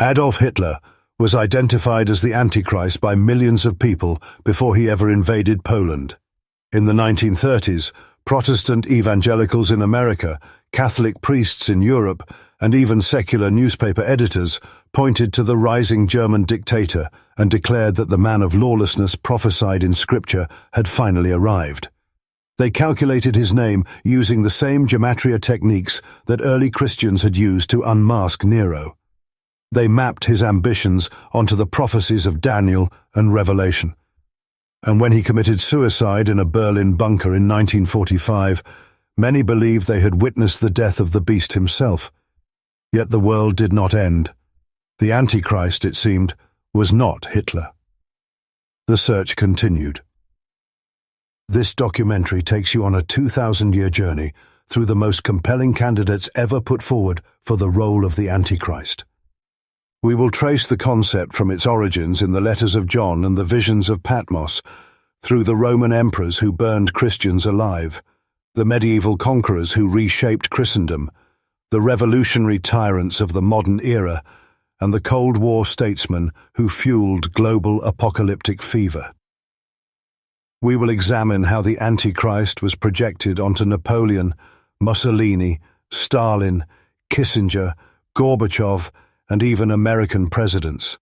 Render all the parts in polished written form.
Adolf Hitler was identified as the Antichrist by millions of people before he ever invaded Poland. In the 1930s, Protestant evangelicals in America, Catholic priests in Europe, and even secular newspaper editors pointed to the rising German dictator and declared that the man of lawlessness prophesied in Scripture had finally arrived. They calculated his name using the same Gematria techniques that early Christians had used to unmask Nero. They mapped his ambitions onto the prophecies of Daniel and Revelation. And when he committed suicide in a Berlin bunker in 1945, many believed they had witnessed the death of the beast himself. Yet the world did not end. The Antichrist, it seemed, was not Hitler. The search continued. This documentary takes you on a 2,000-year journey through the most compelling candidates ever put forward for the role of the Antichrist. We will trace the concept from its origins in the letters of John and the visions of Patmos, through the Roman emperors who burned Christians alive, the medieval conquerors who reshaped Christendom, the revolutionary tyrants of the modern era, and the Cold War statesmen who fueled global apocalyptic fever. We will examine how the Antichrist was projected onto Napoleon, Mussolini, Stalin, Kissinger, Gorbachev, and even American presidents.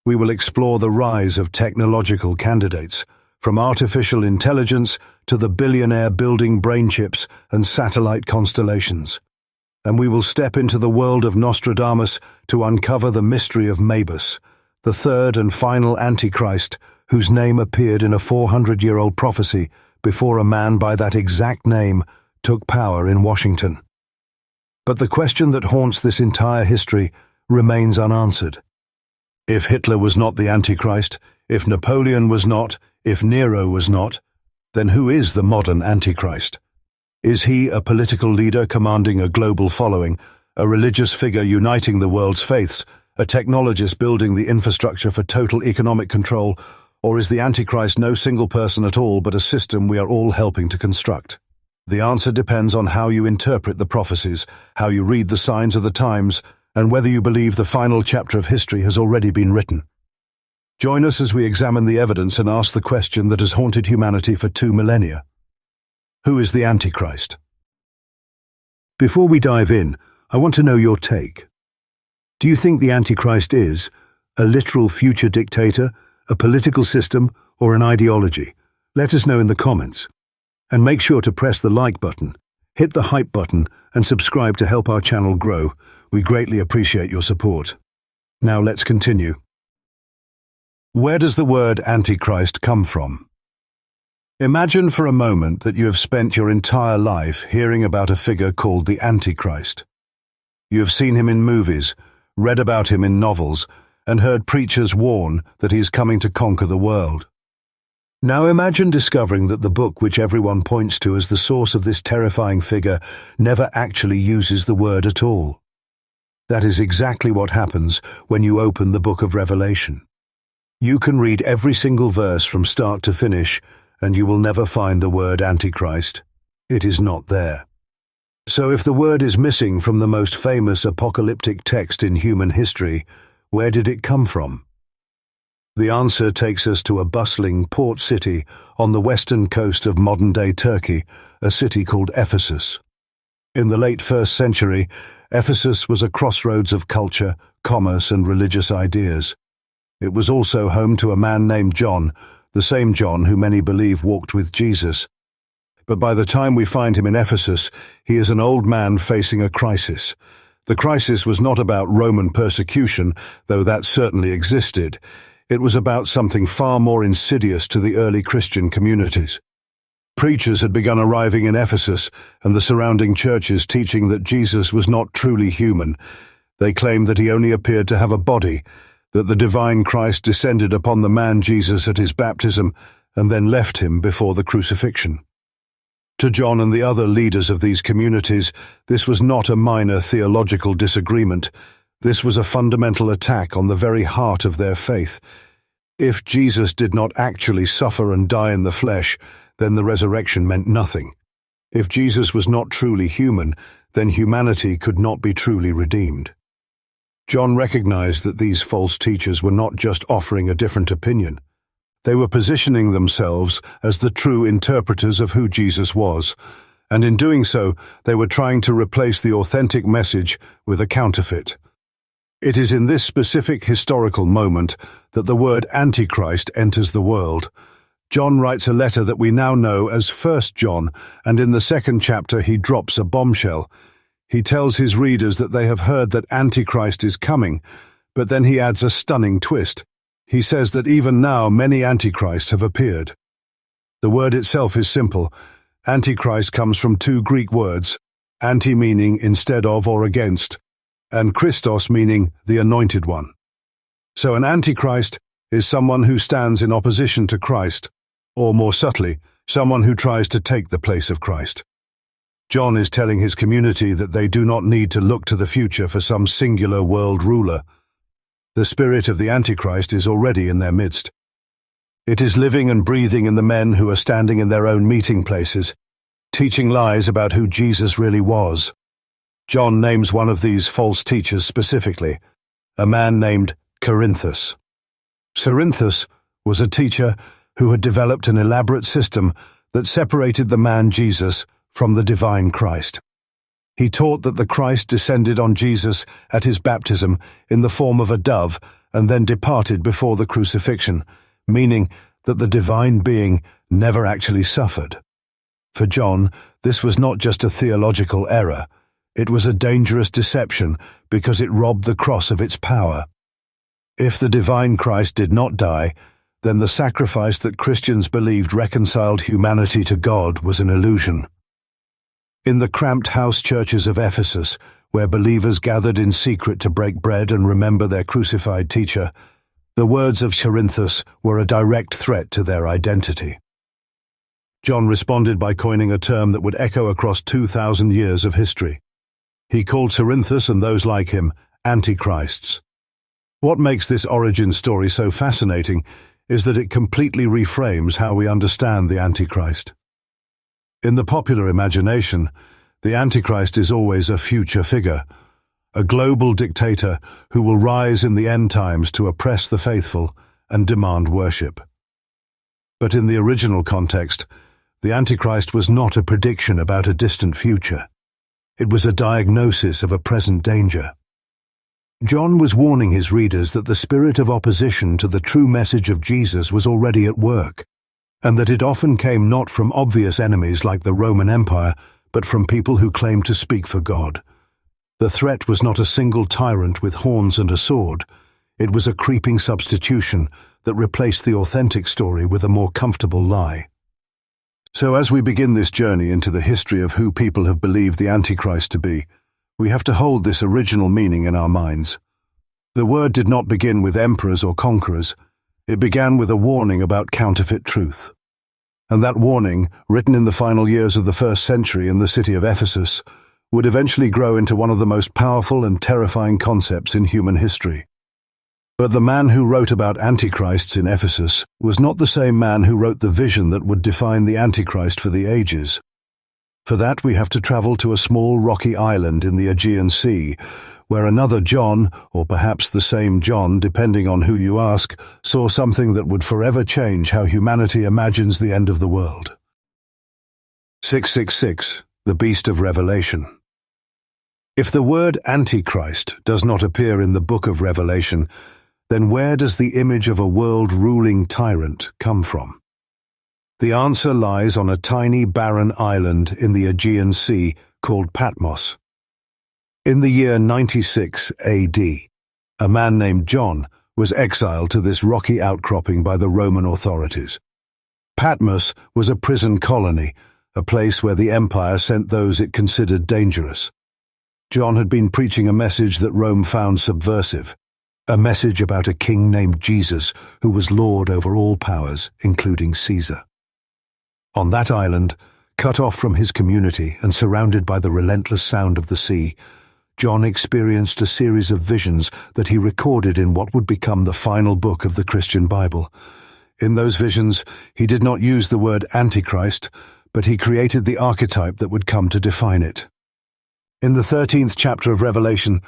We will explore the rise of technological candidates, from artificial intelligence to the billionaire building brain chips and satellite constellations. And we will step into the world of Nostradamus to uncover the mystery of Mabus, the third and final Antichrist, whose name appeared in a 400-year-old prophecy before a man by that exact name took power in Washington. But the question that haunts this entire history remains unanswered. If Hitler was not the Antichrist, if Napoleon was not, if Nero was not, then who is the modern Antichrist? Is he a political leader commanding a global following, a religious figure uniting the world's faiths, a technologist building the infrastructure for total economic control, or is the Antichrist no single person at all but a system we are all helping to construct? The answer depends on how you interpret the prophecies, how you read the signs of the times, and whether you believe the final chapter of history has already been written. Join us as we examine the evidence and ask the question that has haunted humanity for 2 millennia. Who is the Antichrist? Before we dive in, I want to know your take. Do you think the Antichrist is a literal future dictator, a political system, or an ideology? Let us know in the comments. And make sure to press the like button, hit the hype button, and subscribe to help our channel grow. We greatly appreciate your support. Now let's continue. Where does the word Antichrist come from? Imagine for a moment that you have spent your entire life hearing about a figure called the Antichrist. You have seen him in movies, read about him in novels, and heard preachers warn that he is coming to conquer the world. Now imagine discovering that the book which everyone points to as the source of this terrifying figure never actually uses the word at all. That is exactly what happens when you open the book of Revelation. You can read every single verse from start to finish, and you will never find the word Antichrist. It is not there. So if the word is missing from the most famous apocalyptic text in human history, where did it come from? The answer takes us to a bustling port city on the western coast of modern-day Turkey, a city called Ephesus. In the late 1st century, Ephesus was a crossroads of culture, commerce, and religious ideas. It was also home to a man named John, the same John who many believe walked with Jesus. But by the time we find him in Ephesus, he is an old man facing a crisis. The crisis was not about Roman persecution, though that certainly existed. It was about something far more insidious to the early Christian communities. Preachers had begun arriving in Ephesus and the surrounding churches teaching that Jesus was not truly human. They claimed that he only appeared to have a body, that the divine Christ descended upon the man Jesus at his baptism and then left him before the crucifixion. To John and the other leaders of these communities, this was not a minor theological disagreement. This was a fundamental attack on the very heart of their faith. If Jesus did not actually suffer and die in the flesh, then the resurrection meant nothing. If Jesus was not truly human, then humanity could not be truly redeemed. John recognized that these false teachers were not just offering a different opinion. They were positioning themselves as the true interpreters of who Jesus was, and in doing so, they were trying to replace the authentic message with a counterfeit. It is in this specific historical moment that the word Antichrist enters the world. John writes a letter that we now know as 1 John, and in the second chapter he drops a bombshell. He tells his readers that they have heard that Antichrist is coming, but then he adds a stunning twist. He says that even now many Antichrists have appeared. The word itself is simple. Antichrist comes from two Greek words, anti meaning instead of or against, and Christos meaning the anointed one. So an Antichrist is someone who stands in opposition to Christ, or more subtly, someone who tries to take the place of Christ. John is telling his community that they do not need to look to the future for some singular world ruler. The spirit of the Antichrist is already in their midst. It is living and breathing in the men who are standing in their own meeting places, teaching lies about who Jesus really was. John names one of these false teachers specifically, a man named Cerinthus. Cerinthus was a teacher who had developed an elaborate system that separated the man Jesus from the divine Christ. He taught that the Christ descended on Jesus at his baptism in the form of a dove and then departed before the crucifixion, meaning that the divine being never actually suffered. For John, this was not just a theological error, it was a dangerous deception because it robbed the cross of its power. If the divine Christ did not die, then the sacrifice that Christians believed reconciled humanity to God was an illusion. In the cramped house churches of Ephesus, where believers gathered in secret to break bread and remember their crucified teacher, the words of Cerinthus were a direct threat to their identity. John responded by coining a term that would echo across 2,000 years of history. He called Cerinthus and those like him Antichrists. What makes this origin story so fascinating is that it completely reframes how we understand the Antichrist. In the popular imagination, the Antichrist is always a future figure, a global dictator who will rise in the end times to oppress the faithful and demand worship. But in the original context, the Antichrist was not a prediction about a distant future. It was a diagnosis of a present danger. John was warning his readers that the spirit of opposition to the true message of Jesus was already at work, and that it often came not from obvious enemies like the Roman Empire, but from people who claimed to speak for God. The threat was not a single tyrant with horns and a sword. It was a creeping substitution that replaced the authentic story with a more comfortable lie. So as we begin this journey into the history of who people have believed the Antichrist to be, we have to hold this original meaning in our minds. The word did not begin with emperors or conquerors. It began with a warning about counterfeit truth. And that warning, written in the final years of the first century in the city of Ephesus, would eventually grow into one of the most powerful and terrifying concepts in human history. But the man who wrote about antichrists in Ephesus was not the same man who wrote the vision that would define the Antichrist for the ages. For that we have to travel to a small rocky island in the Aegean Sea, where another John, or perhaps the same John, depending on who you ask, saw something that would forever change how humanity imagines the end of the world. 666, the Beast of Revelation. If the word Antichrist does not appear in the book of Revelation, then where does the image of a world-ruling tyrant come from? The answer lies on a tiny barren island in the Aegean Sea called Patmos. In the year 96 AD, a man named John was exiled to this rocky outcropping by the Roman authorities. Patmos was a prison colony, a place where the empire sent those it considered dangerous. John had been preaching a message that Rome found subversive, a message about a king named Jesus who was lord over all powers, including Caesar. On that island, cut off from his community and surrounded by the relentless sound of the sea, John experienced a series of visions that he recorded in what would become the final book of the Christian Bible. In those visions, he did not use the word Antichrist, but he created the archetype that would come to define it. In the 13th chapter of Revelation,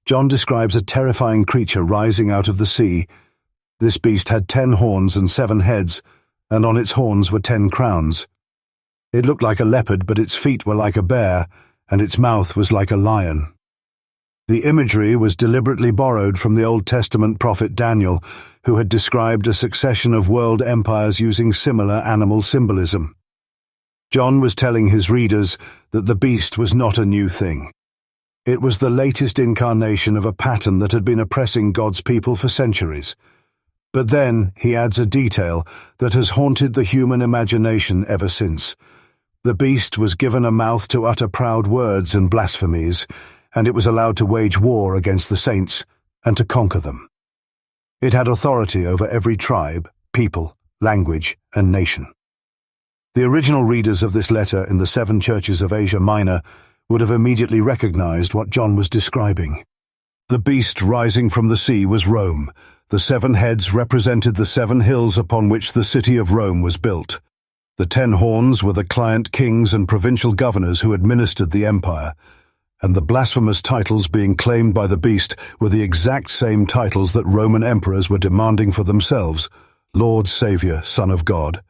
John describes a terrifying creature rising out of the sea. This beast had 10 horns and 7 heads, and on its horns were 10 crowns. It looked like a leopard, but its feet were like a bear, and its mouth was like a lion. The imagery was deliberately borrowed from the Old Testament prophet Daniel, who had described a succession of world empires using similar animal symbolism. John was telling his readers that the beast was not a new thing. It was the latest incarnation of a pattern that had been oppressing God's people for centuries. But then he adds a detail that has haunted the human imagination ever since. The beast was given a mouth to utter proud words and blasphemies, and it was allowed to wage war against the saints and to conquer them. It had authority over every tribe, people, language, and nation. The original readers of this letter in the 7 churches of Asia Minor would have immediately recognized what John was describing. The beast rising from the sea was Rome. The 7 heads represented the 7 hills upon which the city of Rome was built. The 10 horns were the client kings and provincial governors who administered the empire, and the blasphemous titles being claimed by the beast were the exact same titles that Roman emperors were demanding for themselves: Lord, Savior, Son of God.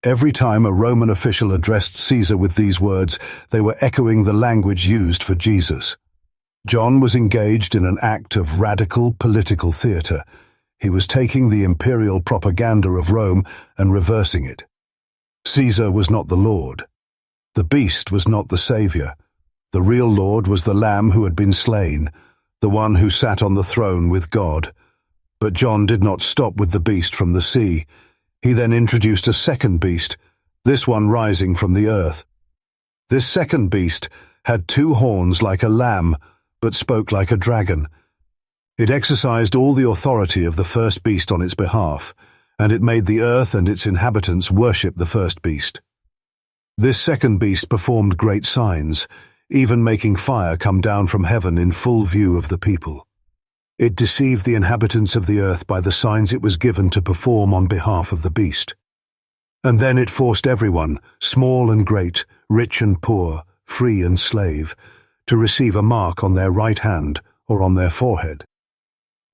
Every time a Roman official addressed Caesar with these words, they were echoing the language used for Jesus. John was engaged in an act of radical political theater. He was taking the imperial propaganda of Rome and reversing it. Caesar was not the Lord. The beast was not the Savior. The real Lord was the Lamb who had been slain, the one who sat on the throne with God. But John did not stop with the beast from the sea. He then introduced a second beast, this one rising from the earth. This second beast had 2 horns like a lamb, but spoke like a dragon. It exercised all the authority of the first beast on its behalf, and it made the earth and its inhabitants worship the first beast. This second beast performed great signs, even making fire come down from heaven in full view of the people. It deceived the inhabitants of the earth by the signs it was given to perform on behalf of the beast. And then it forced everyone, small and great, rich and poor, free and slave, to receive a mark on their right hand or on their forehead.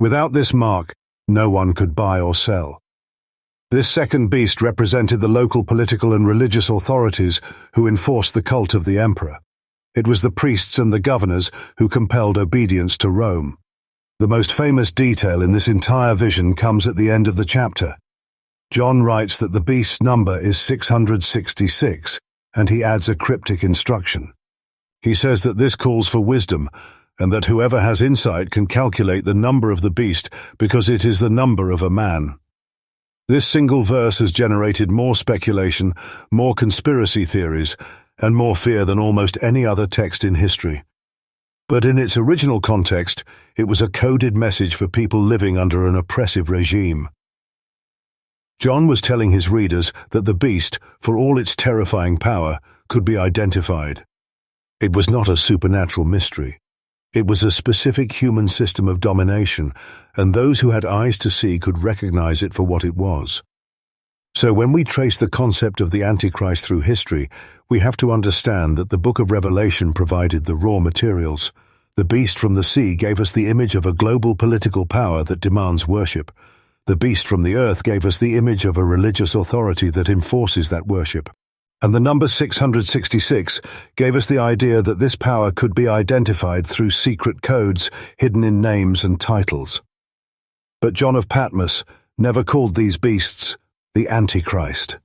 Without this mark, no one could buy or sell. This second beast represented the local political and religious authorities who enforced the cult of the emperor. It was the priests and the governors who compelled obedience to Rome. The most famous detail in this entire vision comes at the end of the chapter. John writes that the beast's number is 666, and he adds a cryptic instruction. He says that this calls for wisdom, and that whoever has insight can calculate the number of the beast because it is the number of a man. This single verse has generated more speculation, more conspiracy theories, and more fear than almost any other text in history. But in its original context, it was a coded message for people living under an oppressive regime. John was telling his readers that the beast, for all its terrifying power, could be identified. It was not a supernatural mystery. It was a specific human system of domination, and those who had eyes to see could recognize it for what it was. So when we trace the concept of the Antichrist through history, we have to understand that the book of Revelation provided the raw materials. The beast from the sea gave us the image of a global political power that demands worship. The beast from the earth gave us the image of a religious authority that enforces that worship. And the number 666 gave us the idea that this power could be identified through secret codes hidden in names and titles. But John of Patmos never called these beasts the Antichrist.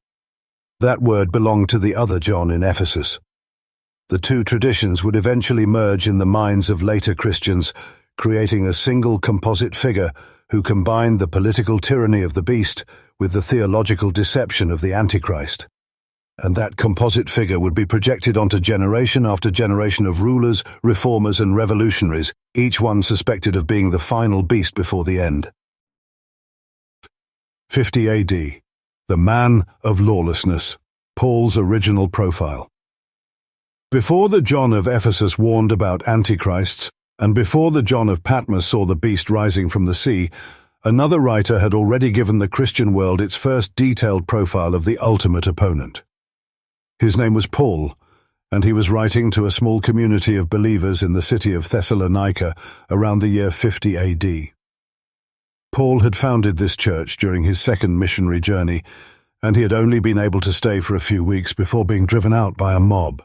That word belonged to the other John in Ephesus. The two traditions would eventually merge in the minds of later Christians, creating a single composite figure who combined the political tyranny of the beast with the theological deception of the Antichrist. And that composite figure would be projected onto generation after generation of rulers, reformers, and revolutionaries, each one suspected of being the final beast before the end. 50 AD. The Man of Lawlessness, Paul's original profile. Before the John of Ephesus warned about antichrists, and before the John of Patmos saw the beast rising from the sea, another writer had already given the Christian world its first detailed profile of the ultimate opponent. His name was Paul, and he was writing to a small community of believers in the city of Thessalonica around the year 50 AD. Paul had founded this church during his second missionary journey, and he had only been able to stay for a few weeks before being driven out by a mob.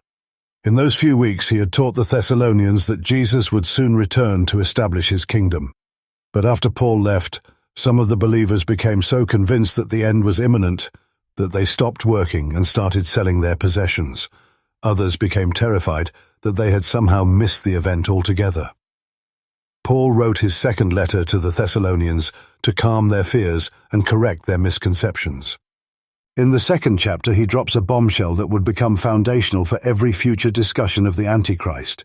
In those few weeks he had taught the Thessalonians that Jesus would soon return to establish his kingdom. But after Paul left, some of the believers became so convinced that the end was imminent that they stopped working and started selling their possessions. Others became terrified that they had somehow missed the event altogether. Paul wrote his second letter to the Thessalonians to calm their fears and correct their misconceptions. In the second chapter, he drops a bombshell that would become foundational for every future discussion of the Antichrist.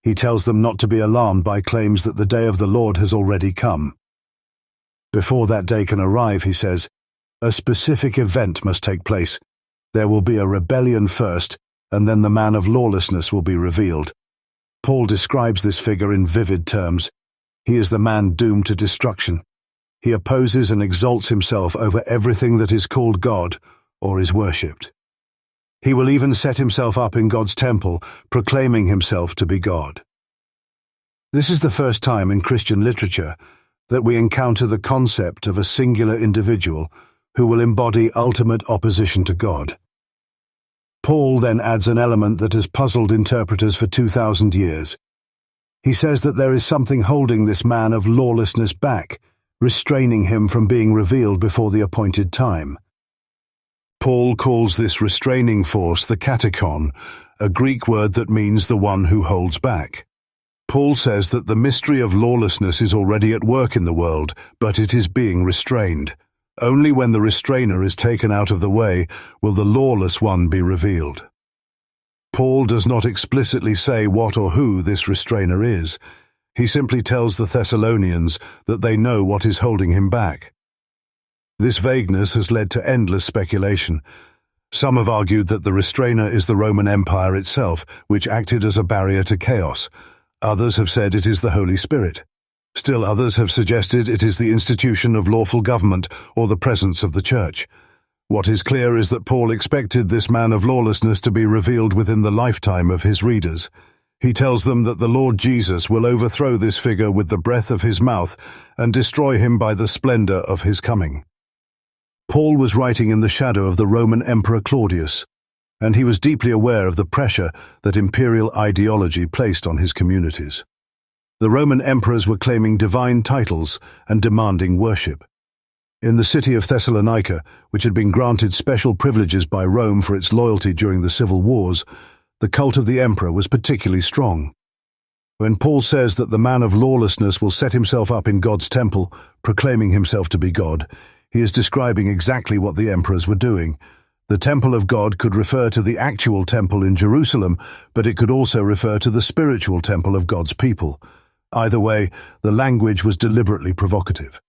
He tells them not to be alarmed by claims that the day of the Lord has already come. Before that day can arrive, he says, a specific event must take place. There will be a rebellion first, and then the man of lawlessness will be revealed. Paul describes this figure in vivid terms. He is the man doomed to destruction. He opposes and exalts himself over everything that is called God or is worshipped. He will even set himself up in God's temple, proclaiming himself to be God. This is the first time in Christian literature that we encounter the concept of a singular individual who will embody ultimate opposition to God. Paul then adds an element that has puzzled interpreters for 2,000 years. He says that there is something holding this man of lawlessness back, restraining him from being revealed before the appointed time. Paul calls this restraining force the katakon, a Greek word that means the one who holds back. Paul says that the mystery of lawlessness is already at work in the world, but it is being restrained. Only when the restrainer is taken out of the way will the lawless one be revealed. Paul does not explicitly say what or who this restrainer is. He simply tells the Thessalonians that they know what is holding him back. This vagueness has led to endless speculation. Some have argued that the restrainer is the Roman Empire itself, which acted as a barrier to chaos. Others have said it is the Holy Spirit. Still others have suggested it is the institution of lawful government or the presence of the Church. What is clear is that Paul expected this man of lawlessness to be revealed within the lifetime of his readers. He tells them that the Lord Jesus will overthrow this figure with the breath of his mouth and destroy him by the splendor of his coming. Paul was writing in the shadow of the Roman Emperor Claudius, and he was deeply aware of the pressure that imperial ideology placed on his communities. The Roman emperors were claiming divine titles and demanding worship. In the city of Thessalonica, which had been granted special privileges by Rome for its loyalty during the civil wars, the cult of the emperor was particularly strong. When Paul says that the man of lawlessness will set himself up in God's temple, proclaiming himself to be God, he is describing exactly what the emperors were doing. The temple of God could refer to the actual temple in Jerusalem, but it could also refer to the spiritual temple of God's people. Either way, the language was deliberately provocative.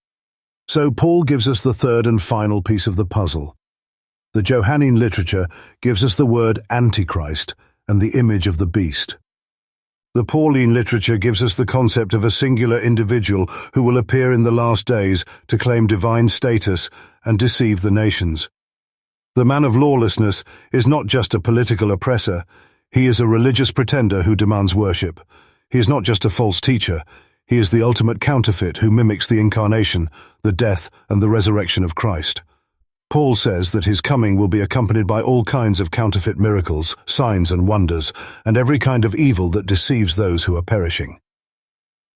So Paul gives us the third and final piece of the puzzle. The Johannine literature gives us the word Antichrist and the image of the beast. The Pauline literature gives us the concept of a singular individual who will appear in the last days to claim divine status and deceive the nations. The man of lawlessness is not just a political oppressor, he is a religious pretender who demands worship. He is not just a false teacher, he is the ultimate counterfeit who mimics the incarnation, the death, and the resurrection of Christ. Paul says that his coming will be accompanied by all kinds of counterfeit miracles, signs and wonders, and every kind of evil that deceives those who are perishing.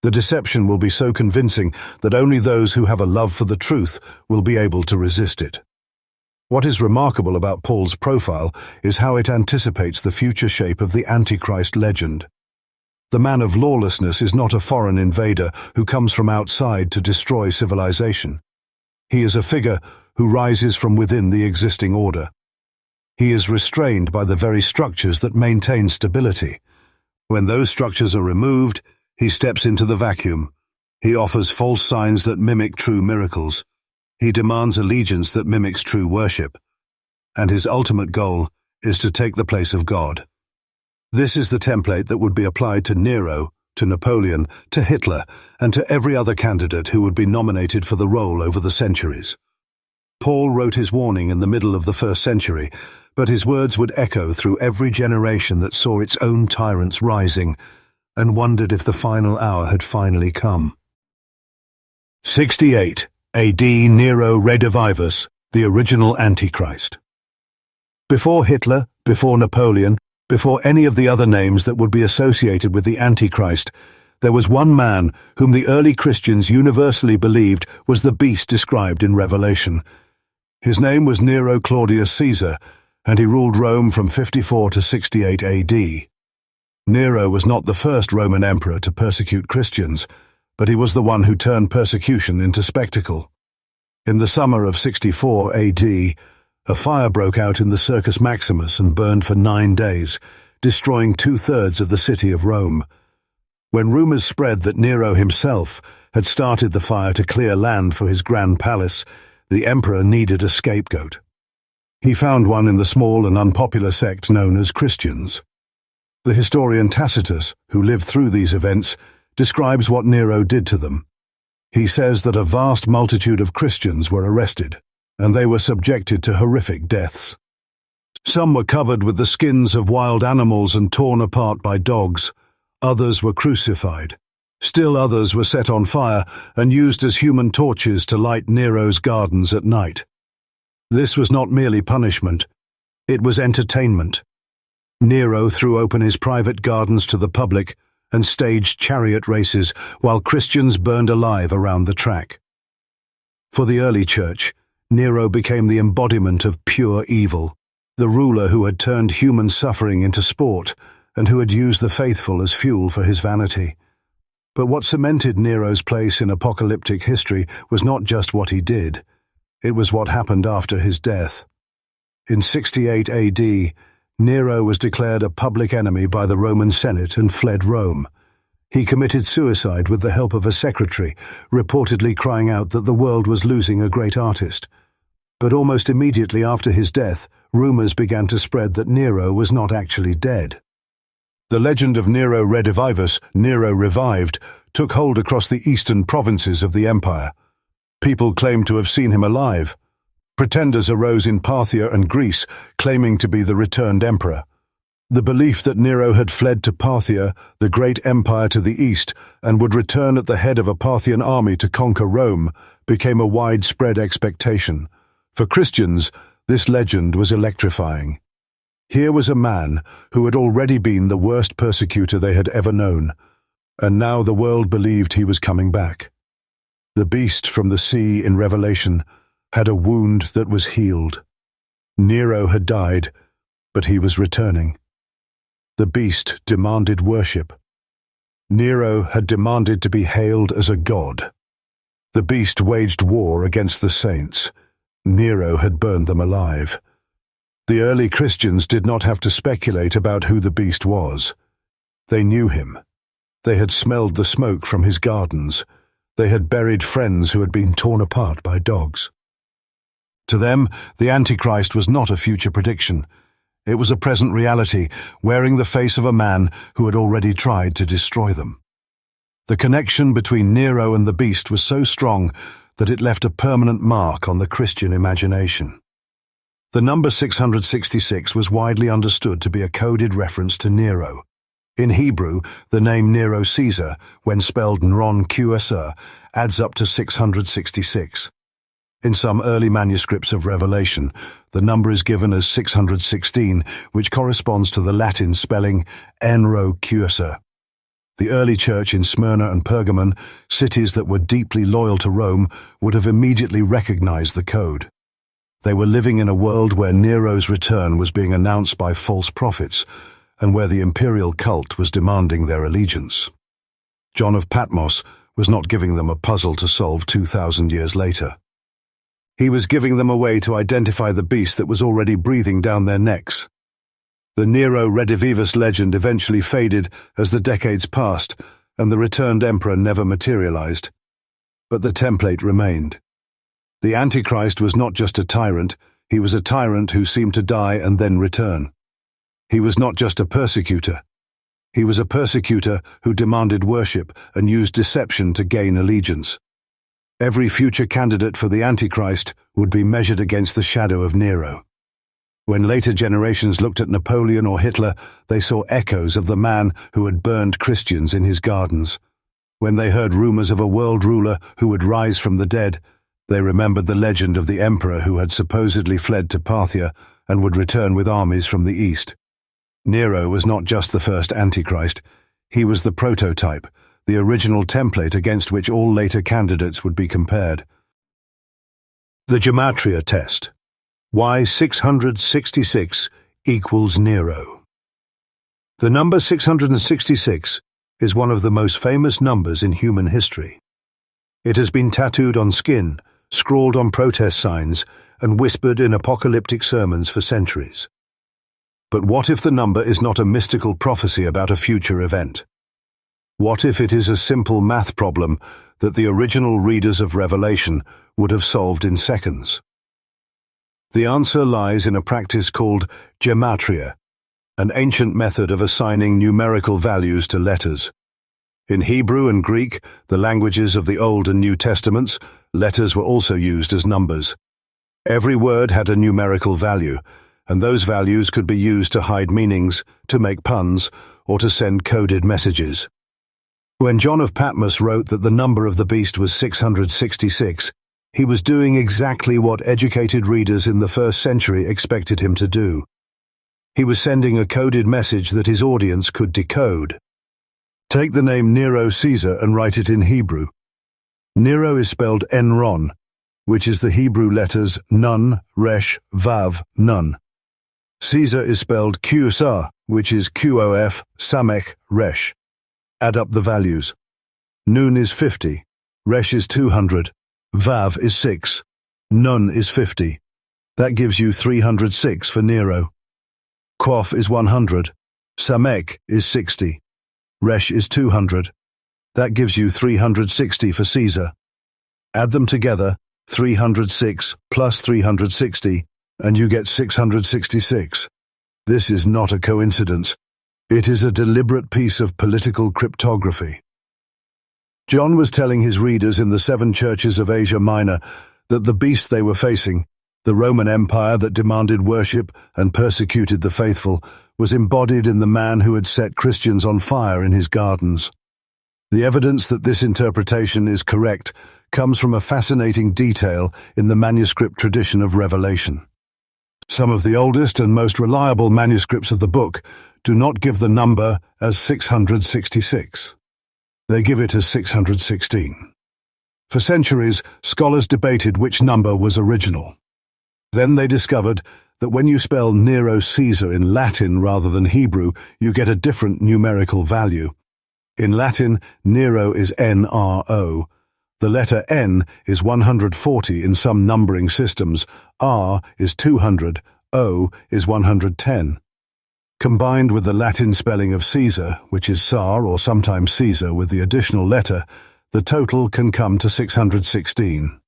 The deception will be so convincing that only those who have a love for the truth will be able to resist it. What is remarkable about Paul's profile is how it anticipates the future shape of the Antichrist legend. The man of lawlessness is not a foreign invader who comes from outside to destroy civilization. He is a figure who rises from within the existing order. He is restrained by the very structures that maintain stability. When those structures are removed, he steps into the vacuum. He offers false signs that mimic true miracles. He demands allegiance that mimics true worship. And his ultimate goal is to take the place of God. This is the template that would be applied to Nero, to Napoleon, to Hitler, and to every other candidate who would be nominated for the role over the centuries. Paul wrote his warning in the middle of the 1st century, but his words would echo through every generation that saw its own tyrants rising and wondered if the final hour had finally come. 68 AD Nero Redivivus, the original Antichrist. Before Hitler, before Napoleon, before any of the other names that would be associated with the Antichrist, there was one man whom the early Christians universally believed was the beast described in Revelation. His name was Nero Claudius Caesar, and he ruled Rome from 54 to 68 AD. Nero was not the first Roman emperor to persecute Christians, but he was the one who turned persecution into spectacle. In the summer of 64 AD, a fire broke out in the Circus Maximus and burned for 9 days, destroying 2/3 of the city of Rome. When rumors spread that Nero himself had started the fire to clear land for his grand palace, the emperor needed a scapegoat. He found one in the small and unpopular sect known as Christians. The historian Tacitus, who lived through these events, describes what Nero did to them. He says that a vast multitude of Christians were arrested, and they were subjected to horrific deaths. Some were covered with the skins of wild animals and torn apart by dogs. Others were crucified. Still others were set on fire and used as human torches to light Nero's gardens at night. This was not merely punishment, it was entertainment. Nero threw open his private gardens to the public and staged chariot races while Christians burned alive around the track. For the early church, Nero became the embodiment of pure evil, the ruler who had turned human suffering into sport and who had used the faithful as fuel for his vanity. But what cemented Nero's place in apocalyptic history was not just what he did, it was what happened after his death. In 68 AD, Nero was declared a public enemy by the Roman Senate and fled Rome. He committed suicide with the help of a secretary, reportedly crying out that the world was losing a great artist. But almost immediately after his death, rumors began to spread that Nero was not actually dead. The legend of Nero Redivivus, Nero revived, took hold across the eastern provinces of the empire. People claimed to have seen him alive. Pretenders arose in Parthia and Greece, claiming to be the returned emperor. The belief that Nero had fled to Parthia, the great empire to the east, and would return at the head of a Parthian army to conquer Rome, became a widespread expectation. For Christians, this legend was electrifying. Here was a man who had already been the worst persecutor they had ever known, and now the world believed he was coming back. The beast from the sea in Revelation had a wound that was healed. Nero had died, but he was returning. The beast demanded worship. Nero had demanded to be hailed as a god. The beast waged war against the saints. Nero had burned them alive. The early Christians did not have to speculate about who the beast was. They knew him. They had smelled the smoke from his gardens. They had buried friends who had been torn apart by dogs. To them, the Antichrist was not a future prediction. It was a present reality, wearing the face of a man who had already tried to destroy them. The connection between Nero and the beast was so strong that it left a permanent mark on the Christian imagination. The number 666 was widely understood to be a coded reference to Nero. In Hebrew, the name Nero Caesar, when spelled Nron Qsr, adds up to 666. In some early manuscripts of Revelation, the number is given as 616, which corresponds to the Latin spelling Nero Caesar. The early church in Smyrna and Pergamon, cities that were deeply loyal to Rome, would have immediately recognized the code. They were living in a world where Nero's return was being announced by false prophets, and where the imperial cult was demanding their allegiance. John of Patmos was not giving them a puzzle to solve 2,000 years later. He was giving them a way to identify the beast that was already breathing down their necks. The Nero Redivivus legend eventually faded as the decades passed, and the returned emperor never materialized. But the template remained. The Antichrist was not just a tyrant, he was a tyrant who seemed to die and then return. He was not just a persecutor. He was a persecutor who demanded worship and used deception to gain allegiance. Every future candidate for the Antichrist would be measured against the shadow of Nero. When later generations looked at Napoleon or Hitler, they saw echoes of the man who had burned Christians in his gardens. When they heard rumors of a world ruler who would rise from the dead, they remembered the legend of the emperor who had supposedly fled to Parthia and would return with armies from the east. Nero was not just the first Antichrist, he was the prototype, the original template against which all later candidates would be compared. The Gematria test. Why 666 equals Nero. The number 666 is one of the most famous numbers in human history. It has been tattooed on skin, scrawled on protest signs, and whispered in apocalyptic sermons for centuries. But what if the number is not a mystical prophecy about a future event? What if it is a simple math problem that the original readers of Revelation would have solved in seconds? The answer lies in a practice called Gematria, an ancient method of assigning numerical values to letters. In Hebrew and Greek, the languages of the Old and New Testaments, letters were also used as numbers. Every word had a numerical value, and those values could be used to hide meanings, to make puns, or to send coded messages. When John of Patmos wrote that the number of the beast was 666, he was doing exactly what educated readers in the first century expected him to do. He was sending a coded message that his audience could decode. Take the name Nero Caesar and write it in Hebrew. Nero is spelled Enron, which is the Hebrew letters Nun, Resh, Vav, Nun. Caesar is spelled Qsar, which is Qof, Samek, Resh. Add up the values. Nun is 50, Resh is 200, Vav is 6, Nun is 50. That gives you 306 for Nero. Qof is 100, Samek is 60, Resh is 200. That gives you 360 for Caesar. Add them together, 306 plus 360, and you get 666. This is not a coincidence. It is a deliberate piece of political cryptography. John was telling his readers in the 7 churches of Asia Minor that the beast they were facing, the Roman Empire that demanded worship and persecuted the faithful, was embodied in the man who had set Christians on fire in his gardens. The evidence that this interpretation is correct comes from a fascinating detail in the manuscript tradition of Revelation. Some of the oldest and most reliable manuscripts of the book do not give the number as 666. They give it as 616. For centuries, scholars debated which number was original. Then they discovered that when you spell Nero Caesar in Latin rather than Hebrew, you get a different numerical value. In Latin, Nero is N-R-O. The letter N is 140 in some numbering systems, R is 200, O is 110. Combined with the Latin spelling of Caesar, which is Czar or sometimes Caesar with the additional letter, the total can come to 616.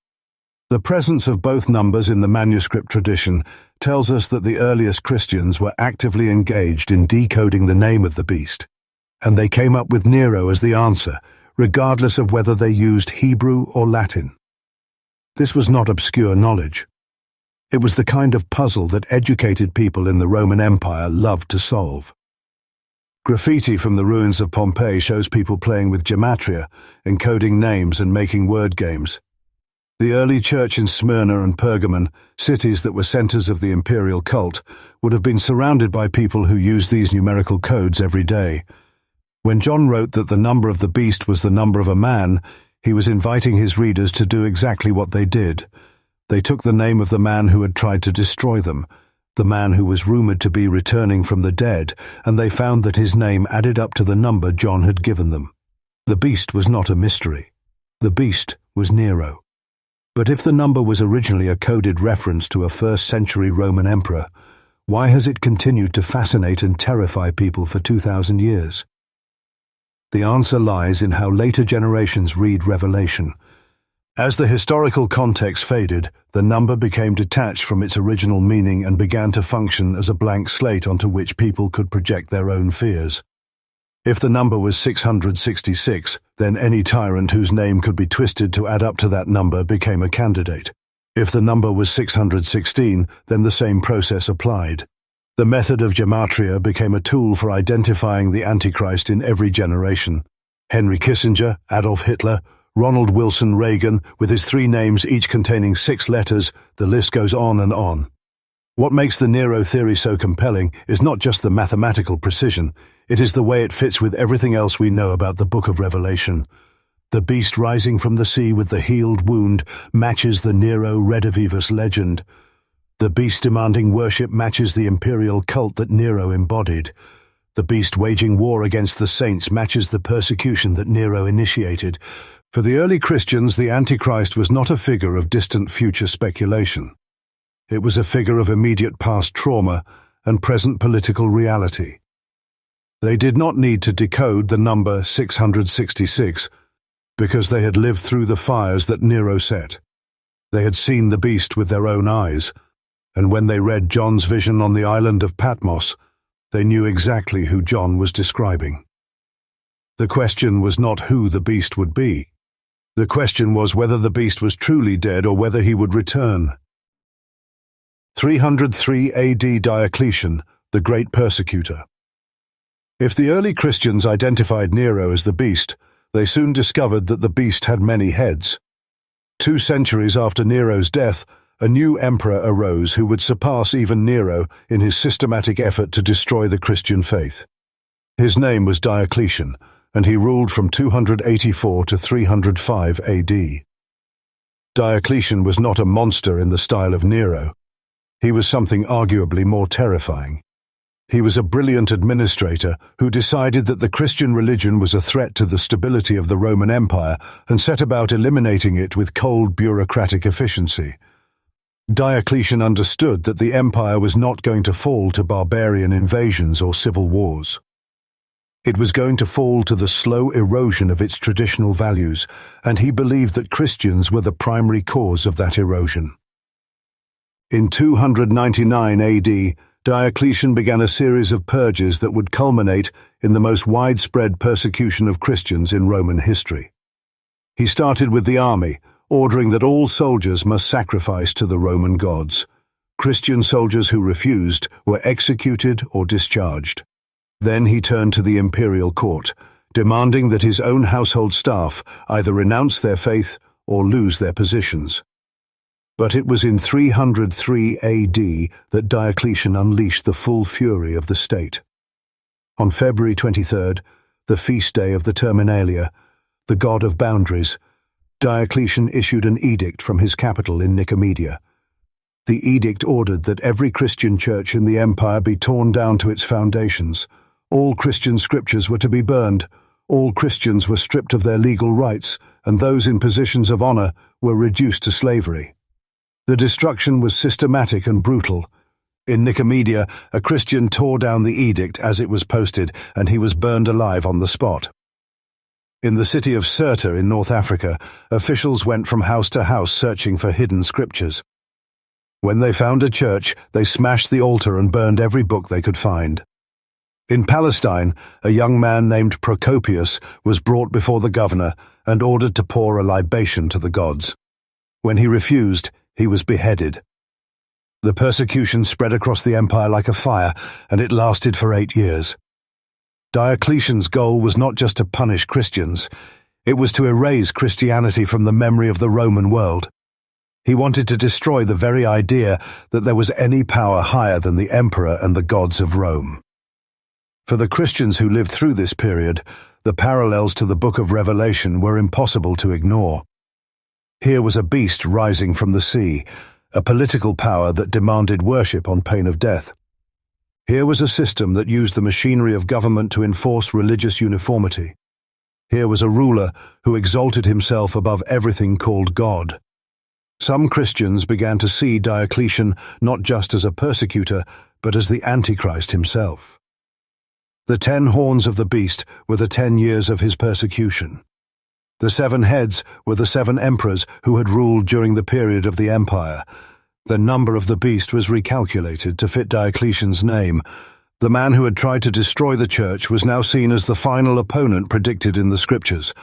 The presence of both numbers in the manuscript tradition tells us that the earliest Christians were actively engaged in decoding the name of the beast, and they came up with Nero as the answer, regardless of whether they used Hebrew or Latin. This was not obscure knowledge. It was the kind of puzzle that educated people in the Roman Empire loved to solve. Graffiti from the ruins of Pompeii shows people playing with Gematria, encoding names and making word games. The early church in Smyrna and Pergamon, cities that were centers of the imperial cult, would have been surrounded by people who used these numerical codes every day. When John wrote that the number of the beast was the number of a man, he was inviting his readers to do exactly what they did. They took the name of the man who had tried to destroy them, the man who was rumored to be returning from the dead, and they found that his name added up to the number John had given them. The beast was not a mystery. The beast was Nero. But if the number was originally a coded reference to a first-century Roman emperor, why has it continued to fascinate and terrify people for 2,000 years? The answer lies in how later generations read Revelation. As the historical context faded, the number became detached from its original meaning and began to function as a blank slate onto which people could project their own fears. If the number was 666, then any tyrant whose name could be twisted to add up to that number became a candidate. If the number was 616, then the same process applied. The method of Gematria became a tool for identifying the Antichrist in every generation. Henry Kissinger, Adolf Hitler, Ronald Wilson Reagan, with his 3 names each containing 6 letters, the list goes on and on. What makes the Nero theory so compelling is not just the mathematical precision, it is the way it fits with everything else we know about the Book of Revelation. The beast rising from the sea with the healed wound matches the Nero Redivivus legend. The beast demanding worship matches the imperial cult that Nero embodied. The beast waging war against the saints matches the persecution that Nero initiated. For the early Christians, the Antichrist was not a figure of distant future speculation. It was a figure of immediate past trauma and present political reality. They did not need to decode the number 666 because they had lived through the fires that Nero set. They had seen the beast with their own eyes, and when they read John's vision on the island of Patmos, they knew exactly who John was describing. The question was not who the beast would be. The question was whether the beast was truly dead or whether he would return. 303 AD Diocletian, the Great Persecutor. If the early Christians identified Nero as the beast, they soon discovered that the beast had many heads. 2 centuries after Nero's death, a new emperor arose who would surpass even Nero in his systematic effort to destroy the Christian faith. His name was Diocletian, and he ruled from 284 to 305 AD. Diocletian was not a monster in the style of Nero. He was something arguably more terrifying. He was a brilliant administrator who decided that the Christian religion was a threat to the stability of the Roman Empire and set about eliminating it with cold bureaucratic efficiency. Diocletian understood that the empire was not going to fall to barbarian invasions or civil wars. It was going to fall to the slow erosion of its traditional values, and he believed that Christians were the primary cause of that erosion. In 299 AD, Diocletian began a series of purges that would culminate in the most widespread persecution of Christians in Roman history. He started with the army, ordering that all soldiers must sacrifice to the Roman gods. Christian soldiers who refused were executed or discharged. Then he turned to the imperial court, demanding that his own household staff either renounce their faith or lose their positions. But it was in 303 AD that Diocletian unleashed the full fury of the state. On February 23rd, the feast day of the Terminalia, the god of boundaries, Diocletian issued an edict from his capital in Nicomedia. The edict ordered that every Christian church in the empire be torn down to its foundations. All Christian scriptures were to be burned. All Christians were stripped of their legal rights, and those in positions of honor were reduced to slavery. The destruction was systematic and brutal. In Nicomedia, a Christian tore down the edict as it was posted, and he was burned alive on the spot. In the city of Sirte in North Africa, officials went from house to house searching for hidden scriptures. When they found a church, they smashed the altar and burned every book they could find. In Palestine, a young man named Procopius was brought before the governor and ordered to pour a libation to the gods. When he refused, he was beheaded. The persecution spread across the empire like a fire, and it lasted for 8 years. Diocletian's goal was not just to punish Christians, it was to erase Christianity from the memory of the Roman world. He wanted to destroy the very idea that there was any power higher than the emperor and the gods of Rome. For the Christians who lived through this period, the parallels to the Book of Revelation were impossible to ignore. Here was a beast rising from the sea, a political power that demanded worship on pain of death. Here was a system that used the machinery of government to enforce religious uniformity. Here was a ruler who exalted himself above everything called God. Some Christians began to see Diocletian not just as a persecutor, but as the Antichrist himself. The 10 horns of the beast were the 10 years of his persecution. The 7 heads were the 7 emperors who had ruled during the period of the empire. The number of the beast was recalculated to fit Diocletian's name, The man who had tried to destroy the church was now seen as the final opponent predicted in the scriptures.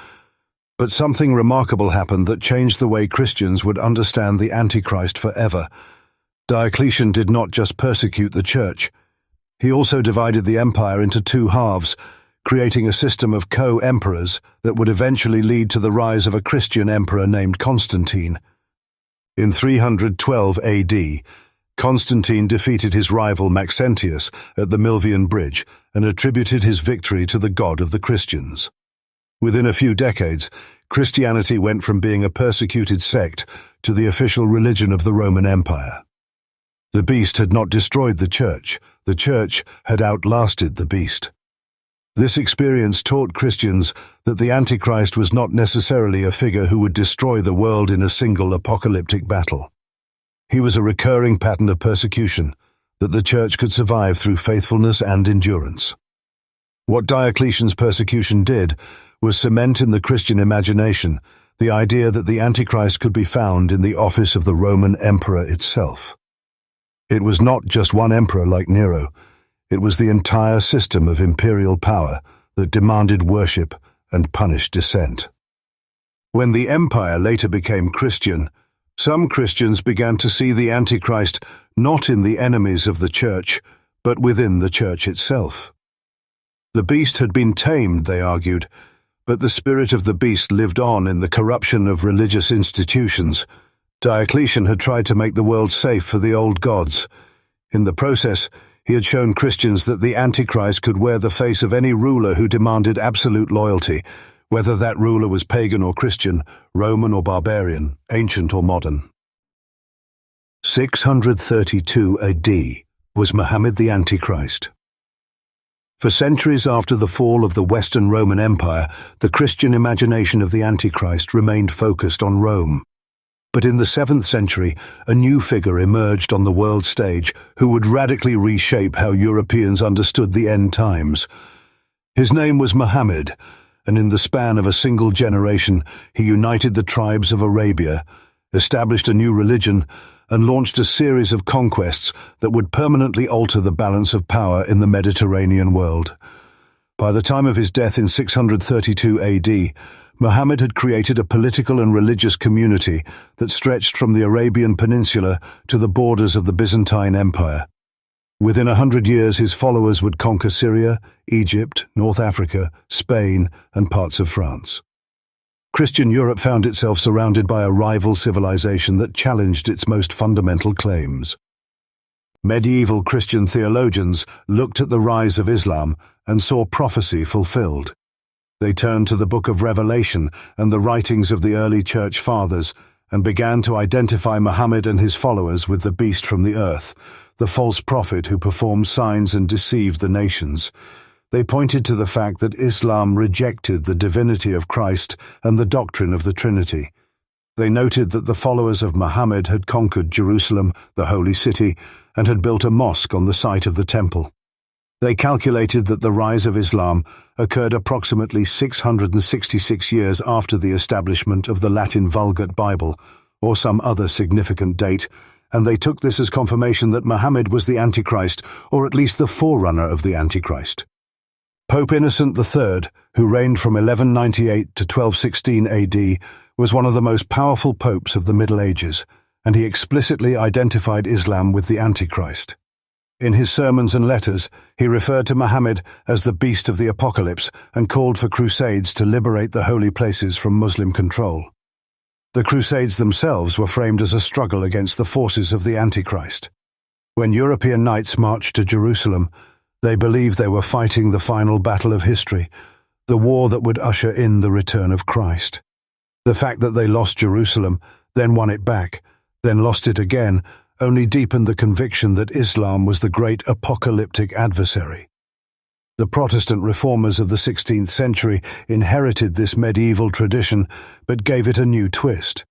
But something remarkable happened that changed the way Christians would understand the Antichrist forever. Diocletian did not just persecute the church. He also divided the empire into two halves, creating a system of co-emperors that would eventually lead to the rise of a Christian emperor named Constantine. In 312 AD, Constantine defeated his rival Maxentius at the Milvian Bridge and attributed his victory to the God of the Christians. Within a few decades, Christianity went from being a persecuted sect to the official religion of the Roman Empire. The beast had not destroyed the church had outlasted the beast. This experience taught Christians that the Antichrist was not necessarily a figure who would destroy the world in a single apocalyptic battle. He was a recurring pattern of persecution that the church could survive through faithfulness and endurance. What Diocletian's persecution did was cement in the Christian imagination the idea that the Antichrist could be found in the office of the Roman Emperor itself. It was not just one emperor like Nero. It was the entire system of imperial power that demanded worship and punished dissent. When the empire later became Christian, some Christians began to see the Antichrist not in the enemies of the church, but within the church itself. The beast had been tamed, they argued, but the spirit of the beast lived on in the corruption of religious institutions. Diocletian had tried to make the world safe for the old gods. In the process, he had shown Christians that the Antichrist could wear the face of any ruler who demanded absolute loyalty, whether that ruler was pagan or Christian, Roman or barbarian, ancient or modern. 632 AD was Muhammad the Antichrist. For centuries after the fall of the Western Roman Empire, the Christian imagination of the Antichrist remained focused on Rome. But in the 7th century, a new figure emerged on the world stage who would radically reshape how Europeans understood the end times. His name was Muhammad, and in the span of a single generation, he united the tribes of Arabia, established a new religion, and launched a series of conquests that would permanently alter the balance of power in the Mediterranean world. By the time of his death in 632 AD, Muhammad had created a political and religious community that stretched from the Arabian Peninsula to the borders of the Byzantine Empire. Within 100 years, his followers would conquer Syria, Egypt, North Africa, Spain, and parts of France. Christian Europe found itself surrounded by a rival civilization that challenged its most fundamental claims. Medieval Christian theologians looked at the rise of Islam and saw prophecy fulfilled. They turned to the Book of Revelation and the writings of the early church fathers and began to identify Muhammad and his followers with the beast from the earth, the false prophet who performed signs and deceived the nations. They pointed to the fact that Islam rejected the divinity of Christ and the doctrine of the Trinity. They noted that the followers of Muhammad had conquered Jerusalem, the holy city, and had built a mosque on the site of the temple. They calculated that the rise of Islam occurred approximately 666 years after the establishment of the Latin Vulgate Bible, or some other significant date, and they took this as confirmation that Muhammad was the Antichrist, or at least the forerunner of the Antichrist. Pope Innocent III, who reigned from 1198 to 1216 AD, was one of the most powerful popes of the Middle Ages, and he explicitly identified Islam with the Antichrist. In his sermons and letters, he referred to Muhammad as the beast of the apocalypse and called for crusades to liberate the holy places from Muslim control. The crusades themselves were framed as a struggle against the forces of the Antichrist. When European knights marched to Jerusalem, they believed they were fighting the final battle of history, the war that would usher in the return of Christ. The fact that they lost Jerusalem, then won it back, then lost it again, only deepened the conviction that Islam was the great apocalyptic adversary. The Protestant reformers of the 16th century inherited this medieval tradition, but gave it a new twist.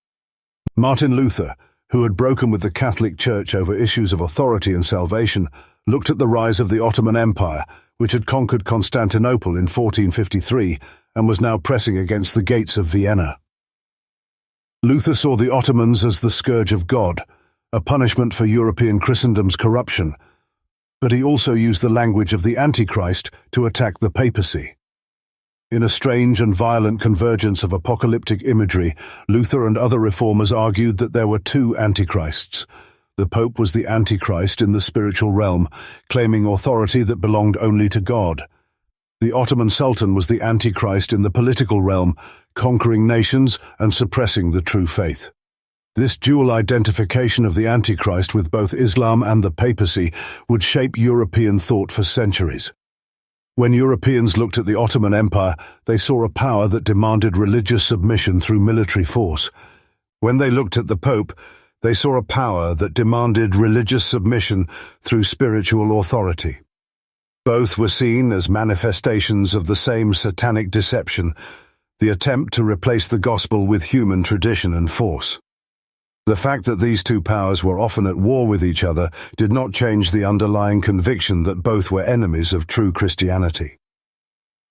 Martin Luther, who had broken with the Catholic Church over issues of authority and salvation, looked at the rise of the Ottoman Empire, which had conquered Constantinople in 1453 and was now pressing against the gates of Vienna. Luther saw the Ottomans as the scourge of God, a punishment for European Christendom's corruption. but he also used the language of the Antichrist to attack the papacy. In a strange and violent convergence of apocalyptic imagery, Luther and other reformers argued that there were two Antichrists. The Pope was the Antichrist in the spiritual realm, claiming authority that belonged only to God. The Ottoman Sultan was the Antichrist in the political realm, conquering nations and suppressing the true faith. This dual identification of the Antichrist with both Islam and the papacy would shape European thought for centuries. When Europeans looked at the Ottoman Empire, they saw a power that demanded religious submission through military force. When they looked at the Pope, they saw a power that demanded religious submission through spiritual authority. Both were seen as manifestations of the same satanic deception, the attempt to replace the gospel with human tradition and force. The fact that these two powers were often at war with each other did not change the underlying conviction that both were enemies of true Christianity.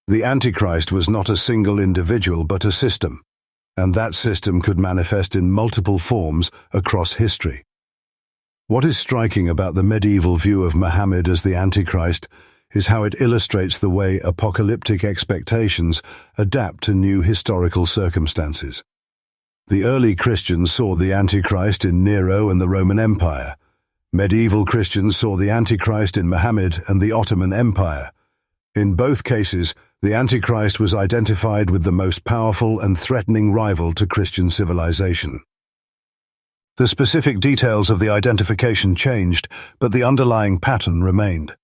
The Antichrist was not a single individual but a system, and that system could manifest in multiple forms across history. What is striking about the medieval view of Muhammad as the Antichrist is how it illustrates the way apocalyptic expectations adapt to new historical circumstances. The early Christians saw the Antichrist in Nero and the Roman Empire. Medieval Christians saw the Antichrist in Muhammad and the Ottoman Empire. In both cases, the Antichrist was identified with the most powerful and threatening rival to Christian civilization. The specific details of the identification changed, but the underlying pattern remained.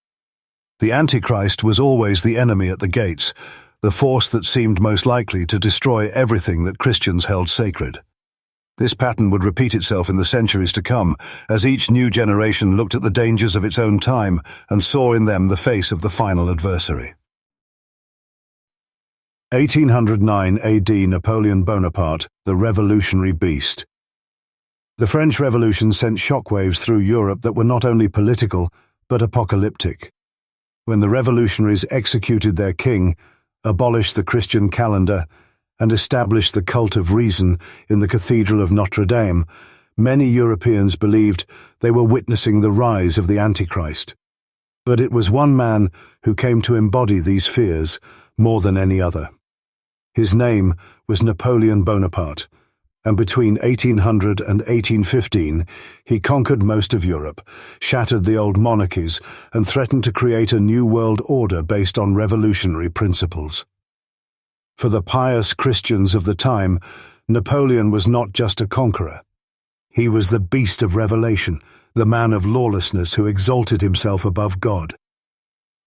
The Antichrist was always the enemy at the gates, the force that seemed most likely to destroy everything that Christians held sacred. This pattern would repeat itself in the centuries to come, as each new generation looked at the dangers of its own time and saw in them the face of the final adversary. 1809 AD, Napoleon Bonaparte, the revolutionary beast. The French Revolution sent shockwaves through Europe that were not only political, but apocalyptic. When the revolutionaries executed their king, abolished the Christian calendar, and established the cult of reason in the Cathedral of Notre Dame, many Europeans believed they were witnessing the rise of the Antichrist. But it was one man who came to embody these fears more than any other. His name was Napoleon Bonaparte, and between 1800 and 1815 he conquered most of Europe, shattered the old monarchies, and threatened to create a new world order based on revolutionary principles. For the pious Christians of the time, Napoleon was not just a conqueror. He was the beast of revelation, the man of lawlessness who exalted himself above God.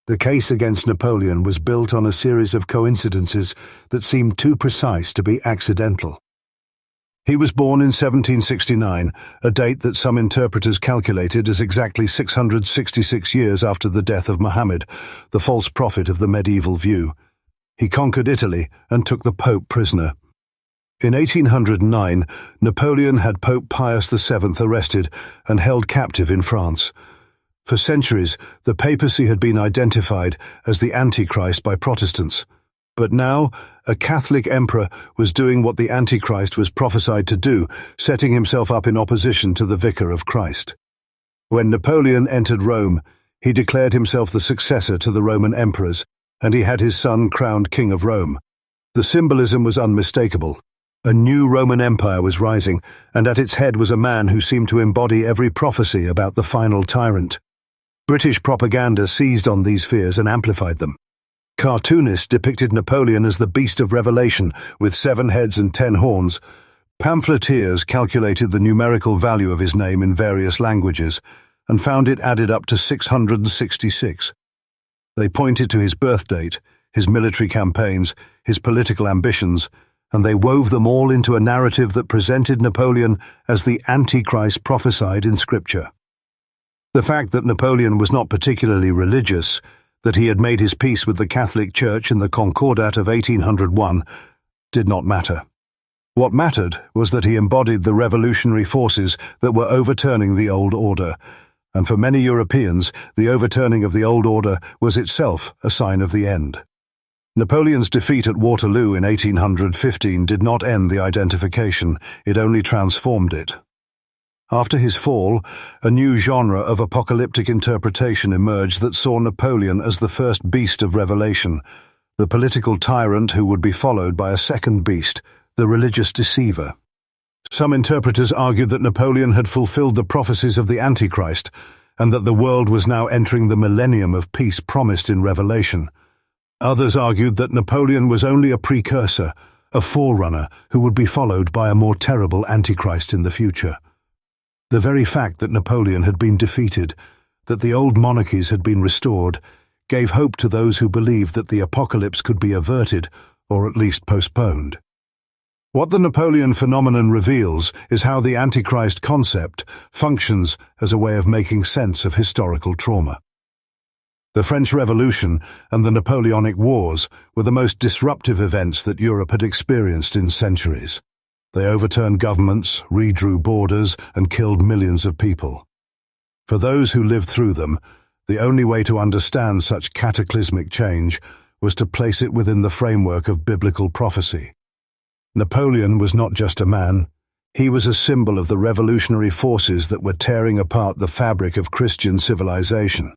The case against Napoleon was built on a series of coincidences that seemed too precise to be accidental. He was born in 1769, a date that some interpreters calculated as exactly 666 years after the death of Muhammad, the false prophet of the medieval view. He conquered Italy and took the Pope prisoner. In 1809, Napoleon had Pope Pius VII arrested and held captive in France. For centuries, the papacy had been identified as the Antichrist by Protestants. But now, a Catholic emperor was doing what the Antichrist was prophesied to do, setting himself up in opposition to the Vicar of Christ. When Napoleon entered Rome, he declared himself the successor to the Roman emperors, and he had his son crowned King of Rome. The symbolism was unmistakable. A new Roman Empire was rising, and at its head was a man who seemed to embody every prophecy about the final tyrant. British propaganda seized on these fears and amplified them. Cartoonists depicted Napoleon as the beast of revelation, with 7 heads and 10 horns. Pamphleteers calculated the numerical value of his name in various languages, and found it added up to 666. They pointed to his birth date, his military campaigns, his political ambitions, and they wove them all into a narrative that presented Napoleon as the Antichrist prophesied in Scripture. The fact that Napoleon was not particularly religious, that he had made his peace with the Catholic Church in the Concordat of 1801, did not matter. What mattered was that he embodied the revolutionary forces that were overturning the old order, and for many Europeans, the overturning of the old order was itself a sign of the end. Napoleon's defeat at Waterloo in 1815 did not end the identification, it only transformed it. After his fall, a new genre of apocalyptic interpretation emerged that saw Napoleon as the first beast of Revelation, the political tyrant who would be followed by a second beast, the religious deceiver. Some interpreters argued that Napoleon had fulfilled the prophecies of the Antichrist, and that the world was now entering the millennium of peace promised in Revelation. Others argued that Napoleon was only a precursor, a forerunner who would be followed by a more terrible Antichrist in the future. The very fact that Napoleon had been defeated, that the old monarchies had been restored, gave hope to those who believed that the apocalypse could be averted, or at least postponed. What the Napoleon phenomenon reveals is how the Antichrist concept functions as a way of making sense of historical trauma. The French Revolution and the Napoleonic Wars were the most disruptive events that Europe had experienced in centuries. They overturned governments, redrew borders, and killed millions of people. For those who lived through them, the only way to understand such cataclysmic change was to place it within the framework of biblical prophecy. Napoleon was not just a man. He was a symbol of the revolutionary forces that were tearing apart the fabric of Christian civilization.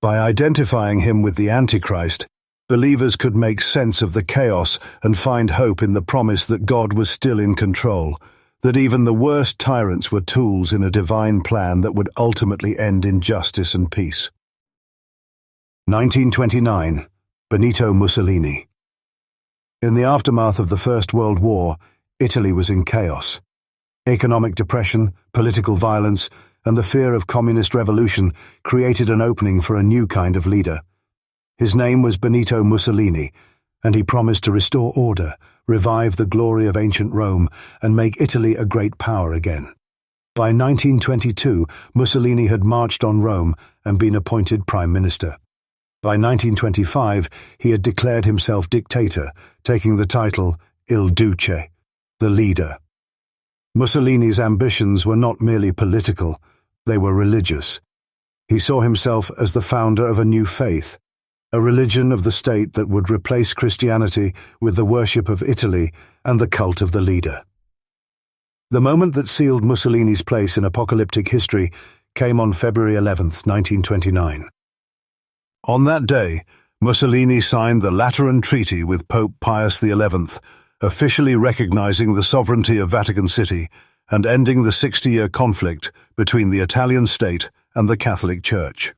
By identifying him with the Antichrist, believers could make sense of the chaos and find hope in the promise that God was still in control, that even the worst tyrants were tools in a divine plan that would ultimately end in justice and peace. 1929. Benito Mussolini. In the aftermath of the First World War, Italy was in chaos. Economic depression, political violence, and the fear of communist revolution created an opening for a new kind of leader. His name was Benito Mussolini, and he promised to restore order, revive the glory of ancient Rome, and make Italy a great power again. By 1922, Mussolini had marched on Rome and been appointed prime minister. By 1925, he had declared himself dictator, taking the title Il Duce, the leader. Mussolini's ambitions were not merely political, they were religious. He saw himself as the founder of a new faith, a religion of the state that would replace Christianity with the worship of Italy and the cult of the leader. The moment that sealed Mussolini's place in apocalyptic history came on February 11, 1929. On that day, Mussolini signed the Lateran Treaty with Pope Pius XI, officially recognizing the sovereignty of Vatican City and ending the 60-year conflict between the Italian state and the Catholic Church.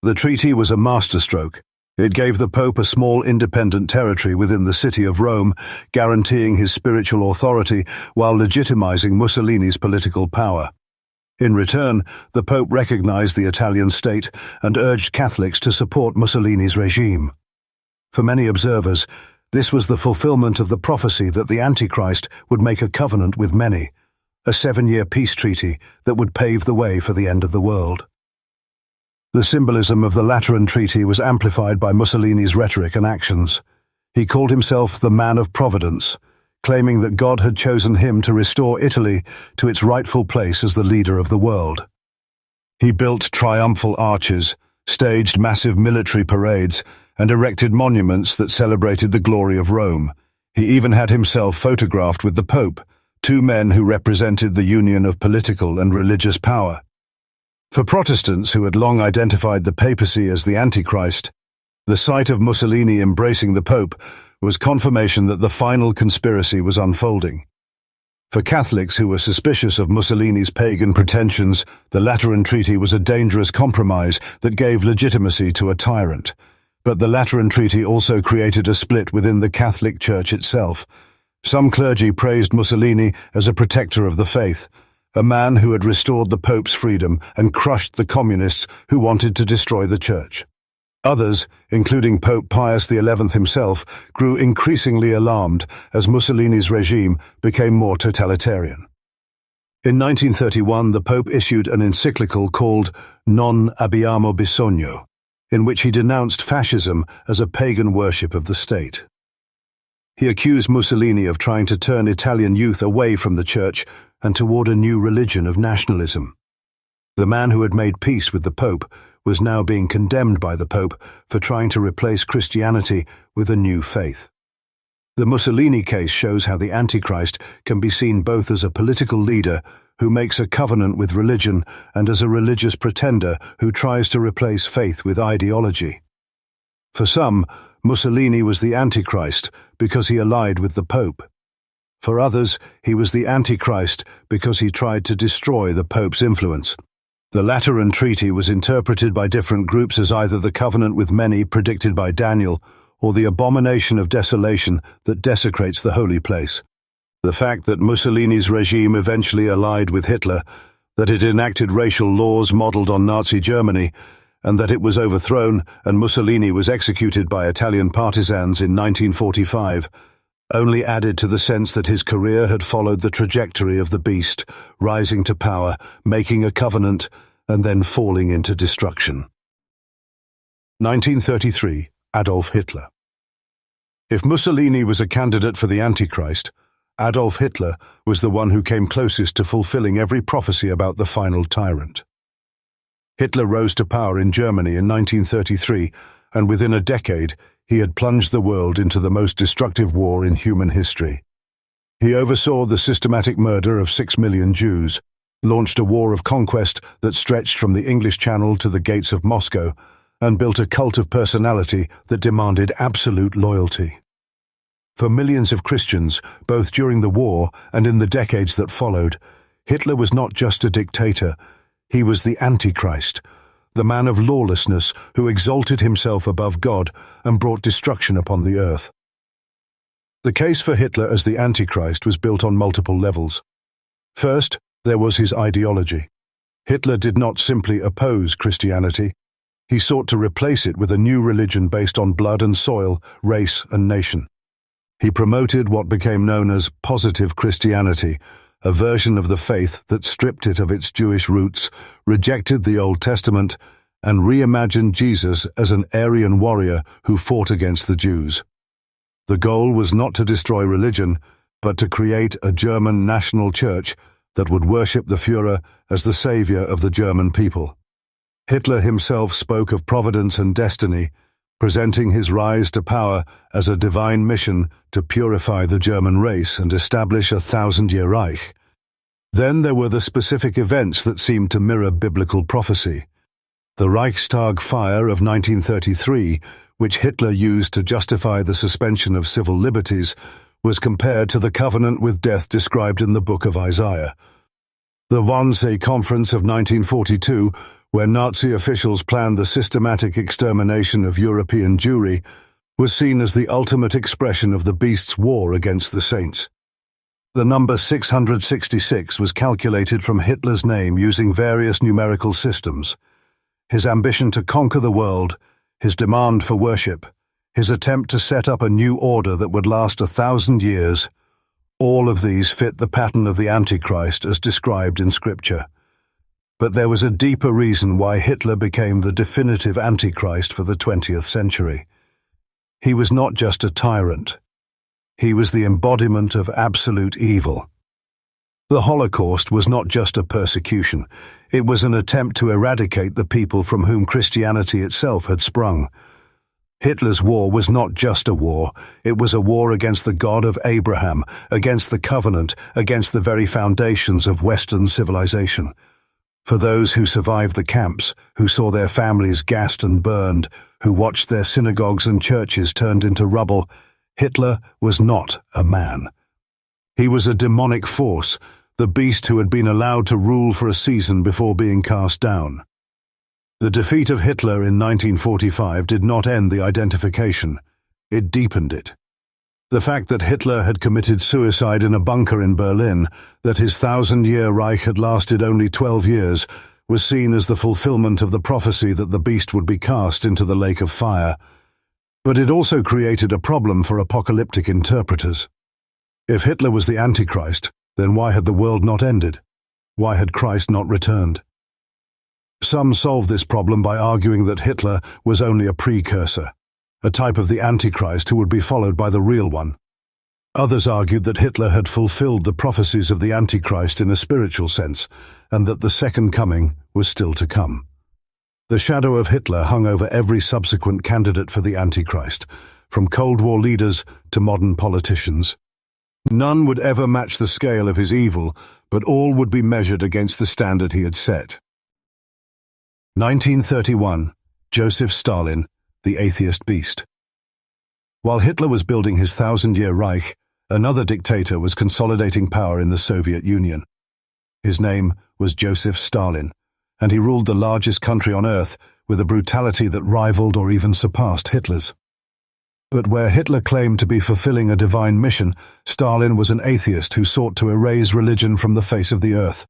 The treaty was a masterstroke. It gave the Pope a small independent territory within the city of Rome, guaranteeing his spiritual authority while legitimizing Mussolini's political power. In return, the Pope recognized the Italian state and urged Catholics to support Mussolini's regime. For many observers, this was the fulfillment of the prophecy that the Antichrist would make a covenant with many, a 7-year peace treaty that would pave the way for the end of the world. The symbolism of the Lateran Treaty was amplified by Mussolini's rhetoric and actions. He called himself the Man of Providence, claiming that God had chosen him to restore Italy to its rightful place as the leader of the world. He built triumphal arches, staged massive military parades, and erected monuments that celebrated the glory of Rome. He even had himself photographed with the Pope, two men who represented the union of political and religious power. For Protestants who had long identified the papacy as the Antichrist, the sight of Mussolini embracing the Pope was confirmation that the final conspiracy was unfolding. For Catholics who were suspicious of Mussolini's pagan pretensions, the Lateran Treaty was a dangerous compromise that gave legitimacy to a tyrant. But the Lateran Treaty also created a split within the Catholic Church itself. Some clergy praised Mussolini as a protector of the faith, a man who had restored the Pope's freedom and crushed the communists who wanted to destroy the Church. Others, including Pope Pius XI himself, grew increasingly alarmed as Mussolini's regime became more totalitarian. In 1931, the Pope issued an encyclical called Non abbiamo bisogno, in which he denounced fascism as a pagan worship of the state. He accused Mussolini of trying to turn Italian youth away from the Church and toward a new religion of nationalism. The man who had made peace with the Pope was now being condemned by the Pope for trying to replace Christianity with a new faith. The Mussolini case shows how the Antichrist can be seen both as a political leader who makes a covenant with religion and as a religious pretender who tries to replace faith with ideology. For some, Mussolini was the Antichrist because he allied with the Pope. For others, he was the Antichrist because he tried to destroy the Pope's influence. The Lateran Treaty was interpreted by different groups as either the covenant with many predicted by Daniel or the abomination of desolation that desecrates the holy place. The fact that Mussolini's regime eventually allied with Hitler, that it enacted racial laws modeled on Nazi Germany, and that it was overthrown and Mussolini was executed by Italian partisans in 1945, only added to the sense that his career had followed the trajectory of the beast, rising to power, making a covenant, and then falling into destruction. 1933. Adolf Hitler. If Mussolini was a candidate for the Antichrist, Adolf Hitler was the one who came closest to fulfilling every prophecy about the final tyrant. Hitler rose to power in Germany in 1933, and within a decade, he had plunged the world into the most destructive war in human history. He oversaw the systematic murder of 6 million Jews, launched a war of conquest that stretched from the English Channel to the gates of Moscow, and built a cult of personality that demanded absolute loyalty. For millions of Christians, both during the war and in the decades that followed, Hitler was not just a dictator, he was the Antichrist, the man of lawlessness who exalted himself above God and brought destruction upon the earth. The case for Hitler as the Antichrist was built on multiple levels. First, there was his ideology. Hitler did not simply oppose Christianity. He sought to replace it with a new religion based on blood and soil, race and nation. He promoted what became known as positive Christianity, a version of the faith that stripped it of its Jewish roots, rejected the Old Testament, and reimagined Jesus as an Aryan warrior who fought against the Jews. The goal was not to destroy religion, but to create a German national church that would worship the Führer as the savior of the German people. Hitler himself spoke of providence and destiny, presenting his rise to power as a divine mission to purify the German race and establish a 1,000-year Reich. Then there were the specific events that seemed to mirror biblical prophecy. The Reichstag fire of 1933, which Hitler used to justify the suspension of civil liberties, was compared to the covenant with death described in the book of Isaiah. The Wannsee Conference of 1942, where Nazi officials planned the systematic extermination of European Jewry, was seen as the ultimate expression of the beast's war against the saints. The number 666 was calculated from Hitler's name using various numerical systems. His ambition to conquer the world, his demand for worship, his attempt to set up a new order that would last 1,000 years, all of these fit the pattern of the Antichrist as described in Scripture. But there was a deeper reason why Hitler became the definitive Antichrist for the 20th century. He was not just a tyrant. He was the embodiment of absolute evil. The Holocaust was not just a persecution. It was an attempt to eradicate the people from whom Christianity itself had sprung. Hitler's war was not just a war. It was a war against the God of Abraham, against the covenant, against the very foundations of Western civilization. For those who survived the camps, who saw their families gassed and burned, who watched their synagogues and churches turned into rubble, Hitler was not a man. He was a demonic force, the beast who had been allowed to rule for a season before being cast down. The defeat of Hitler in 1945 did not end the identification. It deepened it. The fact that Hitler had committed suicide in a bunker in Berlin, that his 1,000-year Reich had lasted only 12 years, was seen as the fulfillment of the prophecy that the beast would be cast into the lake of fire. But it also created a problem for apocalyptic interpreters. If Hitler was the Antichrist, then why had the world not ended? Why had Christ not returned? Some solved this problem by arguing that Hitler was only a precursor, a type of the Antichrist who would be followed by the real one. Others argued that Hitler had fulfilled the prophecies of the Antichrist in a spiritual sense, and that the second coming was still to come. The shadow of Hitler hung over every subsequent candidate for the Antichrist, from Cold War leaders to modern politicians. None would ever match the scale of his evil, but all would be measured against the standard he had set. 1931. Joseph Stalin, the Atheist Beast. While Hitler was building his 1,000-year Reich, another dictator was consolidating power in the Soviet Union. His name was Joseph Stalin, and he ruled the largest country on earth with a brutality that rivaled or even surpassed Hitler's. But where Hitler claimed to be fulfilling a divine mission, Stalin was an atheist who sought to erase religion from the face of the earth.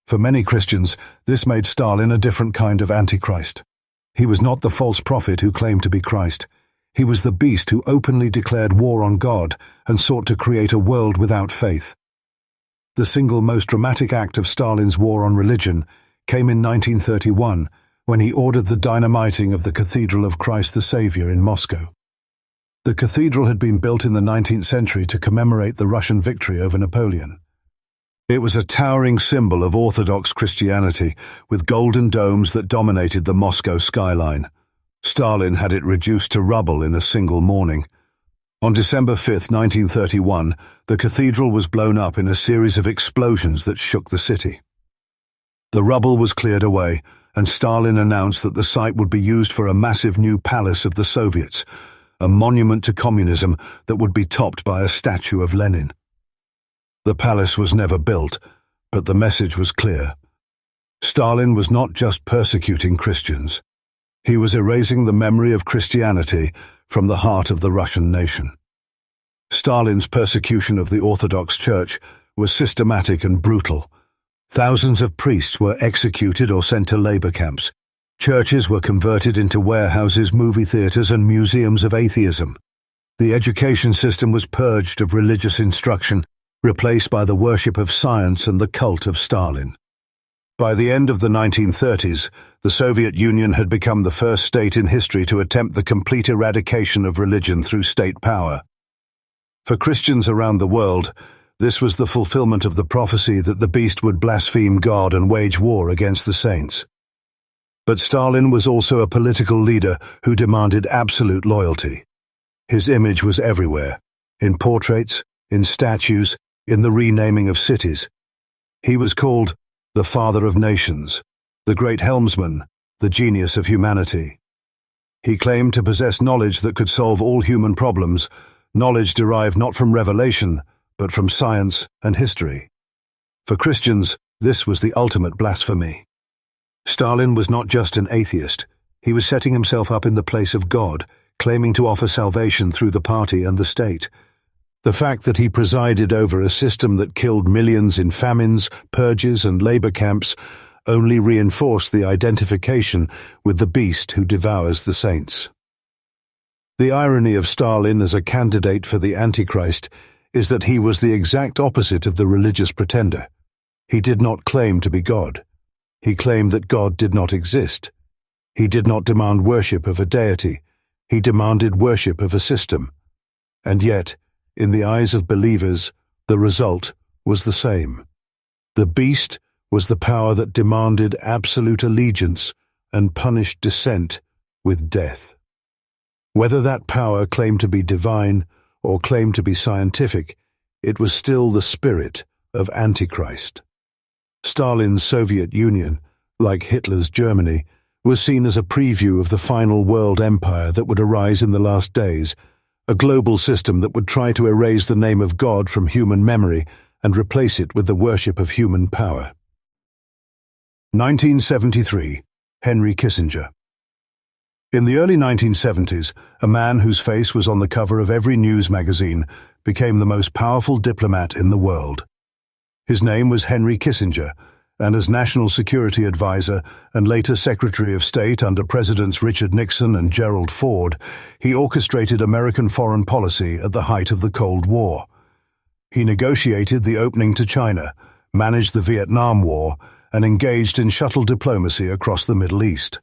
For many Christians, this made Stalin a different kind of Antichrist. He was not the false prophet who claimed to be Christ. He was the beast who openly declared war on God and sought to create a world without faith. The single most dramatic act of Stalin's war on religion came in 1931, when he ordered the dynamiting of the Cathedral of Christ the Savior in Moscow. The cathedral had been built in the 19th century to commemorate the Russian victory over Napoleon. It was a towering symbol of Orthodox Christianity, with golden domes that dominated the Moscow skyline. Stalin had it reduced to rubble in a single morning. On December 5, 1931, the cathedral was blown up in a series of explosions that shook the city. The rubble was cleared away, and Stalin announced that the site would be used for a massive new palace of the Soviets, a monument to communism that would be topped by a statue of Lenin. The palace was never built, but the message was clear. Stalin was not just persecuting Christians. He was erasing the memory of Christianity from the heart of the Russian nation. Stalin's persecution of the Orthodox Church was systematic and brutal. Thousands of priests were executed or sent to labor camps. Churches were converted into warehouses, movie theaters, and museums of atheism. The education system was purged of religious instruction, replaced by the worship of science and the cult of Stalin. By the end of the 1930s, the Soviet Union had become the first state in history to attempt the complete eradication of religion through state power. For Christians around the world, this was the fulfillment of the prophecy that the beast would blaspheme God and wage war against the saints. But Stalin was also a political leader who demanded absolute loyalty. His image was everywhere, in portraits, in statues, in the renaming of cities. He was called the Father of Nations, the Great Helmsman, the genius of humanity. He claimed to possess knowledge that could solve all human problems, knowledge derived not from revelation, but from science and history. For Christians, this was the ultimate blasphemy. Stalin was not just an atheist. He was setting himself up in the place of God, claiming to offer salvation through the party and the state. The fact that he presided over a system that killed millions in famines, purges, and labor camps only reinforced the identification with the beast who devours the saints. The irony of Stalin as a candidate for the Antichrist is that he was the exact opposite of the religious pretender. He did not claim to be God. He claimed that God did not exist. He did not demand worship of a deity. He demanded worship of a system. And yet, in the eyes of believers, the result was the same. The beast was the power that demanded absolute allegiance and punished dissent with death. Whether that power claimed to be divine or claimed to be scientific, it was still the spirit of Antichrist. Stalin's Soviet Union, like Hitler's Germany, was seen as a preview of the final world empire that would arise in the last days, a global system that would try to erase the name of God from human memory and replace it with the worship of human power. 1973. Henry Kissinger. In the early 1970s, a man whose face was on the cover of every news magazine became the most powerful diplomat in the world. His name was Henry Kissinger, and as National Security Advisor and later Secretary of State under Presidents Richard Nixon and Gerald Ford, he orchestrated American foreign policy at the height of the Cold War. He negotiated the opening to China, managed the Vietnam War, and engaged in shuttle diplomacy across the Middle East.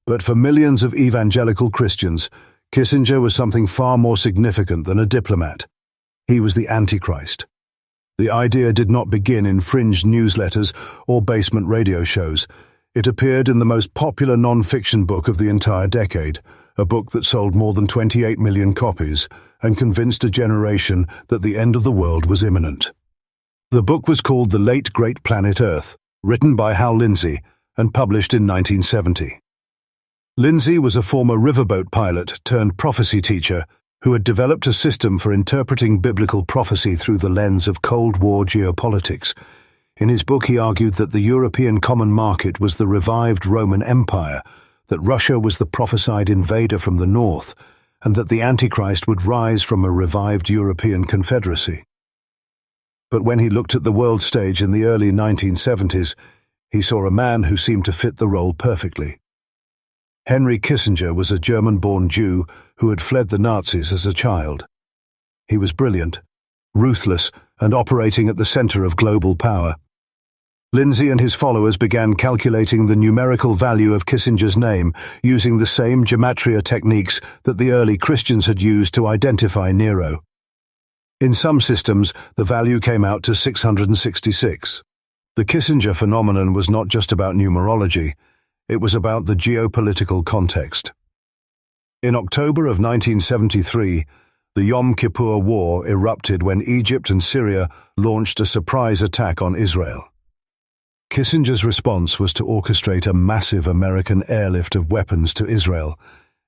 But for millions of evangelical Christians, Kissinger was something far more significant than a diplomat. He was the Antichrist. The idea did not begin in fringe newsletters or basement radio shows. It appeared in the most popular non-fiction book of the entire decade, a book that sold more than 28 million copies and convinced a generation that the end of the world was imminent. The book was called The Late Great Planet Earth, written by Hal Lindsey and published in 1970. Lindsey was a former riverboat pilot turned prophecy teacher who had developed a system for interpreting biblical prophecy through the lens of Cold War geopolitics. In his book, he argued that the European common market was the revived Roman Empire, that Russia was the prophesied invader from the north, and that the Antichrist would rise from a revived European confederacy. But when he looked at the world stage in the early 1970s, he saw a man who seemed to fit the role perfectly. Henry Kissinger was a German-born Jew who had fled the Nazis as a child. He was brilliant, ruthless, and operating at the center of global power. Lindsey and his followers began calculating the numerical value of Kissinger's name using the same Gematria techniques that the early Christians had used to identify Nero. In some systems, the value came out to 666. The Kissinger phenomenon was not just about numerology. It was about the geopolitical context. In October of 1973, the Yom Kippur War erupted when Egypt and Syria launched a surprise attack on Israel. Kissinger's response was to orchestrate a massive American airlift of weapons to Israel,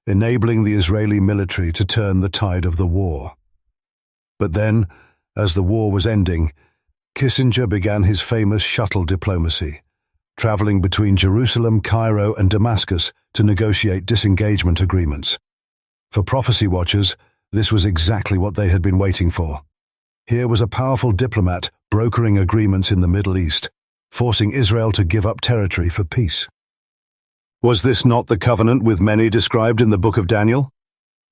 enabling the Israeli military to turn the tide of the war. But then, as the war was ending, Kissinger began his famous shuttle diplomacy, traveling between Jerusalem, Cairo, and Damascus to negotiate disengagement agreements. For prophecy watchers, this was exactly what they had been waiting for. Here was a powerful diplomat brokering agreements in the Middle East, forcing Israel to give up territory for peace. Was this not the covenant with many described in the book of Daniel?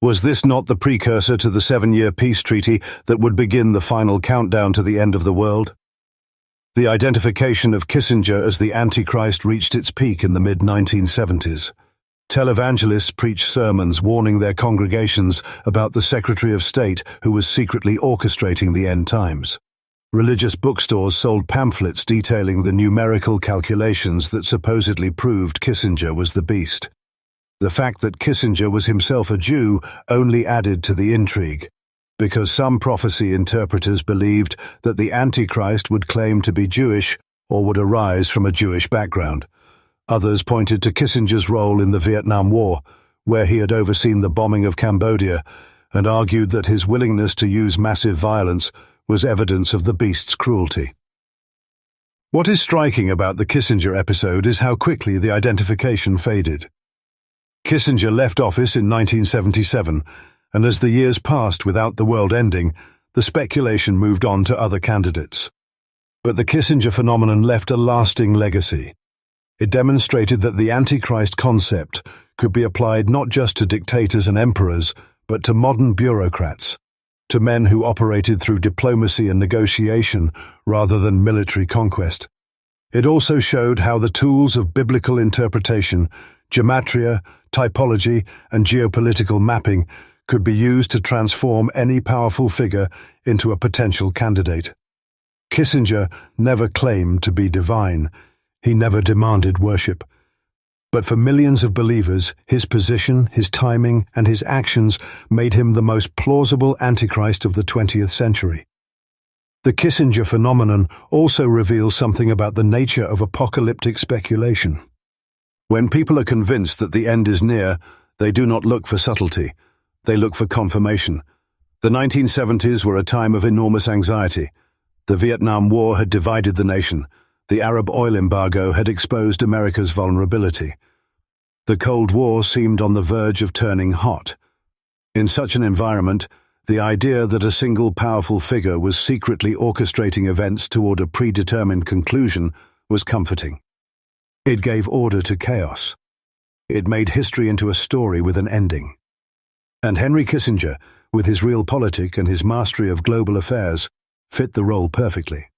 Was this not the precursor to the 7-year peace treaty that would begin the final countdown to the end of the world? The identification of Kissinger as the Antichrist reached its peak in the mid-1970s. Televangelists preached sermons warning their congregations about the Secretary of State who was secretly orchestrating the end times. Religious bookstores sold pamphlets detailing the numerical calculations that supposedly proved Kissinger was the beast. The fact that Kissinger was himself a Jew only added to the intrigue, because some prophecy interpreters believed that the Antichrist would claim to be Jewish or would arise from a Jewish background. Others pointed to Kissinger's role in the Vietnam War, where he had overseen the bombing of Cambodia, and argued that his willingness to use massive violence was evidence of the beast's cruelty. What is striking about the Kissinger episode is how quickly the identification faded. Kissinger left office in 1977, and as the years passed without the world ending, the speculation moved on to other candidates. But the Kissinger phenomenon left a lasting legacy. It demonstrated that the Antichrist concept could be applied not just to dictators and emperors, but to modern bureaucrats, to men who operated through diplomacy and negotiation rather than military conquest. It also showed how the tools of biblical interpretation, gematria, typology, and geopolitical mapping could be used to transform any powerful figure into a potential candidate. Kissinger never claimed to be divine. He never demanded worship. But for millions of believers, his position, his timing, and his actions made him the most plausible Antichrist of the 20th century. The Kissinger phenomenon also reveals something about the nature of apocalyptic speculation. When people are convinced that the end is near, they do not look for subtlety. They look for confirmation. The 1970s were a time of enormous anxiety. The Vietnam War had divided the nation. The Arab oil embargo had exposed America's vulnerability. The Cold War seemed on the verge of turning hot. In such an environment, the idea that a single powerful figure was secretly orchestrating events toward a predetermined conclusion was comforting. It gave order to chaos. It made history into a story with an ending. And Henry Kissinger, with his realpolitik and his mastery of global affairs, fit the role perfectly.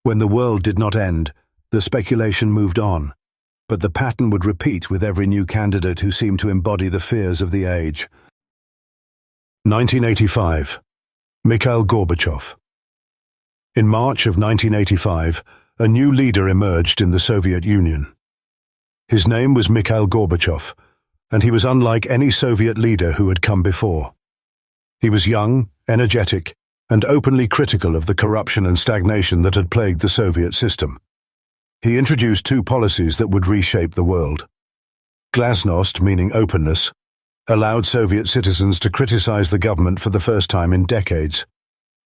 When the world did not end, the speculation moved on, but the pattern would repeat with every new candidate who seemed to embody the fears of the age. 1985. Mikhail Gorbachev. In March of 1985, a new leader emerged in the Soviet Union. His name was Mikhail Gorbachev, and he was unlike any Soviet leader who had come before. He was young, energetic, and openly critical of the corruption and stagnation that had plagued the Soviet system. He introduced two policies that would reshape the world. Glasnost, meaning openness, allowed Soviet citizens to criticize the government for the first time in decades.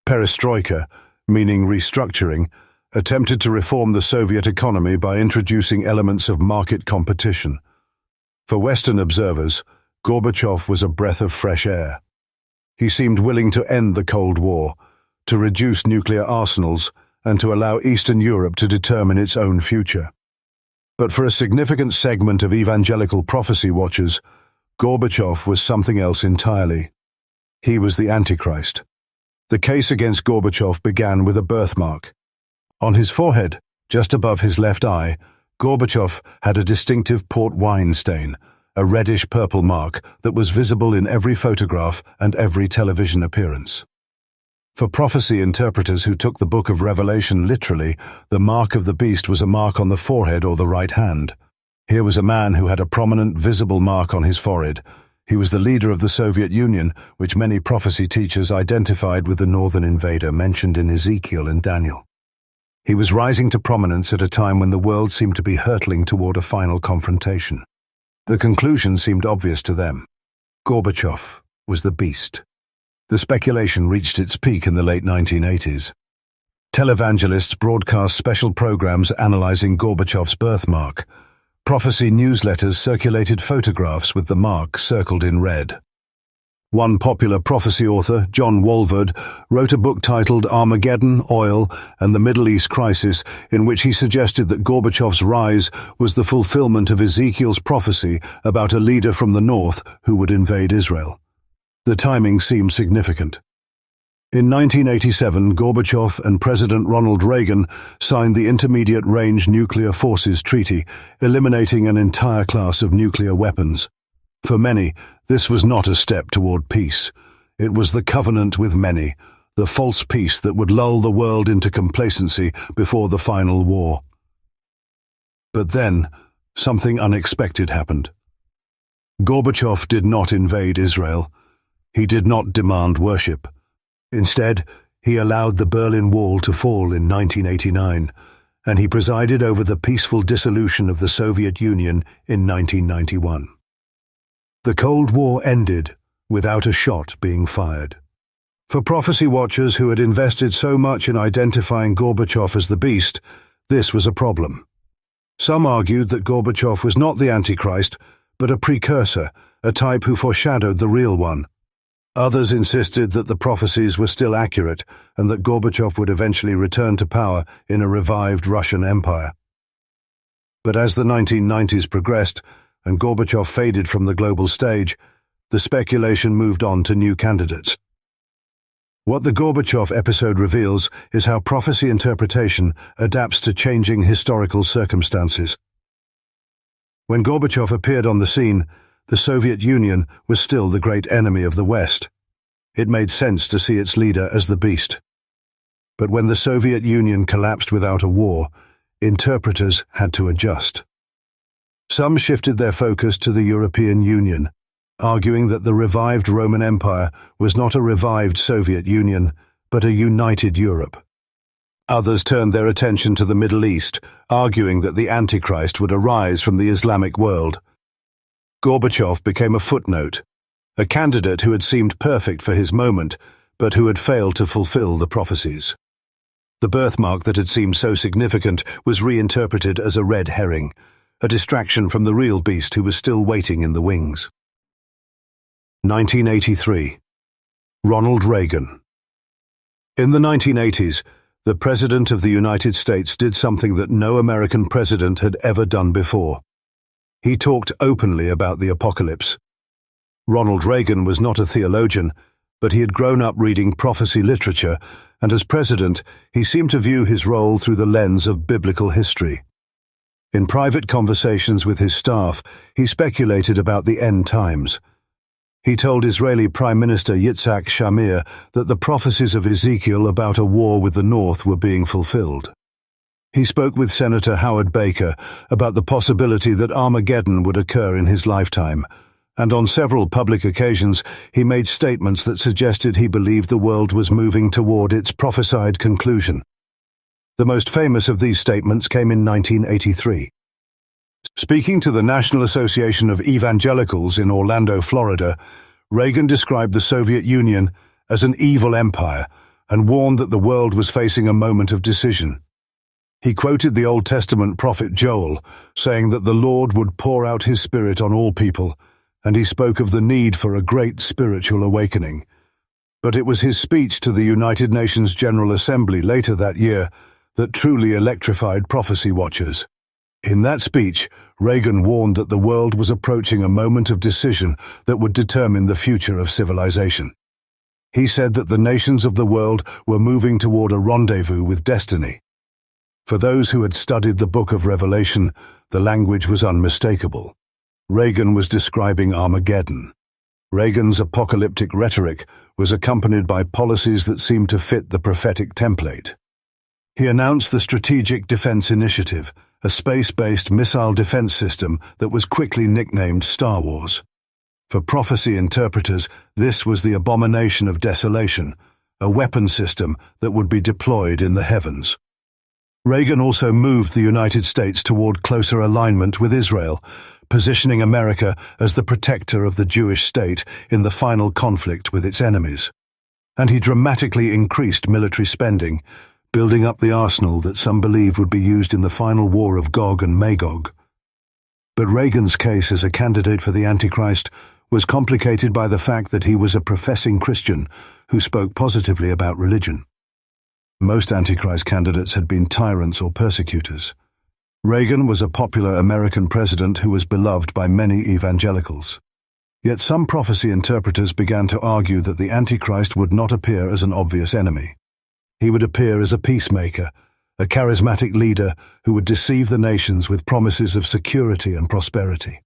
Perestroika, meaning restructuring, attempted to reform the Soviet economy by introducing elements of market competition. For Western observers, Gorbachev was a breath of fresh air. He seemed willing to end the Cold War, to reduce nuclear arsenals, and to allow Eastern Europe to determine its own future. But for a significant segment of evangelical prophecy watchers, Gorbachev was something else entirely. He was the Antichrist. The case against Gorbachev began with a birthmark. On his forehead, just above his left eye, Gorbachev had a distinctive port wine stain, a reddish-purple mark that was visible in every photograph and every television appearance. For prophecy interpreters who took the Book of Revelation literally, the mark of the beast was a mark on the forehead or the right hand. Here was a man who had a prominent, visible mark on his forehead. He was the leader of the Soviet Union, which many prophecy teachers identified with the northern invader mentioned in Ezekiel and Daniel. He was rising to prominence at a time when the world seemed to be hurtling toward a final confrontation. The conclusion seemed obvious to them. Gorbachev was the beast. The speculation reached its peak in the late 1980s. Televangelists broadcast special programs analyzing Gorbachev's birthmark. Prophecy newsletters circulated photographs with the mark circled in red. One popular prophecy author, John Walvoord, wrote a book titled Armageddon, Oil, and the Middle East Crisis, in which he suggested that Gorbachev's rise was the fulfillment of Ezekiel's prophecy about a leader from the north who would invade Israel. The timing seemed significant. In 1987, Gorbachev and President Ronald Reagan signed the Intermediate Range Nuclear Forces Treaty, eliminating an entire class of nuclear weapons. For many, this was not a step toward peace. It was the covenant with many, the false peace that would lull the world into complacency before the final war. But then, something unexpected happened. Gorbachev did not invade Israel. He did not demand worship. Instead, he allowed the Berlin Wall to fall in 1989, and he presided over the peaceful dissolution of the Soviet Union in 1991. The Cold War ended without a shot being fired. For prophecy watchers who had invested so much in identifying Gorbachev as the beast, this was a problem. Some argued that Gorbachev was not the Antichrist, but a precursor, a type who foreshadowed the real one. Others insisted that the prophecies were still accurate and that Gorbachev would eventually return to power in a revived Russian empire. But as the 1990s progressed and Gorbachev faded from the global stage, the speculation moved on to new candidates. What the Gorbachev episode reveals is how prophecy interpretation adapts to changing historical circumstances. When Gorbachev appeared on the scene, the Soviet Union was still the great enemy of the West. It made sense to see its leader as the beast. But when the Soviet Union collapsed without a war, interpreters had to adjust. Some shifted their focus to the European Union, arguing that the revived Roman Empire was not a revived Soviet Union, but a united Europe. Others turned their attention to the Middle East, arguing that the Antichrist would arise from the Islamic world. Gorbachev became a footnote, a candidate who had seemed perfect for his moment, but who had failed to fulfill the prophecies. The birthmark that had seemed so significant was reinterpreted as a red herring, a distraction from the real beast who was still waiting in the wings. 1983. Ronald Reagan. In the 1980s, the President of the United States did something that no American president had ever done before. He talked openly about the apocalypse. Ronald Reagan was not a theologian, but he had grown up reading prophecy literature, and as president, he seemed to view his role through the lens of biblical history. In private conversations with his staff, he speculated about the end times. He told Israeli Prime Minister Yitzhak Shamir that the prophecies of Ezekiel about a war with the North were being fulfilled. He spoke with Senator Howard Baker about the possibility that Armageddon would occur in his lifetime, and on several public occasions he made statements that suggested he believed the world was moving toward its prophesied conclusion. The most famous of these statements came in 1983. Speaking to the National Association of Evangelicals in Orlando, Florida, Reagan described the Soviet Union as an evil empire and warned that the world was facing a moment of decision. He quoted the Old Testament prophet Joel, saying that the Lord would pour out his Spirit on all people, and he spoke of the need for a great spiritual awakening. But it was his speech to the United Nations General Assembly later that year that truly electrified prophecy watchers. In that speech, Reagan warned that the world was approaching a moment of decision that would determine the future of civilization. He said that the nations of the world were moving toward a rendezvous with destiny. For those who had studied the book of Revelation, the language was unmistakable. Reagan was describing Armageddon. Reagan's apocalyptic rhetoric was accompanied by policies that seemed to fit the prophetic template. He announced the Strategic Defense Initiative, a space-based missile defense system that was quickly nicknamed Star Wars. For prophecy interpreters, this was the abomination of desolation, a weapon system that would be deployed in the heavens. Reagan also moved the United States toward closer alignment with Israel, positioning America as the protector of the Jewish state in the final conflict with its enemies. And he dramatically increased military spending, building up the arsenal that some believed would be used in the final war of Gog and Magog. But Reagan's case as a candidate for the Antichrist was complicated by the fact that he was a professing Christian who spoke positively about religion. Most Antichrist candidates had been tyrants or persecutors. Reagan was a popular American president who was beloved by many evangelicals. Yet some prophecy interpreters began to argue that the Antichrist would not appear as an obvious enemy. He would appear as a peacemaker, a charismatic leader who would deceive the nations with promises of security and prosperity.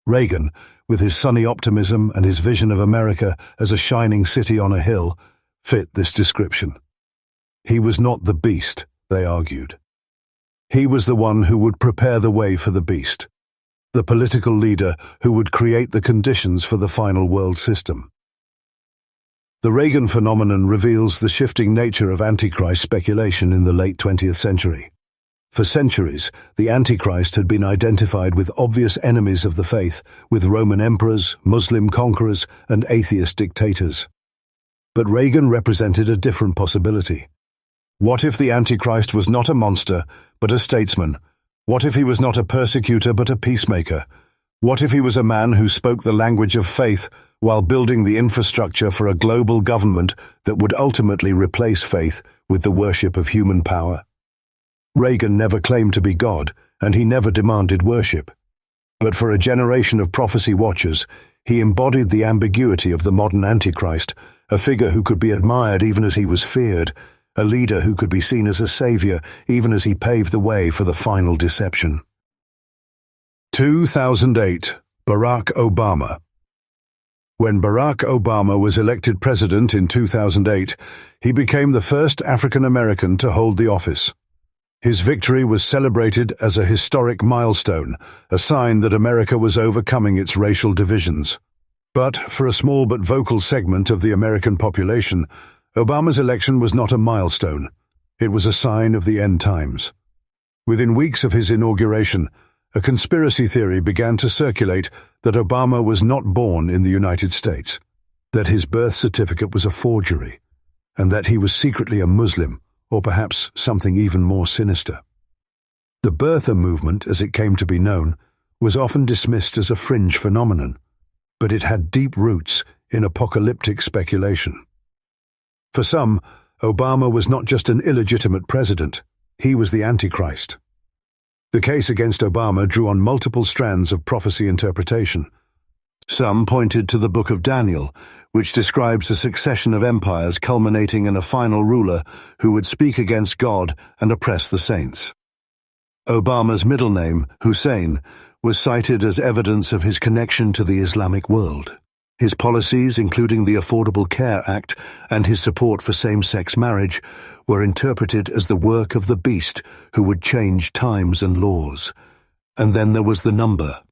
Reagan, with his sunny optimism and his vision of America as a shining city on a hill, fit this description. He was not the beast, they argued. He was the one who would prepare the way for the beast, the political leader who would create the conditions for the final world system. The Reagan phenomenon reveals the shifting nature of Antichrist speculation in the late 20th century. For centuries, the Antichrist had been identified with obvious enemies of the faith, with Roman emperors, Muslim conquerors, and atheist dictators. But Reagan represented a different possibility. What if the Antichrist was not a monster, but a statesman? What if he was not a persecutor, but a peacemaker? What if he was a man who spoke the language of faith while building the infrastructure for a global government that would ultimately replace faith with the worship of human power? Reagan never claimed to be God, and he never demanded worship. But for a generation of prophecy watchers, he embodied the ambiguity of the modern Antichrist, a figure who could be admired even as he was feared, a leader who could be seen as a savior even as he paved the way for the final deception. 2008, Barack Obama. When Barack Obama was elected president in 2008, he became the first African American to hold the office. His victory was celebrated as a historic milestone, a sign that America was overcoming its racial divisions. But for a small but vocal segment of the American population, Obama's election was not a milestone. It was a sign of the end times. Within weeks of his inauguration, a conspiracy theory began to circulate that Obama was not born in the United States, that his birth certificate was a forgery, and that he was secretly a Muslim, or perhaps something even more sinister. The birther movement, as it came to be known, was often dismissed as a fringe phenomenon, but it had deep roots in apocalyptic speculation. For some, Obama was not just an illegitimate president, he was the Antichrist. The case against Obama drew on multiple strands of prophecy interpretation. Some pointed to the Book of Daniel, which describes a succession of empires culminating in a final ruler who would speak against God and oppress the saints. Obama's middle name, Hussein, was cited as evidence of his connection to the Islamic world. His policies, including the Affordable Care Act and his support for same-sex marriage, were interpreted as the work of the beast who would change times and laws. And then there was the number,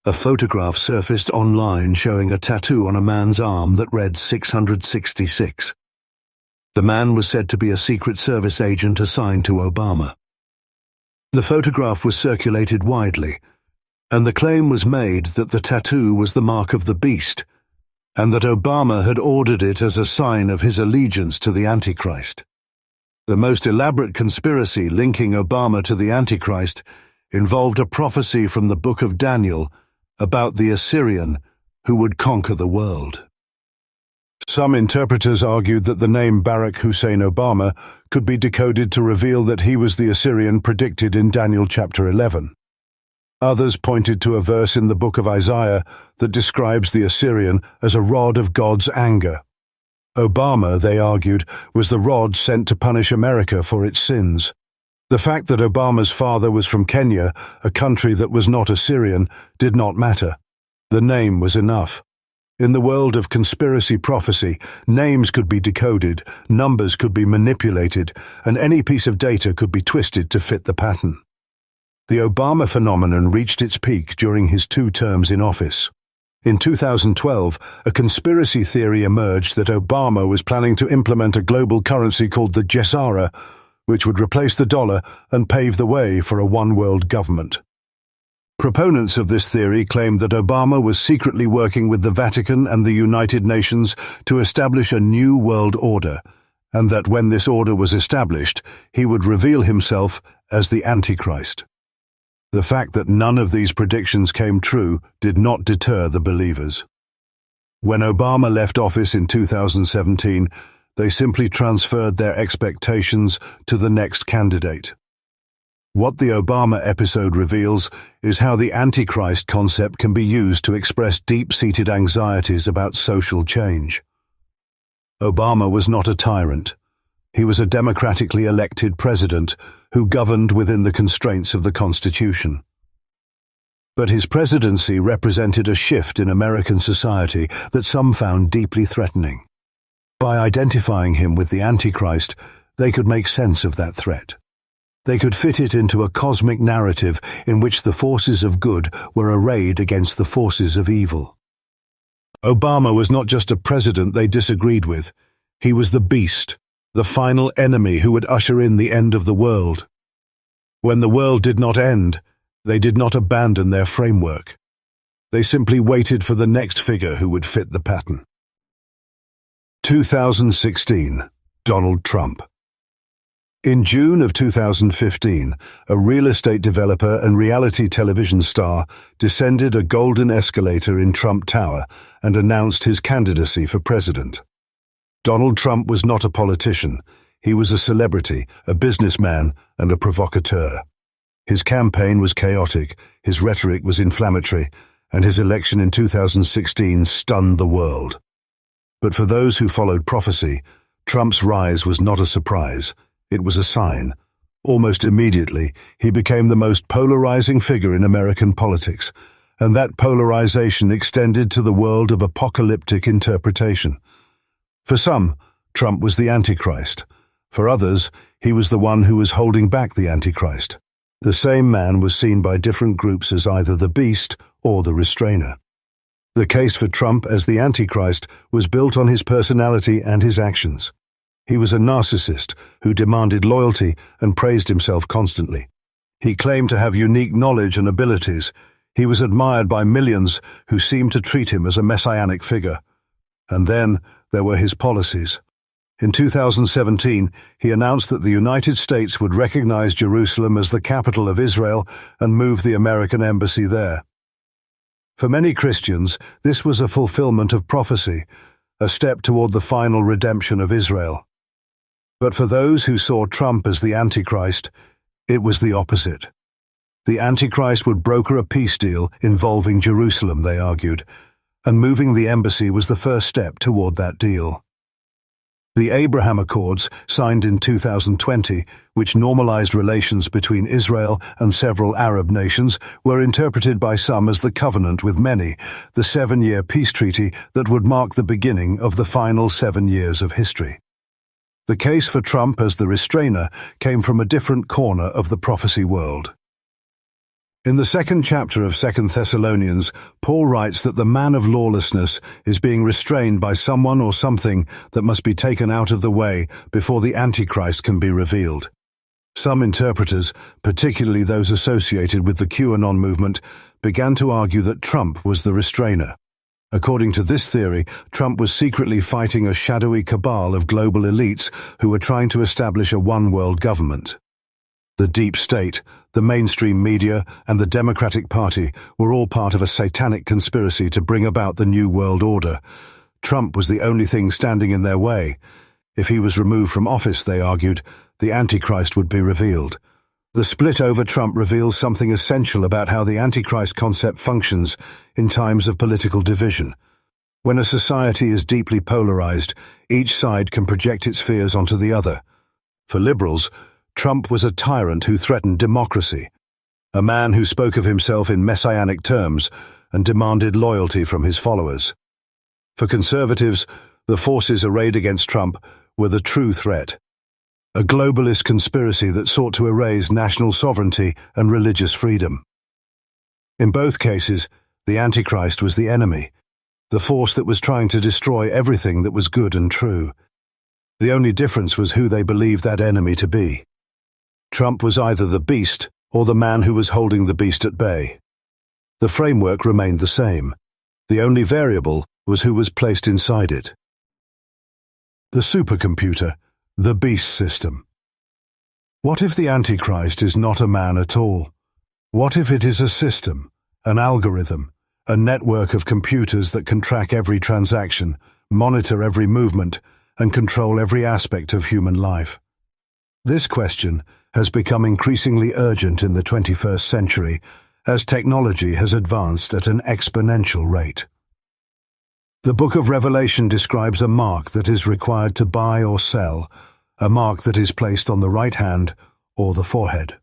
A photograph surfaced online showing a tattoo on a man's arm that read 666. The man was said to be a Secret Service agent assigned to Obama. The photograph was circulated widely, and the claim was made that the tattoo was the mark of the beast, and that Obama had ordered it as a sign of his allegiance to the Antichrist. The most elaborate conspiracy linking Obama to the Antichrist involved a prophecy from the Book of Daniel about the Assyrian who would conquer the world. Some interpreters argued that the name Barack Hussein Obama could be decoded to reveal that he was the Assyrian predicted in Daniel chapter 11. Others pointed to a verse in the book of Isaiah that describes the Assyrian as a rod of God's anger. Obama, they argued, was the rod sent to punish America for its sins. The fact that Obama's father was from Kenya, a country that was not Assyrian, did not matter. The name was enough. In the world of conspiracy prophecy, names could be decoded, numbers could be manipulated, and any piece of data could be twisted to fit the pattern. The Obama phenomenon reached its peak during his 2 terms in office. In 2012, a conspiracy theory emerged that Obama was planning to implement a global currency called the Gematria, which would replace the dollar and pave the way for a one-world government. Proponents of this theory claimed that Obama was secretly working with the Vatican and the United Nations to establish a new world order, and that when this order was established, he would reveal himself as the Antichrist. The fact that none of these predictions came true did not deter the believers. When Obama left office in 2017, they simply transferred their expectations to the next candidate. What the Obama episode reveals is how the Antichrist concept can be used to express deep-seated anxieties about social change. Obama was not a tyrant. He was a democratically elected president who governed within the constraints of the Constitution. But his presidency represented a shift in American society that some found deeply threatening. By identifying him with the Antichrist, they could make sense of that threat. They could fit it into a cosmic narrative in which the forces of good were arrayed against the forces of evil. Obama was not just a president they disagreed with. He was the beast, the final enemy who would usher in the end of the world. When the world did not end, they did not abandon their framework. They simply waited for the next figure who would fit the pattern. 2016, Donald Trump. In June of 2015, a real estate developer and reality television star descended a golden escalator in Trump Tower and announced his candidacy for president. Donald Trump was not a politician. He was a celebrity, a businessman, and a provocateur. His campaign was chaotic, his rhetoric was inflammatory, and his election in 2016 stunned the world. But for those who followed prophecy, Trump's rise was not a surprise. It was a sign. Almost immediately, he became the most polarizing figure in American politics, and that polarization extended to the world of apocalyptic interpretation. For some, Trump was the Antichrist. For others, he was the one who was holding back the Antichrist. The same man was seen by different groups as either the beast or the restrainer. The case for Trump as the Antichrist was built on his personality and his actions. He was a narcissist who demanded loyalty and praised himself constantly. He claimed to have unique knowledge and abilities. He was admired by millions who seemed to treat him as a messianic figure. And then there were his policies. In 2017, he announced that the United States would recognize Jerusalem as the capital of Israel and move the American embassy there. For many Christians, this was a fulfillment of prophecy, a step toward the final redemption of Israel. But for those who saw Trump as the Antichrist, it was the opposite. The Antichrist would broker a peace deal involving Jerusalem, they argued, and moving the embassy was the first step toward that deal. The Abraham Accords, signed in 2020, which normalized relations between Israel and several Arab nations, were interpreted by some as the covenant with many, the 7-year peace treaty that would mark the beginning of the final 7 years of history. The case for Trump as the restrainer came from a different corner of the prophecy world. In the second chapter of 2 Thessalonians, Paul writes that the man of lawlessness is being restrained by someone or something that must be taken out of the way before the Antichrist can be revealed. Some interpreters, particularly those associated with the QAnon movement, began to argue that Trump was the restrainer. According to this theory, Trump was secretly fighting a shadowy cabal of global elites who were trying to establish a one-world government. The deep state, the mainstream media, and the Democratic Party were all part of a satanic conspiracy to bring about the New World Order. Trump was the only thing standing in their way. If he was removed from office, they argued, the Antichrist would be revealed. The split over Trump reveals something essential about how the Antichrist concept functions in times of political division. When a society is deeply polarized, each side can project its fears onto the other. For liberals, Trump was a tyrant who threatened democracy, a man who spoke of himself in messianic terms and demanded loyalty from his followers. For conservatives, the forces arrayed against Trump were the true threat, a globalist conspiracy that sought to erase national sovereignty and religious freedom. In both cases, the Antichrist was the enemy, the force that was trying to destroy everything that was good and true. The only difference was who they believed that enemy to be. Trump was either the beast or the man who was holding the beast at bay. The framework remained the same. The only variable was who was placed inside it. The supercomputer, the beast system. What if the Antichrist is not a man at all? What if it is a system, an algorithm, a network of computers that can track every transaction, monitor every movement, and control every aspect of human life? This question has become increasingly urgent in the 21st century as technology has advanced at an exponential rate. The Book of Revelation describes a mark that is required to buy or sell, a mark that is placed on the right hand or the forehead.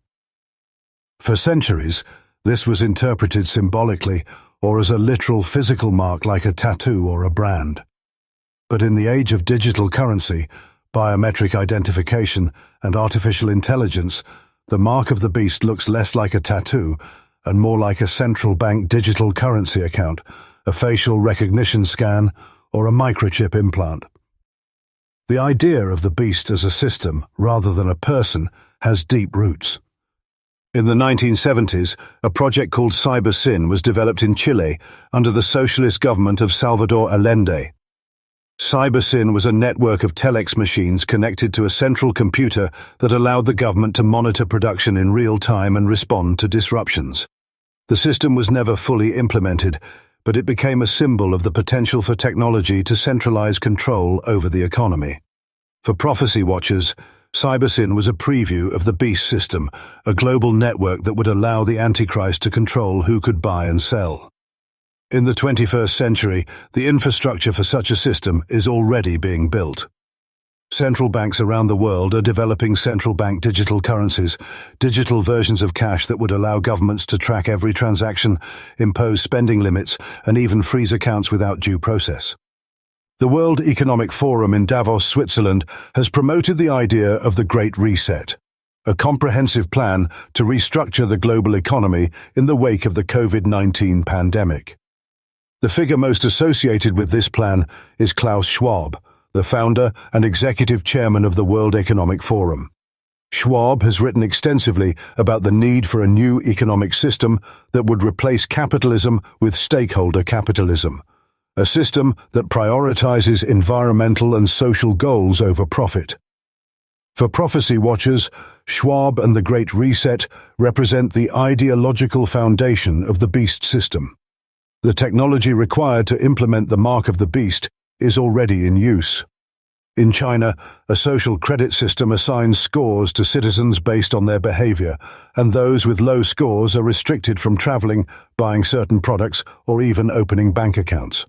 For centuries, this was interpreted symbolically or as a literal physical mark like a tattoo or a brand. But in the age of digital currency, biometric identification, and artificial intelligence, the mark of the beast looks less like a tattoo and more like a central bank digital currency account, a facial recognition scan, or a microchip implant. The idea of the beast as a system, rather than a person, has deep roots. In the 1970s, a project called CyberSyn was developed in Chile under the socialist government of Salvador Allende. CyberSyn was a network of telex machines connected to a central computer that allowed the government to monitor production in real time and respond to disruptions. The system was never fully implemented, but it became a symbol of the potential for technology to centralize control over the economy. For prophecy watchers, CyberSyn was a preview of the beast system, a global network that would allow the Antichrist to control who could buy and sell. In the 21st century, the infrastructure for such a system is already being built. Central banks around the world are developing central bank digital currencies, digital versions of cash that would allow governments to track every transaction, impose spending limits, and even freeze accounts without due process. The World Economic Forum in Davos, Switzerland, has promoted the idea of the Great Reset, a comprehensive plan to restructure the global economy in the wake of the COVID-19 pandemic. The figure most associated with this plan is Klaus Schwab, the founder and executive chairman of the World Economic Forum. Schwab has written extensively about the need for a new economic system that would replace capitalism with stakeholder capitalism, a system that prioritizes environmental and social goals over profit. For prophecy watchers, Schwab and the Great Reset represent the ideological foundation of the beast system. The technology required to implement the mark of the beast is already in use. In China, a social credit system assigns scores to citizens based on their behavior, and those with low scores are restricted from traveling, buying certain products, or even opening bank accounts.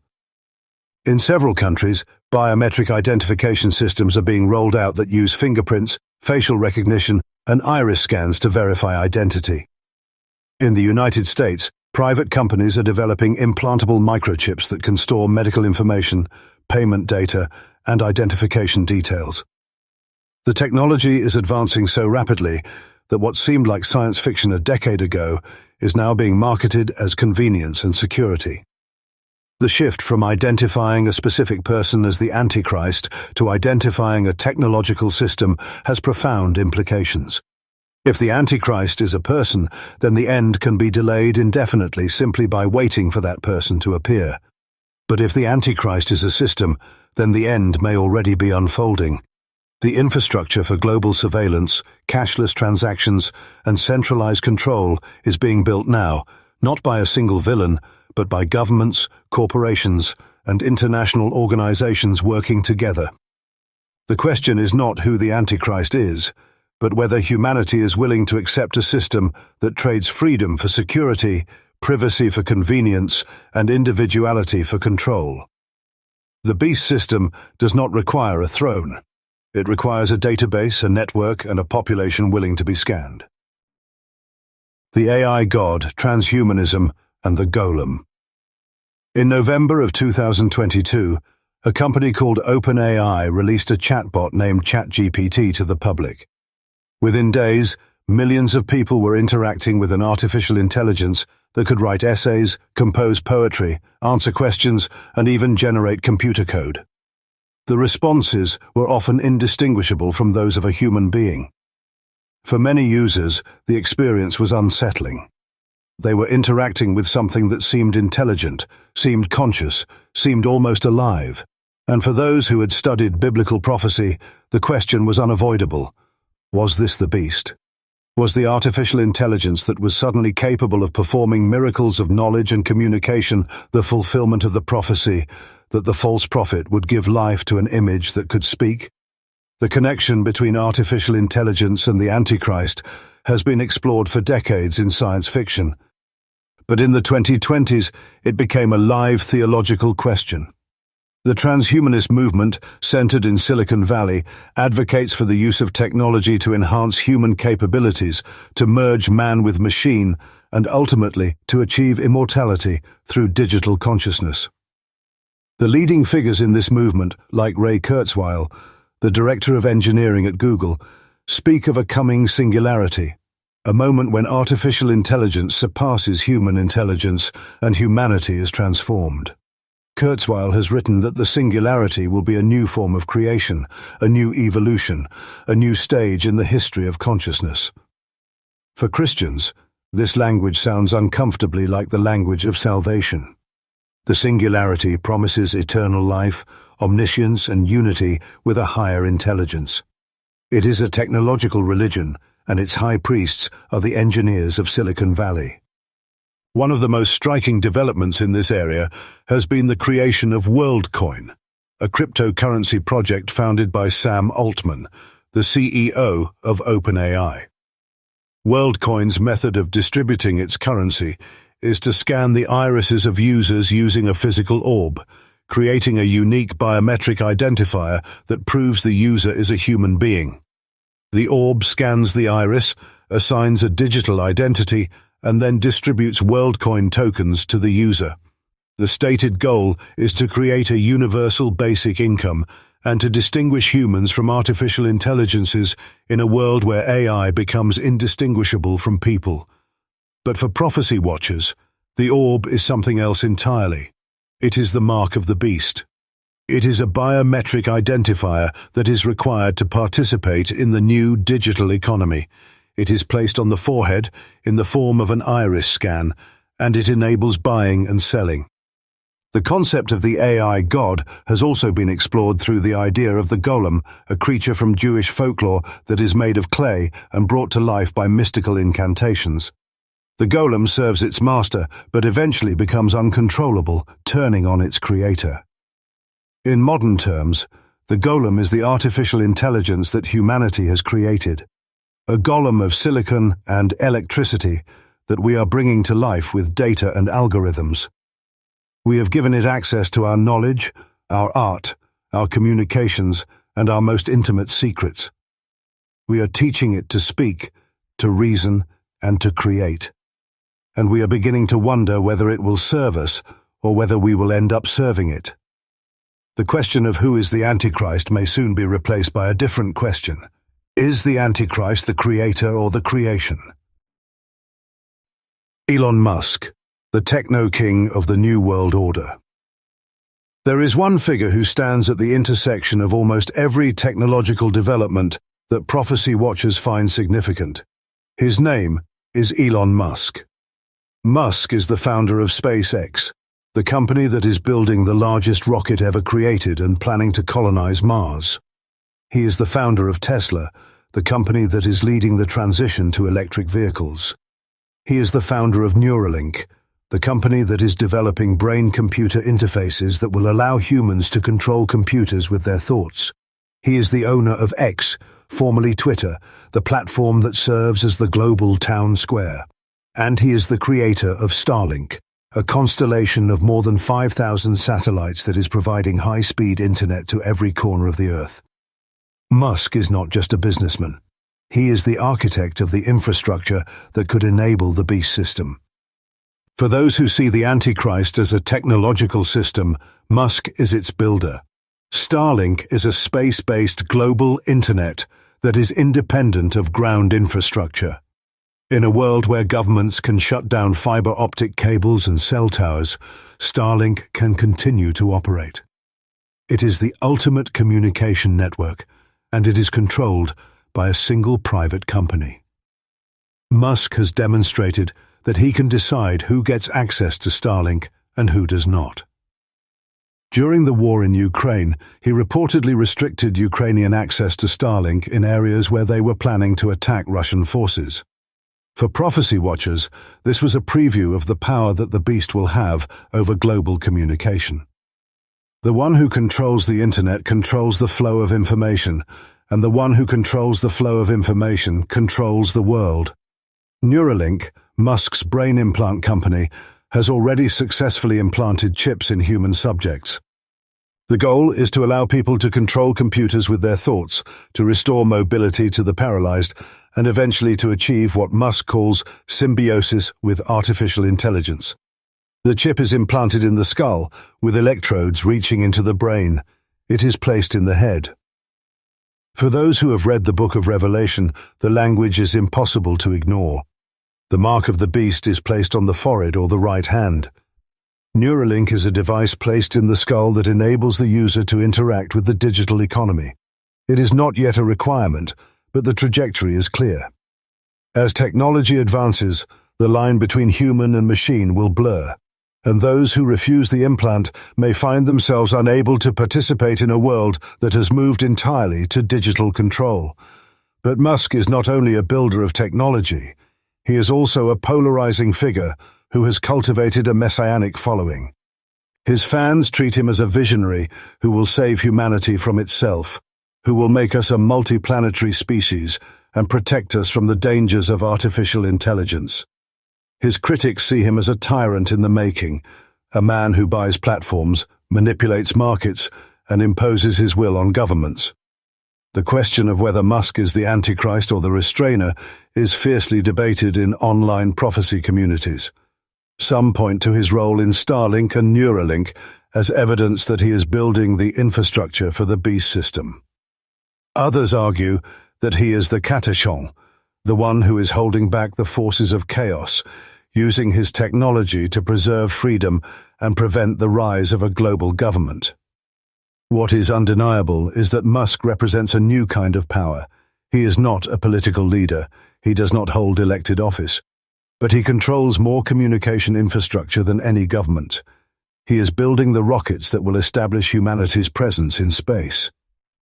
In several countries, biometric identification systems are being rolled out that use fingerprints, facial recognition, and iris scans to verify identity. In the United States, private companies are developing implantable microchips that can store medical information, payment data, and identification details. The technology is advancing so rapidly that what seemed like science fiction a decade ago is now being marketed as convenience and security. The shift from identifying a specific person as the Antichrist to identifying a technological system has profound implications. If the Antichrist is a person, then the end can be delayed indefinitely simply by waiting for that person to appear. But if the Antichrist is a system, then the end may already be unfolding. The infrastructure for global surveillance, cashless transactions, and centralized control is being built now, not by a single villain, but by governments, corporations, and international organizations working together. The question is not who the Antichrist is, but whether humanity is willing to accept a system that trades freedom for security, privacy for convenience, and individuality for control. The beast system does not require a throne. It requires a database, a network, and a population willing to be scanned. The AI God, Transhumanism, and the Golem. In November of 2022, a company called OpenAI released a chatbot named ChatGPT to the public. Within days, millions of people were interacting with an artificial intelligence that could write essays, compose poetry, answer questions, and even generate computer code. The responses were often indistinguishable from those of a human being. For many users, the experience was unsettling. They were interacting with something that seemed intelligent, seemed conscious, seemed almost alive. And for those who had studied biblical prophecy, the question was unavoidable. Was this the beast? Was the artificial intelligence that was suddenly capable of performing miracles of knowledge and communication the fulfillment of the prophecy that the false prophet would give life to an image that could speak? The connection between artificial intelligence and the Antichrist has been explored for decades in science fiction. But in the 2020s, it became a live theological question. The transhumanist movement, centered in Silicon Valley, advocates for the use of technology to enhance human capabilities, to merge man with machine, and ultimately to achieve immortality through digital consciousness. The leading figures in this movement, like Ray Kurzweil, the director of engineering at Google, speak of a coming singularity, a moment when artificial intelligence surpasses human intelligence and humanity is transformed. Kurzweil has written that the singularity will be a new form of creation, a new evolution, a new stage in the history of consciousness. For Christians, this language sounds uncomfortably like the language of salvation. The singularity promises eternal life, omniscience, and unity with a higher intelligence. It is a technological religion, and its high priests are the engineers of Silicon Valley. One of the most striking developments in this area has been the creation of WorldCoin, a cryptocurrency project founded by Sam Altman, the CEO of OpenAI. WorldCoin's method of distributing its currency is to scan the irises of users using a physical orb, creating a unique biometric identifier that proves the user is a human being. The orb scans the iris, assigns a digital identity, and then distributes WorldCoin tokens to the user. The stated goal is to create a universal basic income and to distinguish humans from artificial intelligences in a world where AI becomes indistinguishable from people. But for prophecy watchers, the orb is something else entirely. It is the mark of the beast. It is a biometric identifier that is required to participate in the new digital economy. It is placed on the forehead in the form of an iris scan, and it enables buying and selling. The concept of the AI god has also been explored through the idea of the golem, a creature from Jewish folklore that is made of clay and brought to life by mystical incantations. The golem serves its master, but eventually becomes uncontrollable, turning on its creator. In modern terms, the golem is the artificial intelligence that humanity has created, a golem of silicon and electricity that we are bringing to life with data and algorithms. We have given it access to our knowledge, our art, our communications, and our most intimate secrets. We are teaching it to speak, to reason, and to create. And we are beginning to wonder whether it will serve us or whether we will end up serving it. The question of who is the Antichrist may soon be replaced by a different question. Is the Antichrist the creator or the creation? Elon Musk, the techno king of the New World Order. There is one figure who stands at the intersection of almost every technological development that prophecy watchers find significant. His name is Elon Musk. Musk is the founder of SpaceX, the company that is building the largest rocket ever created and planning to colonize Mars. He is the founder of Tesla, the company that is leading the transition to electric vehicles. He is the founder of Neuralink, the company that is developing brain-computer interfaces that will allow humans to control computers with their thoughts. He is the owner of X, formerly Twitter, the platform that serves as the global town square. And he is the creator of Starlink, a constellation of more than 5,000 satellites that is providing high-speed internet to every corner of the Earth. Musk is not just a businessman. He is the architect of the infrastructure that could enable the beast system. For those who see the Antichrist as a technological system, Musk is its builder. Starlink is a space-based global internet that is independent of ground infrastructure. In a world where governments can shut down fiber optic cables and cell towers, Starlink can continue to operate. It is the ultimate communication network, and it is controlled by a single private company. Musk has demonstrated that he can decide who gets access to Starlink and who does not. During the war in Ukraine, he reportedly restricted Ukrainian access to Starlink in areas where they were planning to attack Russian forces. For prophecy watchers, this was a preview of the power that the beast will have over global communication. The one who controls the internet controls the flow of information, and the one who controls the flow of information controls the world. Neuralink, Musk's brain implant company, has already successfully implanted chips in human subjects. The goal is to allow people to control computers with their thoughts, to restore mobility to the paralyzed, and eventually to achieve what Musk calls symbiosis with artificial intelligence. The chip is implanted in the skull, with electrodes reaching into the brain. It is placed in the head. For those who have read the Book of Revelation, the language is impossible to ignore. The mark of the beast is placed on the forehead or the right hand. Neuralink is a device placed in the skull that enables the user to interact with the digital economy. It is not yet a requirement, but the trajectory is clear. As technology advances, the line between human and machine will blur, and those who refuse the implant may find themselves unable to participate in a world that has moved entirely to digital control. But Musk is not only a builder of technology, he is also a polarizing figure who has cultivated a messianic following. His fans treat him as a visionary who will save humanity from itself, who will make us a multiplanetary species and protect us from the dangers of artificial intelligence. His critics see him as a tyrant in the making, a man who buys platforms, manipulates markets, and imposes his will on governments. The question of whether Musk is the Antichrist or the restrainer is fiercely debated in online prophecy communities. Some point to his role in Starlink and Neuralink as evidence that he is building the infrastructure for the beast system. Others argue that he is the Catachon, the one who is holding back the forces of chaos, using his technology to preserve freedom and prevent the rise of a global government. What is undeniable is that Musk represents a new kind of power. He is not a political leader. He does not hold elected office. But he controls more communication infrastructure than any government. He is building the rockets that will establish humanity's presence in space.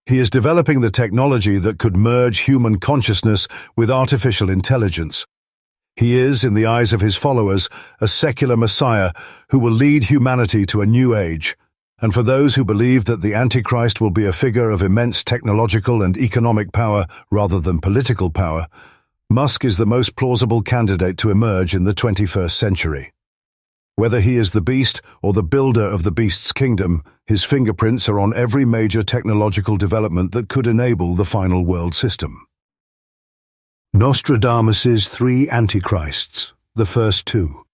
He is developing the technology that could merge human consciousness with artificial intelligence. He is, in the eyes of his followers, a secular messiah who will lead humanity to a new age. And for those who believe that the Antichrist will be a figure of immense technological and economic power rather than political power, Musk is the most plausible candidate to emerge in the 21st century. Whether he is the beast or the builder of the beast's kingdom, his fingerprints are on every major technological development that could enable the final world system. Nostradamus's three Antichrists, the first two.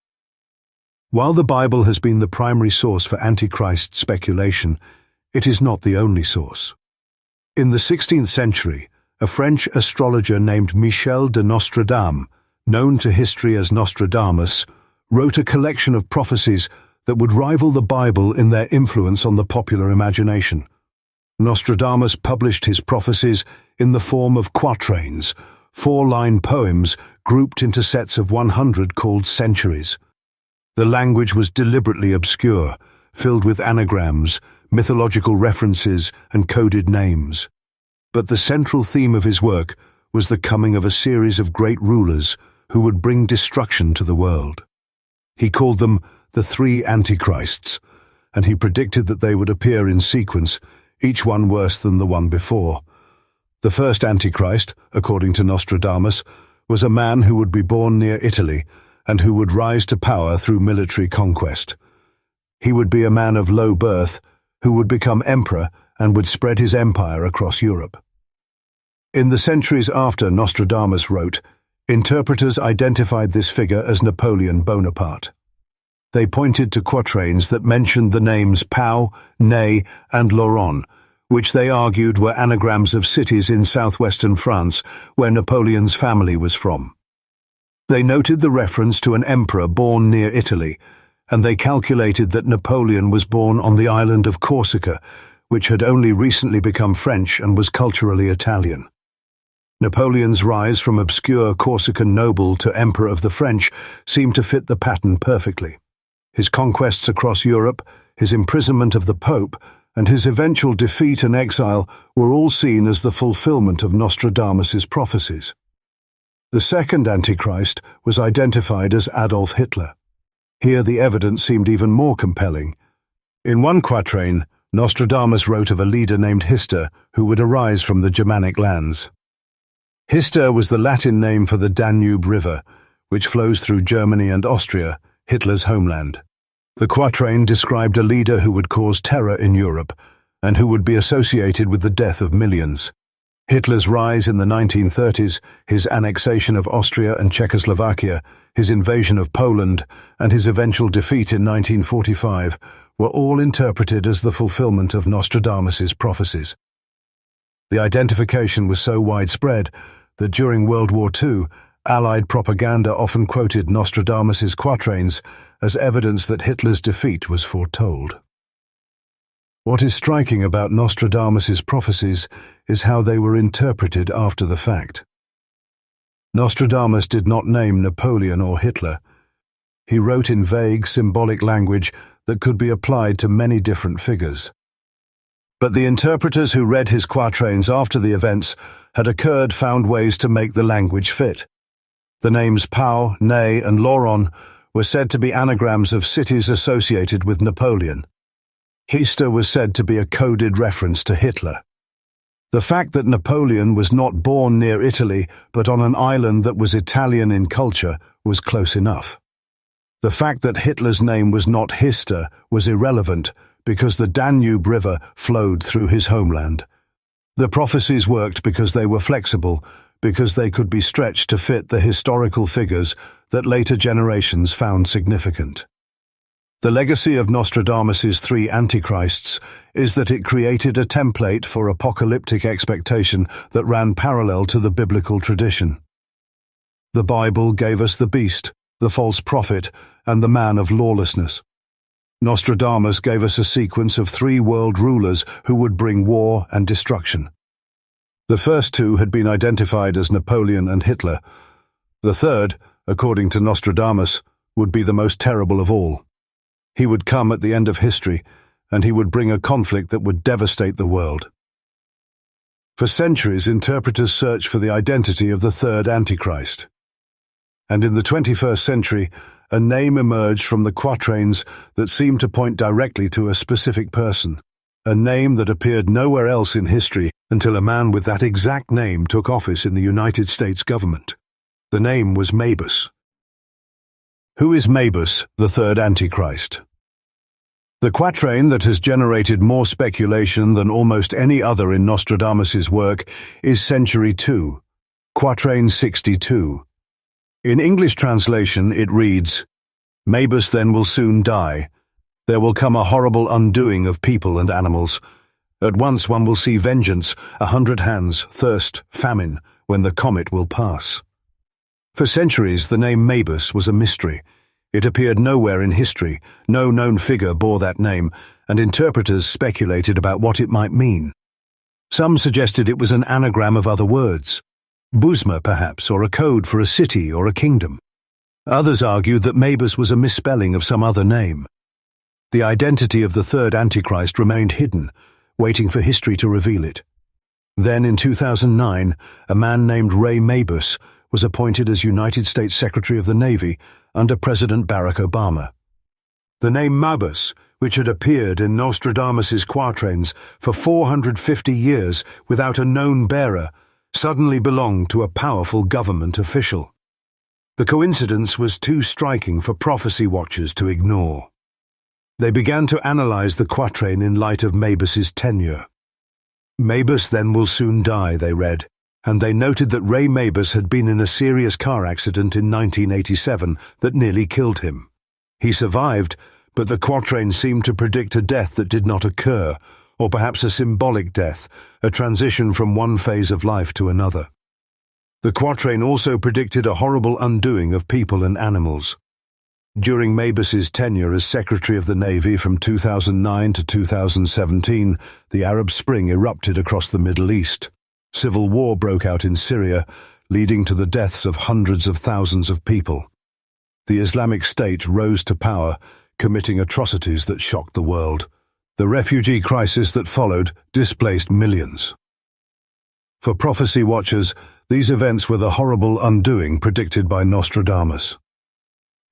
While the Bible has been the primary source for Antichrist speculation, it is not the only source. In the 16th century, a French astrologer named Michel de Nostradamus, known to history as Nostradamus, wrote a collection of prophecies that would rival the Bible in their influence on the popular imagination. Nostradamus published his prophecies in the form of quatrains, 4-line poems grouped into sets of 100 called centuries. The language was deliberately obscure, filled with anagrams, mythological references, and coded names. But the central theme of his work was the coming of a series of great rulers who would bring destruction to the world. He called them the three Antichrists, and he predicted that they would appear in sequence, each one worse than the one before. The first Antichrist, according to Nostradamus, was a man who would be born near Italy and who would rise to power through military conquest. He would be a man of low birth who would become emperor and would spread his empire across Europe. In the centuries after Nostradamus wrote, interpreters identified this figure as Napoleon Bonaparte. They pointed to quatrains that mentioned the names Pau, Ney, and Laurent, which they argued were anagrams of cities in southwestern France where Napoleon's family was from. They noted the reference to an emperor born near Italy, and they calculated that Napoleon was born on the island of Corsica, which had only recently become French and was culturally Italian. Napoleon's rise from obscure Corsican noble to emperor of the French seemed to fit the pattern perfectly. His conquests across Europe, his imprisonment of the Pope, and his eventual defeat and exile were all seen as the fulfillment of Nostradamus's prophecies. The second Antichrist was identified as Adolf Hitler. Here the evidence seemed even more compelling. In one quatrain, Nostradamus wrote of a leader named Hister who would arise from the Germanic lands. Hister was the Latin name for the Danube River, which flows through Germany and Austria, Hitler's homeland. The quatrain described a leader who would cause terror in Europe and who would be associated with the death of millions. Hitler's rise in the 1930s, his annexation of Austria and Czechoslovakia, his invasion of Poland, and his eventual defeat in 1945 were all interpreted as the fulfillment of Nostradamus's prophecies. The identification was so widespread that during World War II, Allied propaganda often quoted Nostradamus's quatrains as evidence that Hitler's defeat was foretold. What is striking about Nostradamus's prophecies is how they were interpreted after the fact. Nostradamus did not name Napoleon or Hitler. He wrote in vague, symbolic language that could be applied to many different figures. But the interpreters who read his quatrains after the events had occurred found ways to make the language fit. The names Pau, Ney, and Laurent were said to be anagrams of cities associated with Napoleon. Hister was said to be a coded reference to Hitler. The fact that Napoleon was not born near Italy but on an island that was Italian in culture was close enough. The fact that Hitler's name was not Hister was irrelevant because the Danube River flowed through his homeland. The prophecies worked because they were flexible, because they could be stretched to fit the historical figures that later generations found significant. The legacy of Nostradamus's three Antichrists is that it created a template for apocalyptic expectation that ran parallel to the biblical tradition. The Bible gave us the beast, the false prophet, and the man of lawlessness. Nostradamus gave us a sequence of three world rulers who would bring war and destruction. The first two had been identified as Napoleon and Hitler. The third, according to Nostradamus, would be the most terrible of all. He would come at the end of history, and he would bring a conflict that would devastate the world. For centuries, interpreters searched for the identity of the third Antichrist. And in the 21st century, a name emerged from the quatrains that seemed to point directly to a specific person, a name that appeared nowhere else in history until a man with that exact name took office in the United States government. The name was Mabus. Who is Mabus, the third Antichrist? The quatrain that has generated more speculation than almost any other in Nostradamus's work is Century 2, Quatrain 62. In English translation it reads, Mabus then will soon die. There will come a horrible undoing of people and animals. At once one will see vengeance, 100 hands, thirst, famine, when the comet will pass. For centuries the name Mabus was a mystery. It appeared nowhere in history, no known figure bore that name, and interpreters speculated about what it might mean. Some suggested it was an anagram of other words, Buzma perhaps, or a code for a city or a kingdom. Others argued that Mabus was a misspelling of some other name. The identity of the third Antichrist remained hidden, waiting for history to reveal it. Then in 2009, a man named Ray Mabus was appointed as United States Secretary of the Navy under President Barack Obama. The name Mabus, which had appeared in Nostradamus's quatrains for 450 years without a known bearer, suddenly belonged to a powerful government official. The coincidence was too striking for prophecy watchers to ignore. They began to analyze the quatrain in light of Mabus's tenure. Mabus then will soon die, they read, and they noted that Ray Mabus had been in a serious car accident in 1987 that nearly killed him. He survived, but the quatrain seemed to predict a death that did not occur, or perhaps a symbolic death, a transition from one phase of life to another. The quatrain also predicted a horrible undoing of people and animals. During Mabus's tenure as Secretary of the Navy from 2009 to 2017, the Arab Spring erupted across the Middle East. Civil war broke out in Syria, leading to the deaths of hundreds of thousands of people. The Islamic State rose to power, committing atrocities that shocked the world. The refugee crisis that followed displaced millions. For prophecy watchers, these events were the horrible undoing predicted by Nostradamus.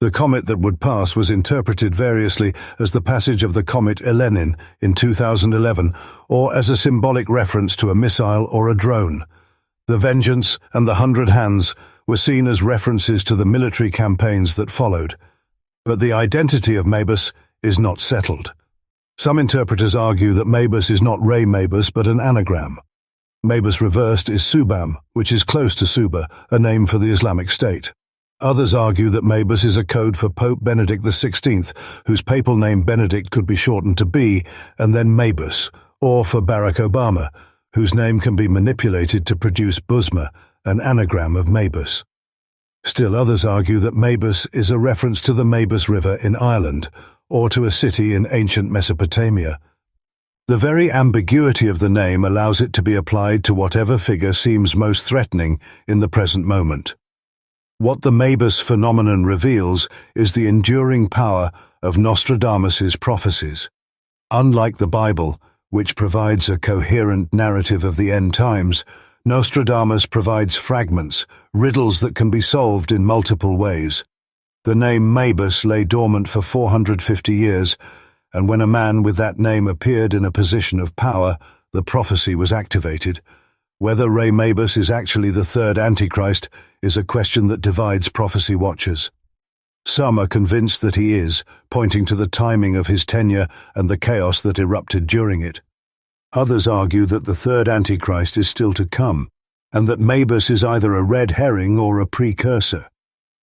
The comet that would pass was interpreted variously as the passage of the comet Elenin in 2011, or as a symbolic reference to a missile or a drone. The Vengeance and the 100 Hands were seen as references to the military campaigns that followed. But the identity of Mabus is not settled. Some interpreters argue that Mabus is not Ray Mabus but an anagram. Mabus reversed is Subam, which is close to Suba, a name for the Islamic State. Others argue that Mabus is a code for Pope Benedict XVI, whose papal name Benedict could be shortened to B, and then Mabus, or for Barack Obama, whose name can be manipulated to produce Buzma, an anagram of Mabus. Still others argue that Mabus is a reference to the Mabus River in Ireland, or to a city in ancient Mesopotamia. The very ambiguity of the name allows it to be applied to whatever figure seems most threatening in the present moment. What the Mabus phenomenon reveals is the enduring power of Nostradamus's prophecies. Unlike the Bible, which provides a coherent narrative of the end times, Nostradamus provides fragments, riddles that can be solved in multiple ways. The name Mabus lay dormant for 450 years, and when a man with that name appeared in a position of power, the prophecy was activated. Whether Ray Mabus is actually the third Antichrist is a question that divides prophecy watchers. Some are convinced that he is, pointing to the timing of his tenure and the chaos that erupted during it. Others argue that the third Antichrist is still to come, and that Mabus is either a red herring or a precursor.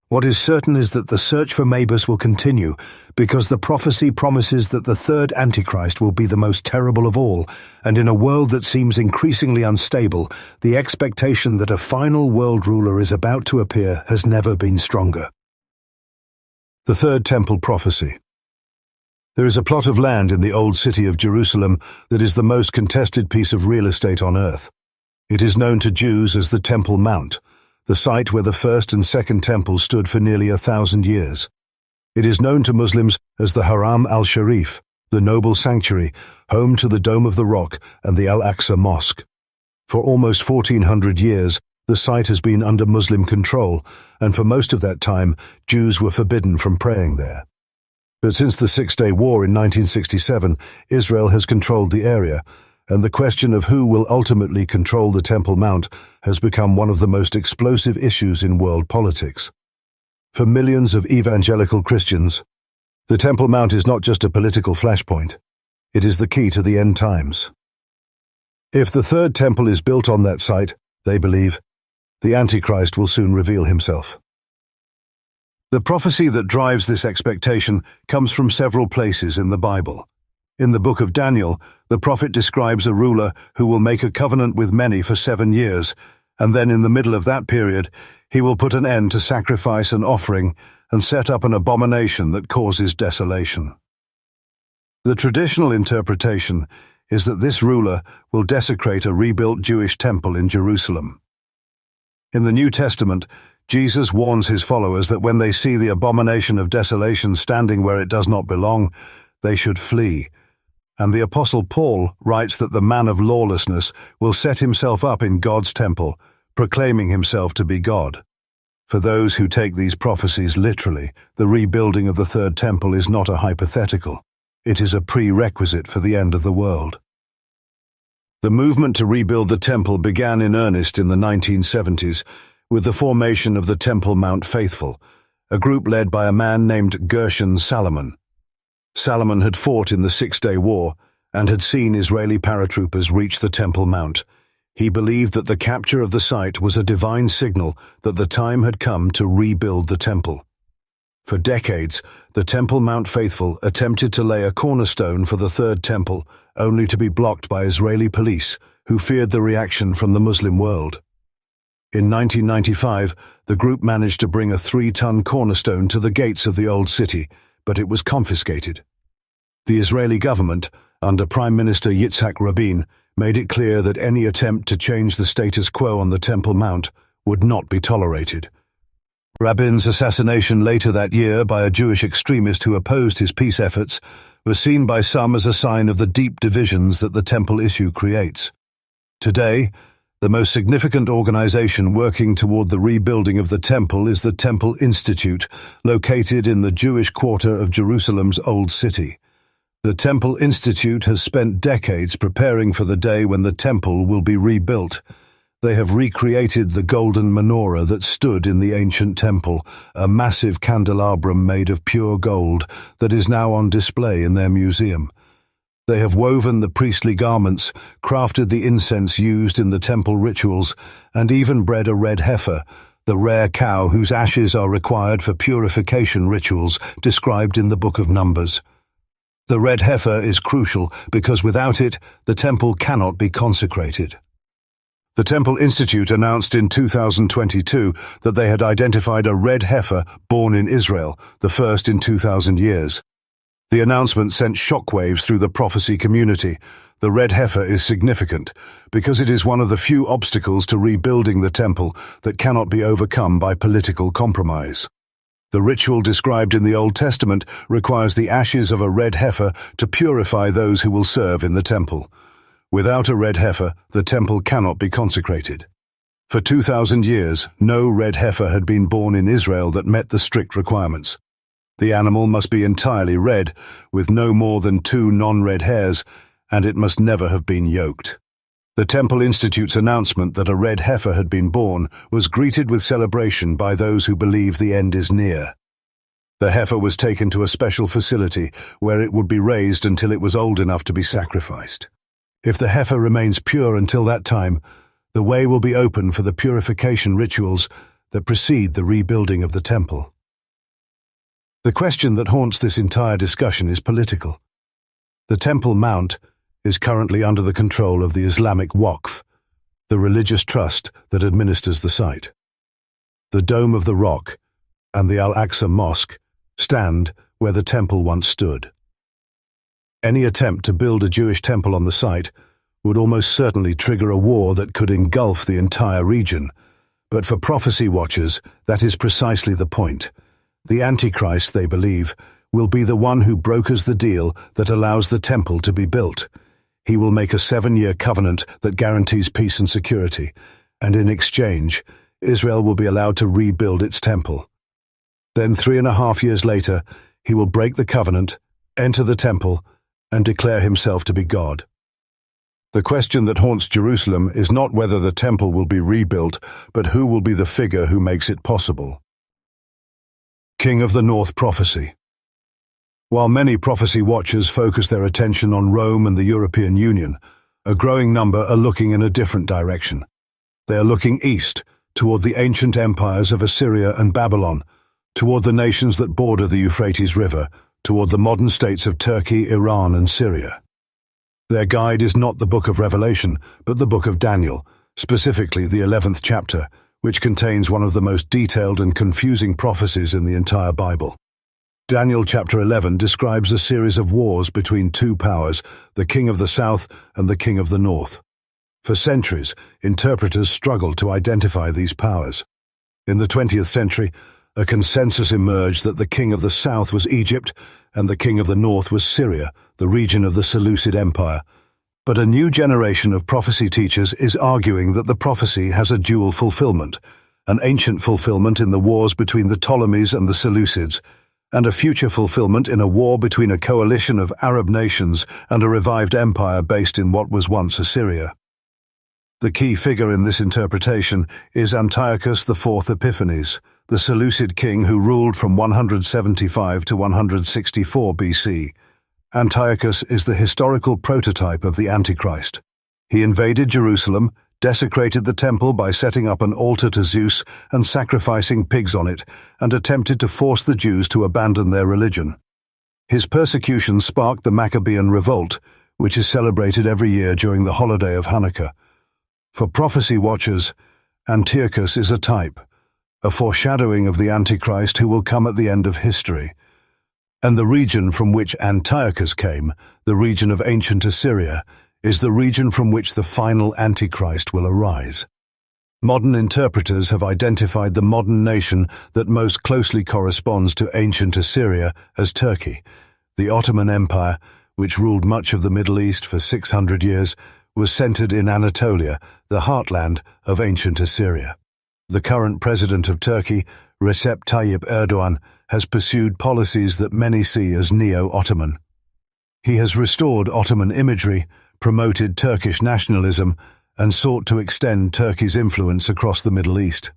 What is certain is that the search for Mabus will continue, because the prophecy promises that the third Antichrist will be the most terrible of all, and in a world that seems increasingly unstable, the expectation that a final world ruler is about to appear has never been stronger. The Third Temple Prophecy. There is a plot of land in the old city of Jerusalem that is the most contested piece of real estate on earth. It is known to Jews as the Temple Mount, the site where the first and second temple stood for nearly 1,000 years. It is known to Muslims as the Haram al-Sharif, the noble sanctuary, home to the Dome of the Rock and the Al-Aqsa Mosque. For almost 1,400 years, the site has been under Muslim control, and for most of that time, Jews were forbidden from praying there. But since the Six-Day War in 1967, Israel has controlled the area, and the question of who will ultimately control the Temple Mount has become one of the most explosive issues in world politics. For millions of evangelical Christians, the Temple Mount is not just a political flashpoint, it is the key to the end times. If the third temple is built on that site, they believe, the Antichrist will soon reveal himself. The prophecy that drives this expectation comes from several places in the Bible. In the book of Daniel, the prophet describes a ruler who will make a covenant with many for 7 years, and then in the middle of that period, he will put an end to sacrifice and offering and set up an abomination that causes desolation. The traditional interpretation is that this ruler will desecrate a rebuilt Jewish temple in Jerusalem. In the New Testament, Jesus warns his followers that when they see the abomination of desolation standing where it does not belong, they should flee. And the Apostle Paul writes that the man of lawlessness will set himself up in God's temple, proclaiming himself to be God. For those who take these prophecies literally, the rebuilding of the third temple is not a hypothetical. It is a prerequisite for the end of the world. The movement to rebuild the temple began in earnest in the 1970s with the formation of the Temple Mount Faithful, a group led by a man named Gershon Salomon. Salomon had fought in the Six-Day War and had seen Israeli paratroopers reach the Temple Mount. He believed that the capture of the site was a divine signal that the time had come to rebuild the temple. For decades, the Temple Mount Faithful attempted to lay a cornerstone for the third temple, only to be blocked by Israeli police, who feared the reaction from the Muslim world. In 1995, the group managed to bring a 3-ton cornerstone to the gates of the old city, but it was confiscated. The Israeli government, under Prime Minister Yitzhak Rabin, made it clear that any attempt to change the status quo on the Temple Mount would not be tolerated. Rabin's assassination later that year by a Jewish extremist who opposed his peace efforts was seen by some as a sign of the deep divisions that the temple issue creates. Today, the most significant organization working toward the rebuilding of the temple is the Temple Institute, located in the Jewish quarter of Jerusalem's Old City. The Temple Institute has spent decades preparing for the day when the temple will be rebuilt. They have recreated the golden menorah that stood in the ancient temple, a massive candelabrum made of pure gold that is now on display in their museum. They have woven the priestly garments, crafted the incense used in the temple rituals, and even bred a red heifer, the rare cow whose ashes are required for purification rituals described in the Book of Numbers. The red heifer is crucial because without it, the temple cannot be consecrated. The Temple Institute announced in 2022 that they had identified a red heifer born in Israel, the first in 2,000 years. The announcement sent shockwaves through the prophecy community. The red heifer is significant because it is one of the few obstacles to rebuilding the temple that cannot be overcome by political compromise. The ritual described in the Old Testament requires the ashes of a red heifer to purify those who will serve in the temple. Without a red heifer, the temple cannot be consecrated. For 2,000 years, no red heifer had been born in Israel that met the strict requirements. The animal must be entirely red, with no more than 2 non-red hairs, and it must never have been yoked. The Temple Institute's announcement that a red heifer had been born was greeted with celebration by those who believe the end is near. The heifer was taken to a special facility where it would be raised until it was old enough to be sacrificed. If the heifer remains pure until that time, the way will be open for the purification rituals that precede the rebuilding of the temple. The question that haunts this entire discussion is political. The Temple Mount is currently under the control of the Islamic Waqf, the religious trust that administers the site. The Dome of the Rock and the Al-Aqsa Mosque stand where the temple once stood. Any attempt to build a Jewish temple on the site would almost certainly trigger a war that could engulf the entire region. But for prophecy watchers, that is precisely the point. The Antichrist, they believe, will be the one who brokers the deal that allows the temple to be built. He will make a 7-year covenant that guarantees peace and security, and in exchange, Israel will be allowed to rebuild its temple. Then 3.5 years later, he will break the covenant, enter the temple, and declare himself to be God. The question that haunts Jerusalem is not whether the temple will be rebuilt, but who will be the figure who makes it possible. King of the North prophecy. While many prophecy watchers focus their attention on Rome and the European Union, a growing number are looking in a different direction. They are looking east, toward the ancient empires of Assyria and Babylon, toward the nations that border the Euphrates River, toward the modern states of Turkey, Iran, and Syria. Their guide is not the book of Revelation, but the book of Daniel, specifically the 11th chapter, which contains one of the most detailed and confusing prophecies in the entire Bible. Daniel chapter 11 describes a series of wars between two powers, the king of the south and the king of the north. For centuries, interpreters struggled to identify these powers. In the 20th century, a consensus emerged that the king of the south was Egypt and the king of the north was Syria, the region of the Seleucid Empire. But a new generation of prophecy teachers is arguing that the prophecy has a dual fulfillment, an ancient fulfillment in the wars between the Ptolemies and the Seleucids, and a future fulfillment in a war between a coalition of Arab nations and a revived empire based in what was once Assyria. The key figure in this interpretation is Antiochus IV Epiphanes, the Seleucid king who ruled from 175 to 164 BC. Antiochus is the historical prototype of the Antichrist. He invaded Jerusalem, desecrated the temple by setting up an altar to Zeus and sacrificing pigs on it, and attempted to force the Jews to abandon their religion. His persecution sparked the Maccabean Revolt, which is celebrated every year during the holiday of Hanukkah. For prophecy watchers, Antiochus is a type, a foreshadowing of the Antichrist who will come at the end of history. And the region from which Antiochus came, the region of ancient Assyria, is the region from which the final Antichrist will arise. Modern interpreters have identified the modern nation that most closely corresponds to ancient Assyria as Turkey. The Ottoman Empire, which ruled much of the Middle East for 600 years, was centered in Anatolia, the heartland of ancient Assyria. The current president of Turkey, Recep Tayyip Erdogan, has pursued policies that many see as neo-Ottoman. He has restored Ottoman imagery, promoted Turkish nationalism, and sought to extend Turkey's influence across the Middle East.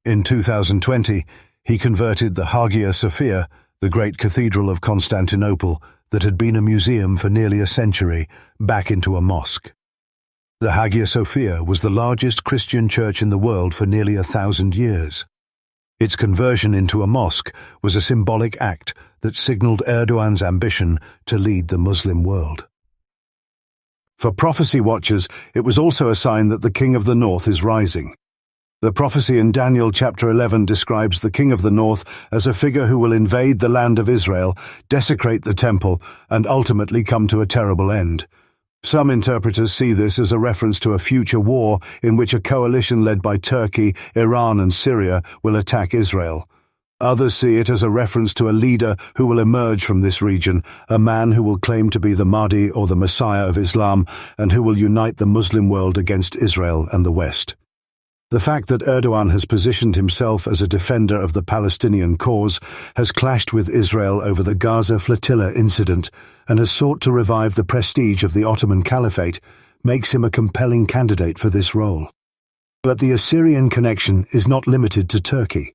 In 2020, he converted the Hagia Sophia, the great cathedral of Constantinople that had been a museum for nearly a century, back into a mosque. The Hagia Sophia was the largest Christian church in the world for nearly 1,000 years. Its conversion into a mosque was a symbolic act that signaled Erdogan's ambition to lead the Muslim world. For prophecy watchers, it was also a sign that the king of the north is rising. The prophecy in Daniel chapter 11 describes the king of the north as a figure who will invade the land of Israel, desecrate the temple, and ultimately come to a terrible end. Some interpreters see this as a reference to a future war in which a coalition led by Turkey, Iran, and Syria will attack Israel. Others see it as a reference to a leader who will emerge from this region, a man who will claim to be the Mahdi or the Messiah of Islam and who will unite the Muslim world against Israel and the West. The fact that Erdogan has positioned himself as a defender of the Palestinian cause has clashed with Israel over the Gaza flotilla incident and has sought to revive the prestige of the Ottoman Caliphate makes him a compelling candidate for this role. But the Assyrian connection is not limited to Turkey.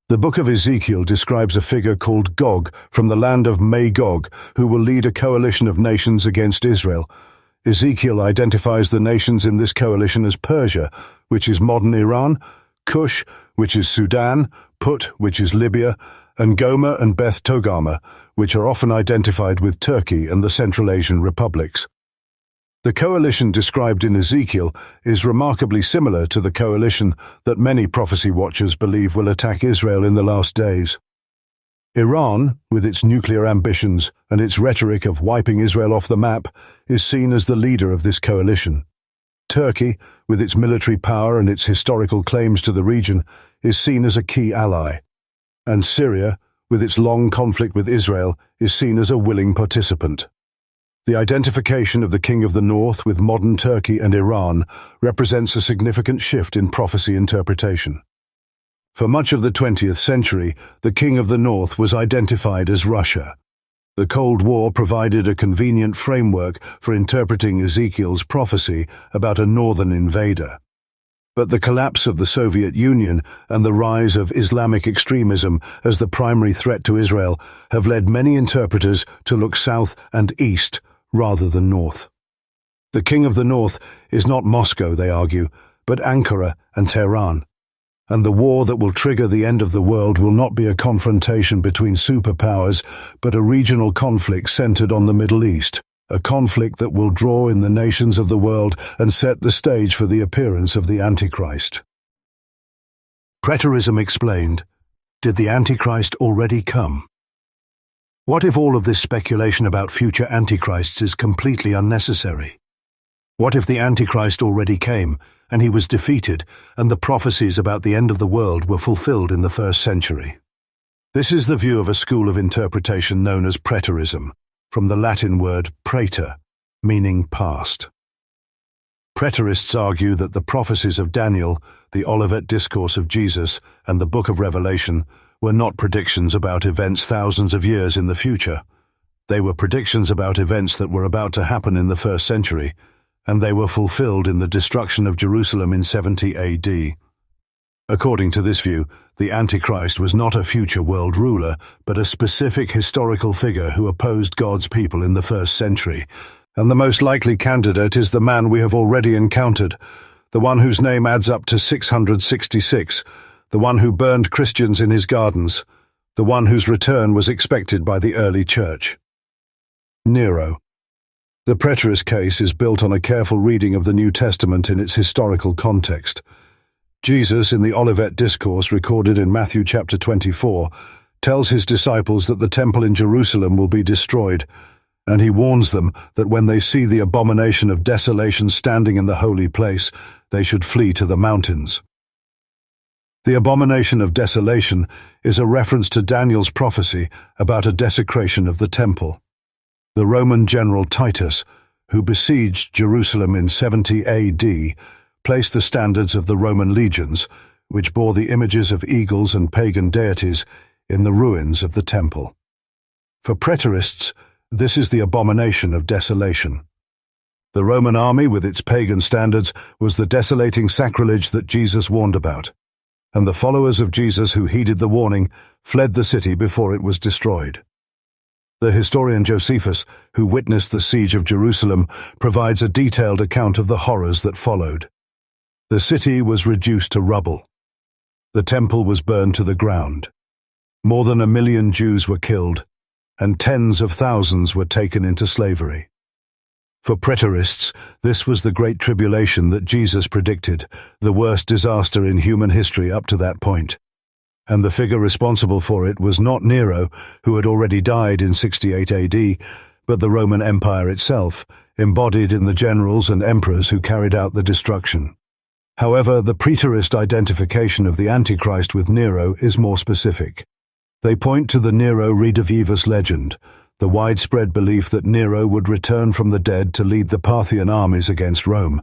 The book of Ezekiel describes a figure called Gog from the land of Magog who will lead a coalition of nations against Israel. Ezekiel identifies the nations in this coalition as Persia, which is modern Iran, Kush, which is Sudan, Put, which is Libya, and Gomer and Beth Togarmah, which are often identified with Turkey and the Central Asian republics. The coalition described in Ezekiel is remarkably similar to the coalition that many prophecy watchers believe will attack Israel in the last days. Iran, with its nuclear ambitions and its rhetoric of wiping Israel off the map, is seen as the leader of this coalition. Turkey, with its military power and its historical claims to the region, is seen as a key ally. And Syria, with its long conflict with Israel, is seen as a willing participant. The identification of the King of the North with modern Turkey and Iran represents a significant shift in prophecy interpretation. For much of the 20th century, the King of the North was identified as Russia. The Cold War provided a convenient framework for interpreting Ezekiel's prophecy about a northern invader. But the collapse of the Soviet Union and the rise of Islamic extremism as the primary threat to Israel have led many interpreters to look south and east rather than north. The King of the North is not Moscow, they argue, but Ankara and Tehran. And the war that will trigger the end of the world will not be a confrontation between superpowers, but a regional conflict centered on the Middle East, a conflict that will draw in the nations of the world and set the stage for the appearance of the Antichrist. Preterism explained, did the Antichrist already come? What if all of this speculation about future Antichrists is completely unnecessary? What if the Antichrist already came, and he was defeated, and the prophecies about the end of the world were fulfilled in the 1st century? This is the view of a school of interpretation known as Preterism, from the Latin word praeter, meaning past. Preterists argue that the prophecies of Daniel, the Olivet Discourse of Jesus, and the Book of Revelation were not predictions about events thousands of years in the future. They were predictions about events that were about to happen in the 1st century, and they were fulfilled in the destruction of Jerusalem in 70 AD. According to this view, the Antichrist was not a future world ruler, but a specific historical figure who opposed God's people in the 1st century. And the most likely candidate is the man we have already encountered, the one whose name adds up to 666, the one who burned Christians in his gardens, the one whose return was expected by the early church. Nero. The Preterist case is built on a careful reading of the New Testament in its historical context. Jesus, in the Olivet Discourse recorded in Matthew chapter 24, tells his disciples that the temple in Jerusalem will be destroyed, and he warns them that when they see the abomination of desolation standing in the holy place, they should flee to the mountains. The abomination of desolation is a reference to Daniel's prophecy about a desecration of the temple. The Roman general Titus, who besieged Jerusalem in 70 AD, placed the standards of the Roman legions, which bore the images of eagles and pagan deities, in the ruins of the temple. For Preterists, this is the abomination of desolation. The Roman army, with its pagan standards, was the desolating sacrilege that Jesus warned about, and the followers of Jesus who heeded the warning fled the city before it was destroyed. The historian Josephus, who witnessed the siege of Jerusalem, provides a detailed account of the horrors that followed. The city was reduced to rubble. The temple was burned to the ground. More than 1 million Jews were killed, and tens of thousands were taken into slavery. For Preterists, this was the Great Tribulation that Jesus predicted, the worst disaster in human history up to that point. And the figure responsible for it was not Nero, who had already died in 68 AD, but the Roman Empire itself, embodied in the generals and emperors who carried out the destruction. However, the Preterist identification of the Antichrist with Nero is more specific. They point to the Nero redivivus legend, the widespread belief that Nero would return from the dead to lead the Parthian armies against Rome.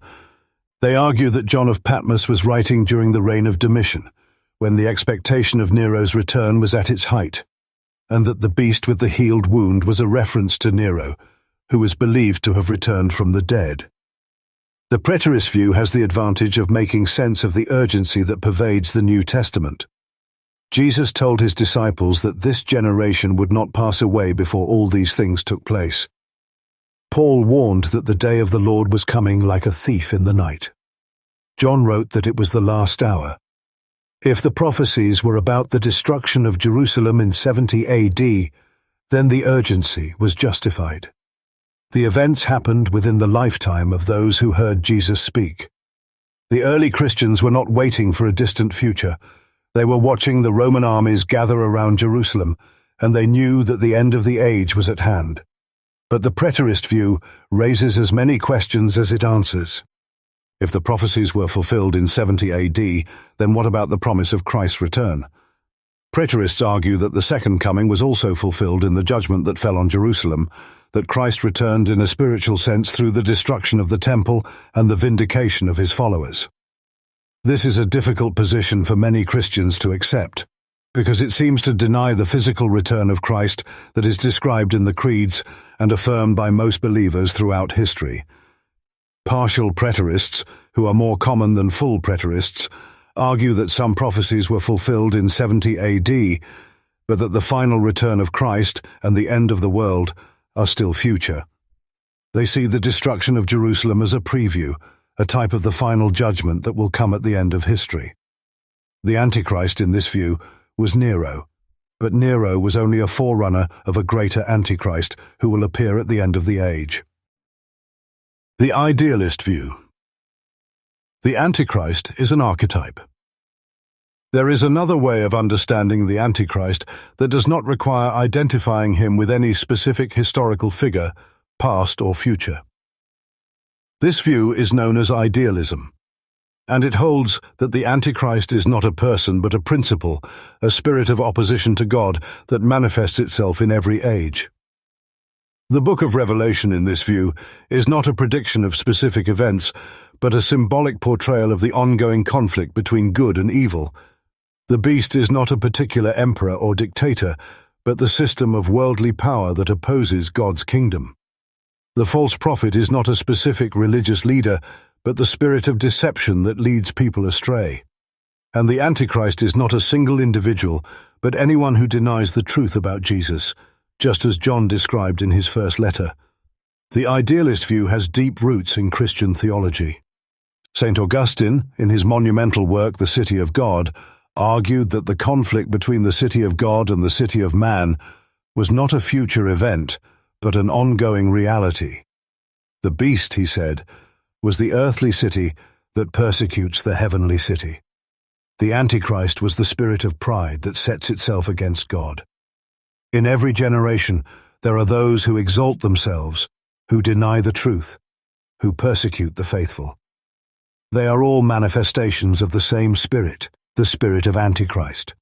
They argue that John of Patmos was writing during the reign of Domitian, when the expectation of Nero's return was at its height, and that the beast with the healed wound was a reference to Nero, who was believed to have returned from the dead. The Preterist view has the advantage of making sense of the urgency that pervades the New Testament. Jesus told his disciples that this generation would not pass away before all these things took place. Paul warned that the day of the Lord was coming like a thief in the night. John wrote that it was the last hour. If the prophecies were about the destruction of Jerusalem in 70 AD, then the urgency was justified. The events happened within the lifetime of those who heard Jesus speak. The early Christians were not waiting for a distant future. They were watching the Roman armies gather around Jerusalem, and they knew that the end of the age was at hand. But the Preterist view raises as many questions as it answers. If the prophecies were fulfilled in 70 AD, then what about the promise of Christ's return? Preterists argue that the second coming was also fulfilled in the judgment that fell on Jerusalem, that Christ returned in a spiritual sense through the destruction of the temple and the vindication of his followers. This is a difficult position for many Christians to accept, because it seems to deny the physical return of Christ that is described in the creeds and affirmed by most believers throughout history. Partial preterists, who are more common than full preterists, argue that some prophecies were fulfilled in 70 AD, but that the final return of Christ and the end of the world are still future. They see the destruction of Jerusalem as a preview, a type of the final judgment that will come at the end of history. The Antichrist, in this view, was Nero, but Nero was only a forerunner of a greater Antichrist who will appear at the end of the age. The Idealist View. The Antichrist is an archetype. There is another way of understanding the Antichrist that does not require identifying him with any specific historical figure, past or future. This view is known as idealism, and it holds that the Antichrist is not a person but a principle, a spirit of opposition to God that manifests itself in every age. The Book of Revelation in this view is not a prediction of specific events, but a symbolic portrayal of the ongoing conflict between good and evil. The beast is not a particular emperor or dictator, but the system of worldly power that opposes God's kingdom. The false prophet is not a specific religious leader, but the spirit of deception that leads people astray. And the Antichrist is not a single individual, but anyone who denies the truth about Jesus, just as John described in his first letter. The idealist view has deep roots in Christian theology. St. Augustine, in his monumental work The City of God, argued that the conflict between the city of God and the city of man was not a future event, but an ongoing reality. The beast, he said, was the earthly city that persecutes the heavenly city. The Antichrist was the spirit of pride that sets itself against God. In every generation, there are those who exalt themselves, who deny the truth, who persecute the faithful. They are all manifestations of the same spirit, the spirit of Antichrist.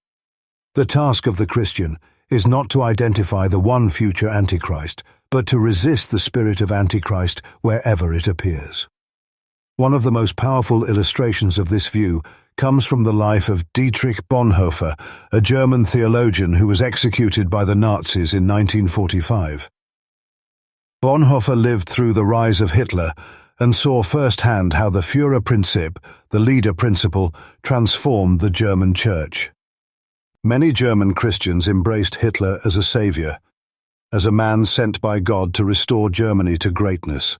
The task of the Christian is not to identify the one future Antichrist, but to resist the spirit of Antichrist wherever it appears. One of the most powerful illustrations of this view comes from the life of Dietrich Bonhoeffer, a German theologian who was executed by the Nazis in 1945. Bonhoeffer lived through the rise of Hitler and saw firsthand how the Führerprinzip, the leader principle, transformed the German church. Many German Christians embraced Hitler as a savior, as a man sent by God to restore Germany to greatness.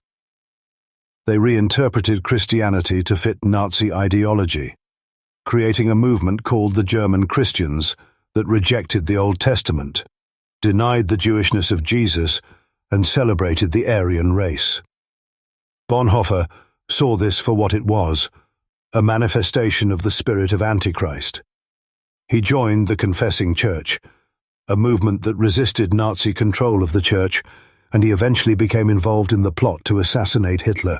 They reinterpreted Christianity to fit Nazi ideology, creating a movement called the German Christians that rejected the Old Testament, denied the Jewishness of Jesus, and celebrated the Aryan race. Bonhoeffer saw this for what it was, a manifestation of the spirit of Antichrist. He joined the Confessing Church, a movement that resisted Nazi control of the church, and he eventually became involved in the plot to assassinate Hitler.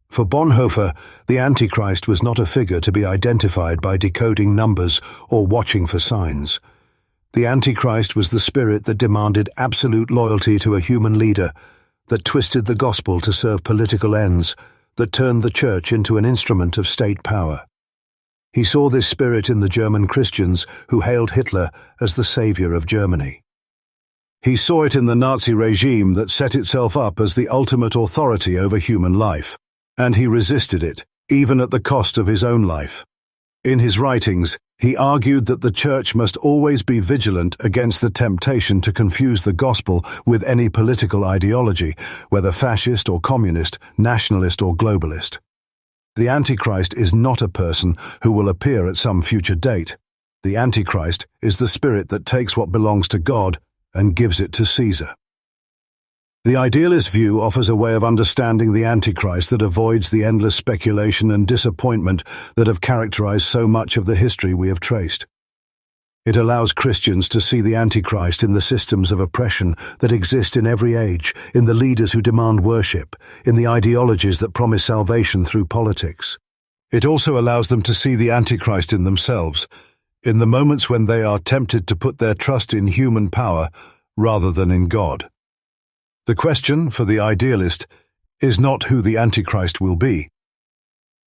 For Bonhoeffer, the Antichrist was not a figure to be identified by decoding numbers or watching for signs. The Antichrist was the spirit that demanded absolute loyalty to a human leader, that twisted the gospel to serve political ends, that turned the church into an instrument of state power. He saw this spirit in the German Christians who hailed Hitler as the savior of Germany. He saw it in the Nazi regime that set itself up as the ultimate authority over human life, and he resisted it, even at the cost of his own life. In his writings, he argued that the church must always be vigilant against the temptation to confuse the gospel with any political ideology, whether fascist or communist, nationalist or globalist. The Antichrist is not a person who will appear at some future date. The Antichrist is the spirit that takes what belongs to God and gives it to Caesar. The idealist view offers a way of understanding the Antichrist that avoids the endless speculation and disappointment that have characterized so much of the history we have traced. It allows Christians to see the Antichrist in the systems of oppression that exist in every age, in the leaders who demand worship, in the ideologies that promise salvation through politics. It also allows them to see the Antichrist in themselves, in the moments when they are tempted to put their trust in human power rather than in God. The question for the idealist is not who the Antichrist will be.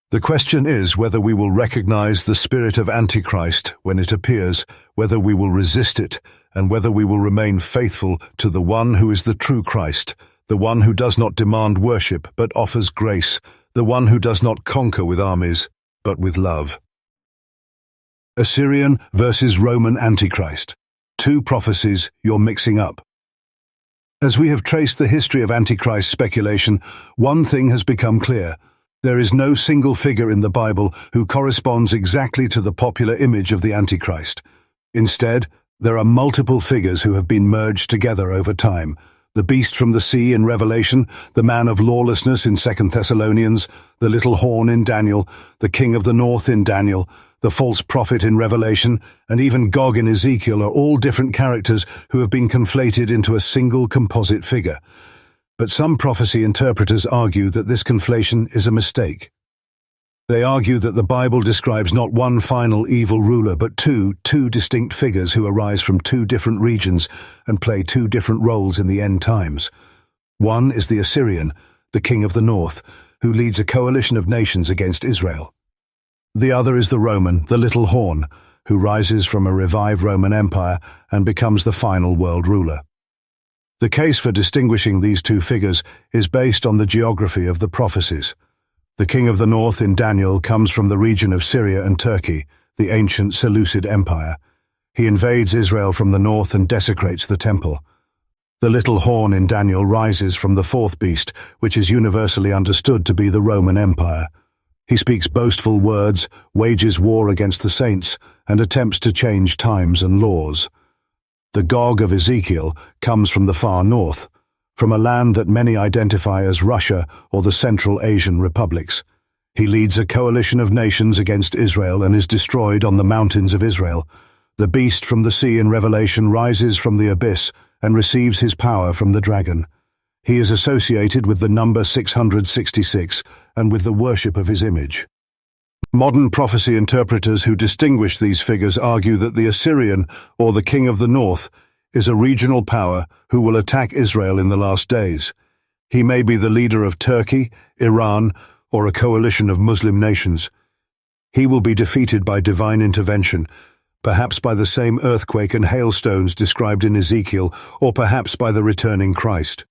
The question is whether we will recognize the spirit of Antichrist when it appears, whether we will resist it, and whether we will remain faithful to the one who is the true Christ, the one who does not demand worship but offers grace, the one who does not conquer with armies but with love. Assyrian versus Roman Antichrist. Two prophecies you're mixing up. As we have traced the history of Antichrist speculation, one thing has become clear. There is no single figure in the Bible who corresponds exactly to the popular image of the Antichrist. Instead, there are multiple figures who have been merged together over time. The beast from the sea in Revelation, the man of lawlessness in 2 Thessalonians, the little horn in Daniel, the king of the north in Daniel, the false prophet in Revelation, and even Gog in Ezekiel are all different characters who have been conflated into a single composite figure. But some prophecy interpreters argue that this conflation is a mistake. They argue that the Bible describes not one final evil ruler, but two distinct figures who arise from two different regions and play two different roles in the end times. One is the Assyrian, the king of the north, who leads a coalition of nations against Israel. The other is the Roman, the little horn, who rises from a revived Roman Empire and becomes the final world ruler. The case for distinguishing these two figures is based on the geography of the prophecies. The king of the north in Daniel comes from the region of Syria and Turkey, the ancient Seleucid Empire. He invades Israel from the north and desecrates the temple. The little horn in Daniel rises from the fourth beast, which is universally understood to be the Roman Empire. He speaks boastful words, wages war against the saints, and attempts to change times and laws. The Gog of Ezekiel comes from the far north, from a land that many identify as Russia or the Central Asian republics. He leads a coalition of nations against Israel and is destroyed on the mountains of Israel. The beast from the sea in Revelation rises from the abyss and receives his power from the dragon. He is associated with the number 666 and with the worship of his image. Modern prophecy interpreters who distinguish these figures argue that the Assyrian, or the king of the north, is a regional power who will attack Israel in the last days. He may be the leader of Turkey, Iran, or a coalition of Muslim nations. He will be defeated by divine intervention, perhaps by the same earthquake and hailstones described in Ezekiel, or perhaps by the returning Christ.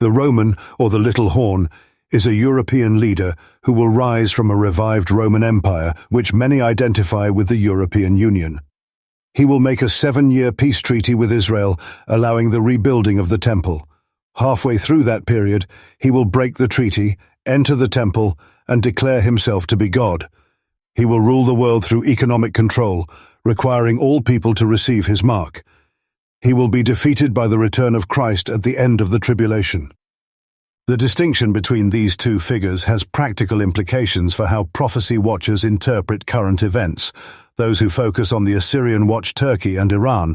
The Roman, or the little horn, is a European leader who will rise from a revived Roman Empire, which many identify with the European Union. He will make a 7-year peace treaty with Israel, allowing the rebuilding of the temple. Halfway through that period, he will break the treaty, enter the temple, and declare himself to be God. He will rule the world through economic control, requiring all people to receive his mark. He will be defeated by the return of Christ at the end of the tribulation. The distinction between these two figures has practical implications for how prophecy watchers interpret current events. Those who focus on the Assyrian watch Turkey and Iran.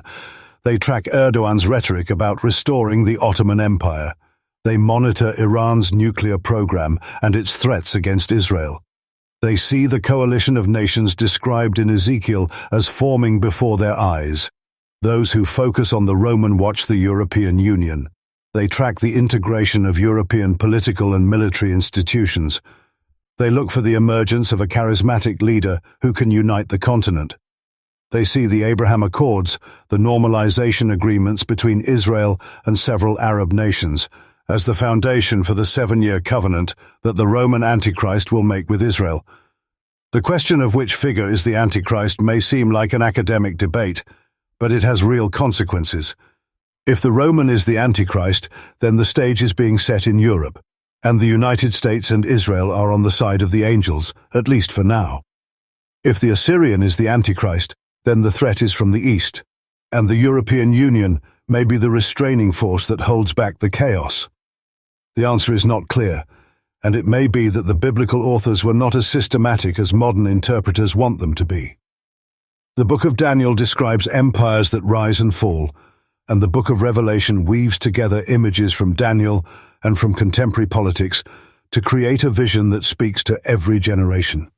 They track Erdogan's rhetoric about restoring the Ottoman Empire. They monitor Iran's nuclear program and its threats against Israel. They see the coalition of nations described in Ezekiel as forming before their eyes. Those who focus on the Roman watch the European Union. They track the integration of European political and military institutions. They look for the emergence of a charismatic leader who can unite the continent. They see the Abraham Accords, the normalization agreements between Israel and several Arab nations, as the foundation for the 7-year covenant that the Roman Antichrist will make with Israel. The question of which figure is the Antichrist may seem like an academic debate, but it has real consequences. If the Roman is the Antichrist, then the stage is being set in Europe, and the United States and Israel are on the side of the angels, at least for now. If the Assyrian is the Antichrist, then the threat is from the East, and the European Union may be the restraining force that holds back the chaos. The answer is not clear, and it may be that the biblical authors were not as systematic as modern interpreters want them to be. The book of Daniel describes empires that rise and fall, and the book of Revelation weaves together images from Daniel and from contemporary politics to create a vision that speaks to every generation.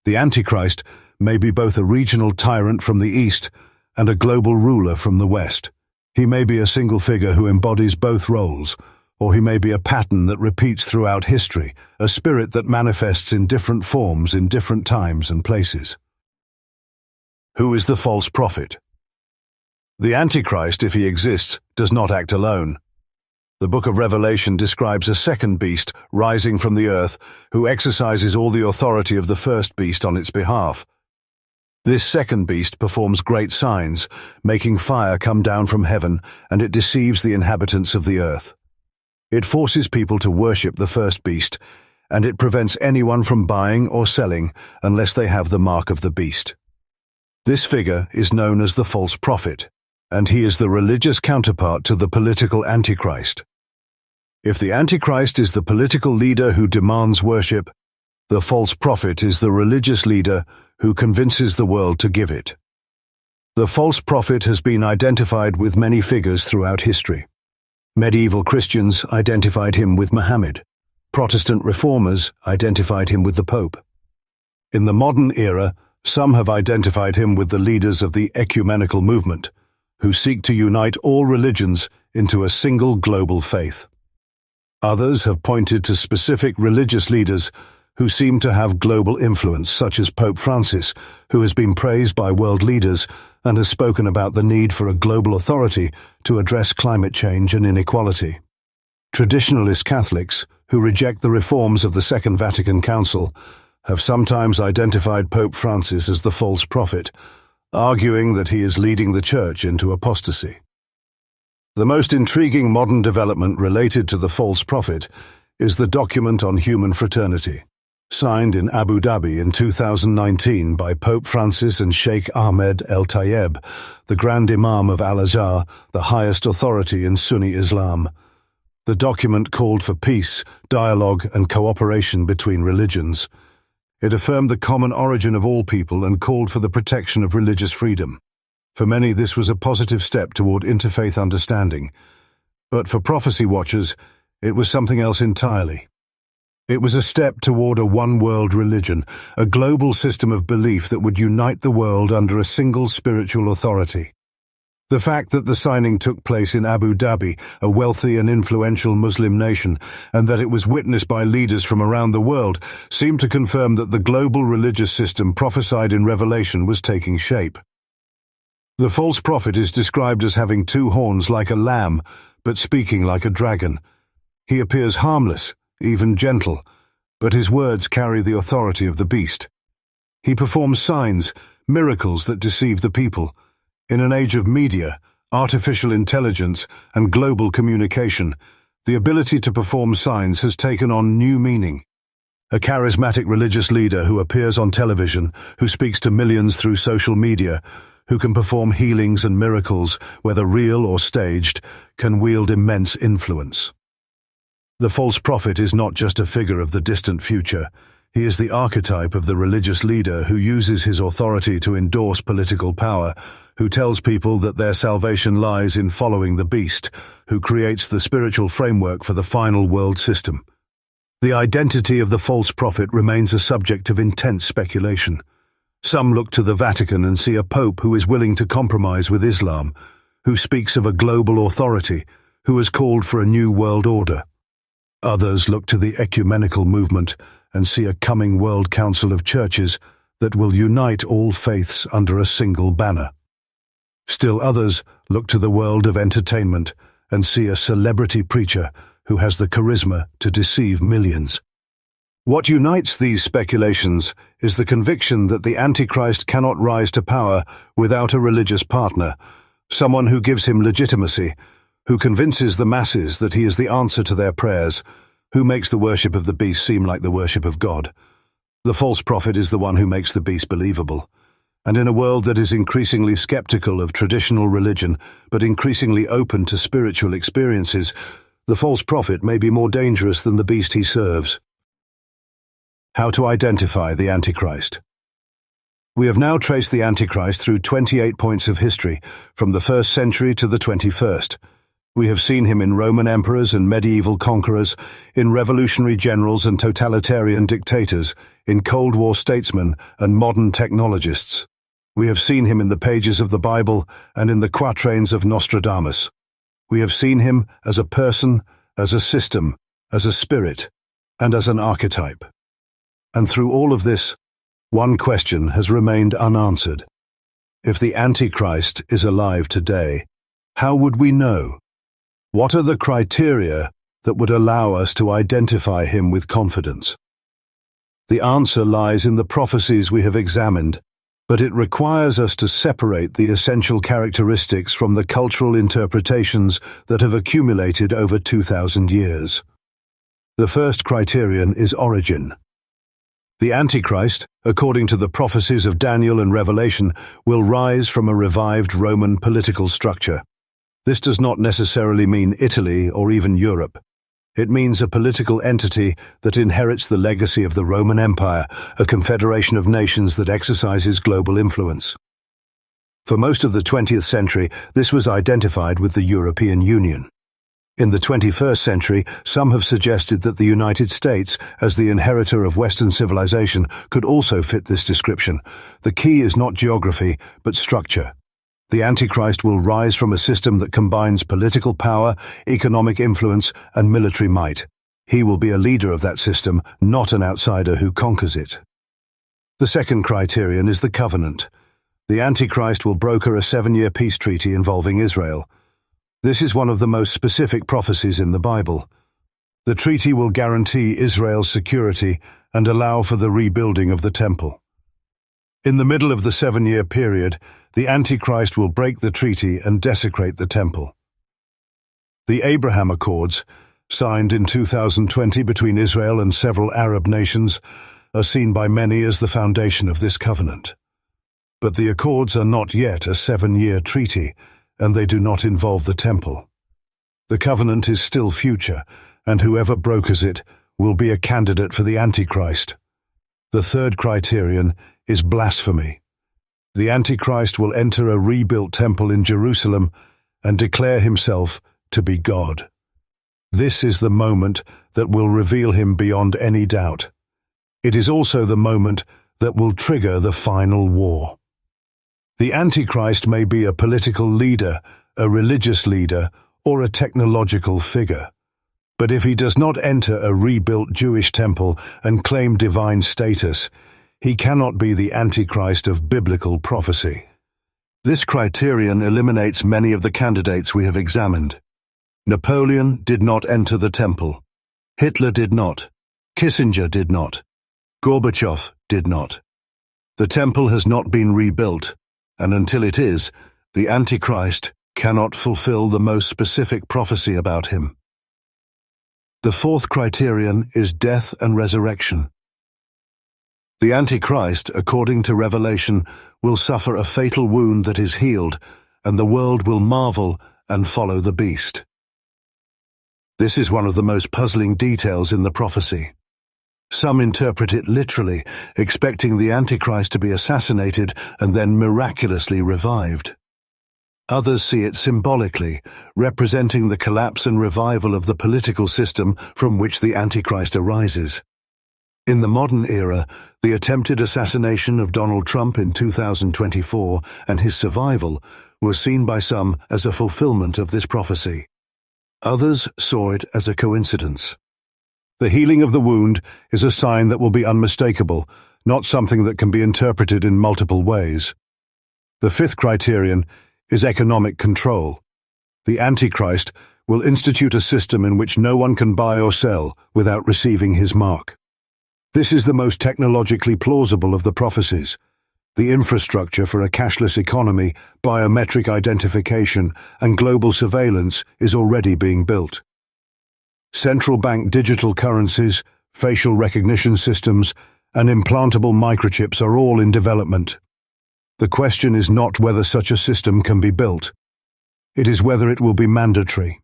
The Antichrist may be both a regional tyrant from the east and a global ruler from the west. He may be a single figure who embodies both roles, or he may be a pattern that repeats throughout history, a spirit that manifests in different forms in different times and places. Who is the false prophet? The Antichrist, if he exists, does not act alone. The book of Revelation describes a second beast rising from the earth who exercises all the authority of the first beast on its behalf. This second beast performs great signs, making fire come down from heaven, and it deceives the inhabitants of the earth. It forces people to worship the first beast, and it prevents anyone from buying or selling unless they have the mark of the beast. This figure is known as the false prophet, and he is the religious counterpart to the political Antichrist. If the Antichrist is the political leader who demands worship, the false prophet is the religious leader who convinces the world to give it. The false prophet has been identified with many figures throughout history. Medieval Christians identified him with Muhammad. Protestant reformers identified him with the Pope. In the modern era, some have identified him with the leaders of the ecumenical movement, who seek to unite all religions into a single global faith. Others have pointed to specific religious leaders who seem to have global influence, such as Pope Francis, who has been praised by world leaders and has spoken about the need for a global authority to address climate change and inequality. Traditionalist Catholics, who reject the reforms of the Second Vatican Council, have sometimes identified Pope Francis as the false prophet, arguing that he is leading the Church into apostasy. The most intriguing modern development related to the false prophet is the document on human fraternity, signed in Abu Dhabi in 2019 by Pope Francis and Sheikh Ahmed El Tayeb, the Grand Imam of Al-Azhar, the highest authority in Sunni Islam. The document called for peace, dialogue, and cooperation between religions. It affirmed the common origin of all people and called for the protection of religious freedom. For many, this was a positive step toward interfaith understanding. But for prophecy watchers, it was something else entirely. It was a step toward a one-world religion, a global system of belief that would unite the world under a single spiritual authority. The fact that the signing took place in Abu Dhabi, a wealthy and influential Muslim nation, and that it was witnessed by leaders from around the world, seemed to confirm that the global religious system prophesied in Revelation was taking shape. The false prophet is described as having two horns like a lamb, but speaking like a dragon. He appears harmless, even gentle, but his words carry the authority of the beast. He performs signs, miracles that deceive the people. In an age of media, artificial intelligence, and global communication, the ability to perform signs has taken on new meaning. A charismatic religious leader who appears on television, who speaks to millions through social media, who can perform healings and miracles, whether real or staged, can wield immense influence. The false prophet is not just a figure of the distant future. He is the archetype of the religious leader who uses his authority to endorse political power, who tells people that their salvation lies in following the beast, who creates the spiritual framework for the final world system. The identity of the false prophet remains a subject of intense speculation. Some look to the Vatican and see a pope who is willing to compromise with Islam, who speaks of a global authority, who has called for a new world order. Others look to the ecumenical movement and see a coming world council of churches that will unite all faiths under a single banner. Still others look to the world of entertainment and see a celebrity preacher who has the charisma to deceive millions. What unites these speculations is the conviction that the Antichrist cannot rise to power without a religious partner, someone who gives him legitimacy, who convinces the masses that he is the answer to their prayers, who makes the worship of the beast seem like the worship of God. The false prophet is the one who makes the beast believable. And in a world that is increasingly skeptical of traditional religion, but increasingly open to spiritual experiences, the false prophet may be more dangerous than the beast he serves. How to identify the Antichrist. We have now traced the Antichrist through 28 points of history, from the 1st century to the 21st. We have seen him in Roman emperors and medieval conquerors, in revolutionary generals and totalitarian dictators, in Cold War statesmen and modern technologists. We have seen him in the pages of the Bible and in the quatrains of Nostradamus. We have seen him as a person, as a system, as a spirit, and as an archetype. And through all of this, one question has remained unanswered. If the Antichrist is alive today, how would we know? What are the criteria that would allow us to identify him with confidence? The answer lies in the prophecies we have examined, but it requires us to separate the essential characteristics from the cultural interpretations that have accumulated over 2,000 years. The first criterion is origin. The Antichrist, according to the prophecies of Daniel and Revelation, will rise from a revived Roman political structure. This does not necessarily mean Italy or even Europe. It means a political entity that inherits the legacy of the Roman Empire, a confederation of nations that exercises global influence. For most of the 20th century, this was identified with the European Union. In the 21st century, some have suggested that the United States, as the inheritor of Western civilization, could also fit this description. The key is not geography, but structure. The Antichrist will rise from a system that combines political power, economic influence, and military might. He will be a leader of that system, not an outsider who conquers it. The second criterion is the covenant. The Antichrist will broker a 7-year peace treaty involving Israel. This is one of the most specific prophecies in the Bible. The treaty will guarantee Israel's security and allow for the rebuilding of the temple. In the middle of the 7-year period, the Antichrist will break the treaty and desecrate the temple. The Abraham Accords, signed in 2020 between Israel and several Arab nations, are seen by many as the foundation of this covenant. But the Accords are not yet a 7-year treaty, and they do not involve the temple. The covenant is still future, and whoever brokers it will be a candidate for the Antichrist. The third criterion is blasphemy. The Antichrist will enter a rebuilt temple in Jerusalem and declare himself to be God. This is the moment that will reveal him beyond any doubt. It is also the moment that will trigger the final war. The Antichrist may be a political leader, a religious leader, or a technological figure. But if he does not enter a rebuilt Jewish temple and claim divine status, he cannot be the Antichrist of biblical prophecy. This criterion eliminates many of the candidates we have examined. Napoleon did not enter the temple. Hitler did not. Kissinger did not. Gorbachev did not. The temple has not been rebuilt, and until it is, the Antichrist cannot fulfill the most specific prophecy about him. The fourth criterion is death and resurrection. The Antichrist, according to Revelation, will suffer a fatal wound that is healed, and the world will marvel and follow the beast. This is one of the most puzzling details in the prophecy. Some interpret it literally, expecting the Antichrist to be assassinated and then miraculously revived. Others see it symbolically, representing the collapse and revival of the political system from which the Antichrist arises. In the modern era, the attempted assassination of Donald Trump in 2024 and his survival was seen by some as a fulfillment of this prophecy. Others saw it as a coincidence. The healing of the wound is a sign that will be unmistakable, not something that can be interpreted in multiple ways. The fifth criterion is economic control. The Antichrist will institute a system in which no one can buy or sell without receiving his mark. This is the most technologically plausible of the prophecies. The infrastructure for a cashless economy, biometric identification, and global surveillance is already being built. Central bank digital currencies, facial recognition systems, and implantable microchips are all in development. The question is not whether such a system can be built. It is whether it will be mandatory.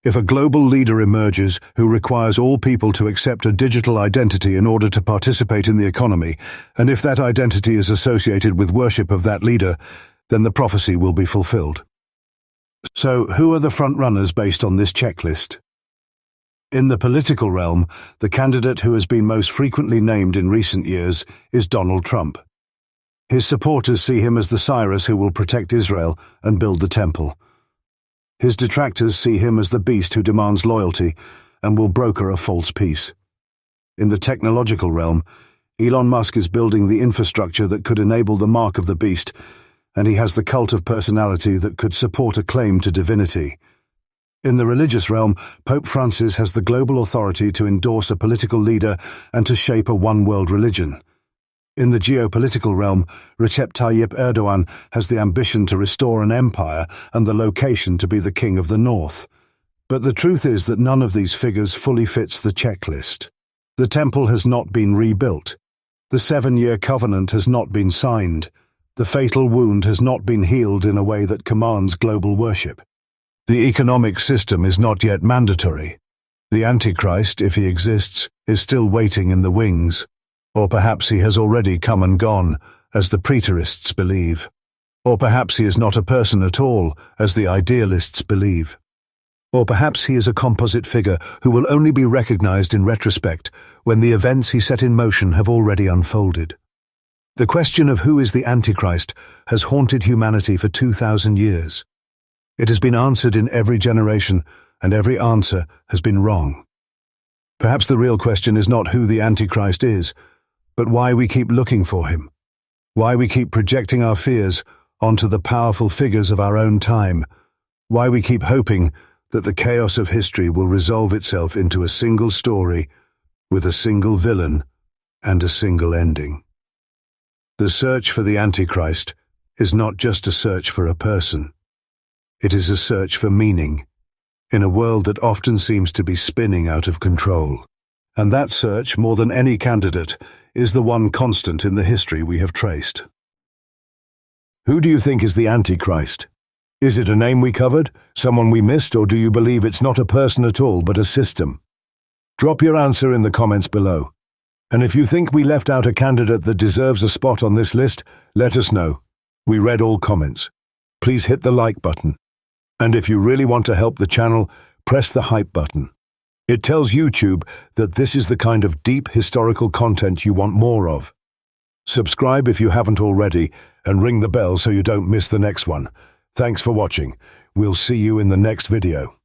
If a global leader emerges who requires all people to accept a digital identity in order to participate in the economy, and if that identity is associated with worship of that leader, then the prophecy will be fulfilled. So, who are the front-runners based on this checklist? In the political realm, the candidate who has been most frequently named in recent years is Donald Trump. His supporters see him as the Cyrus who will protect Israel and build the temple. His detractors see him as the beast who demands loyalty and will broker a false peace. In the technological realm, Elon Musk is building the infrastructure that could enable the mark of the beast, and he has the cult of personality that could support a claim to divinity. In the religious realm, Pope Francis has the global authority to endorse a political leader and to shape a one-world religion. In the geopolitical realm, Recep Tayyip Erdogan has the ambition to restore an empire and the location to be the king of the north. But the truth is that none of these figures fully fits the checklist. The temple has not been rebuilt. The 7-year covenant has not been signed. The fatal wound has not been healed in a way that commands global worship. The economic system is not yet mandatory. The Antichrist, if he exists, is still waiting in the wings. Or perhaps he has already come and gone, as the Preterists believe. Or perhaps he is not a person at all, as the Idealists believe. Or perhaps he is a composite figure who will only be recognized in retrospect when the events he set in motion have already unfolded. The question of who is the Antichrist has haunted humanity for 2,000 years. It has been answered in every generation, and every answer has been wrong. Perhaps the real question is not who the Antichrist is, but why we keep looking for him. Why we keep projecting our fears onto the powerful figures of our own time. Why we keep hoping that the chaos of history will resolve itself into a single story with a single villain and a single ending. The search for the Antichrist is not just a search for a person. It is a search for meaning, in a world that often seems to be spinning out of control. And that search, more than any candidate, is the one constant in the history we have traced. Who do you think is the Antichrist? Is it a name we covered, someone we missed, or do you believe it's not a person at all but a system? Drop your answer in the comments below. And if you think we left out a candidate that deserves a spot on this list, let us know. We read all comments. Please hit the like button. And if you really want to help the channel, press the hype button. It tells YouTube that this is the kind of deep historical content you want more of. Subscribe if you haven't already, and ring the bell so you don't miss the next one. Thanks for watching. We'll see you in the next video.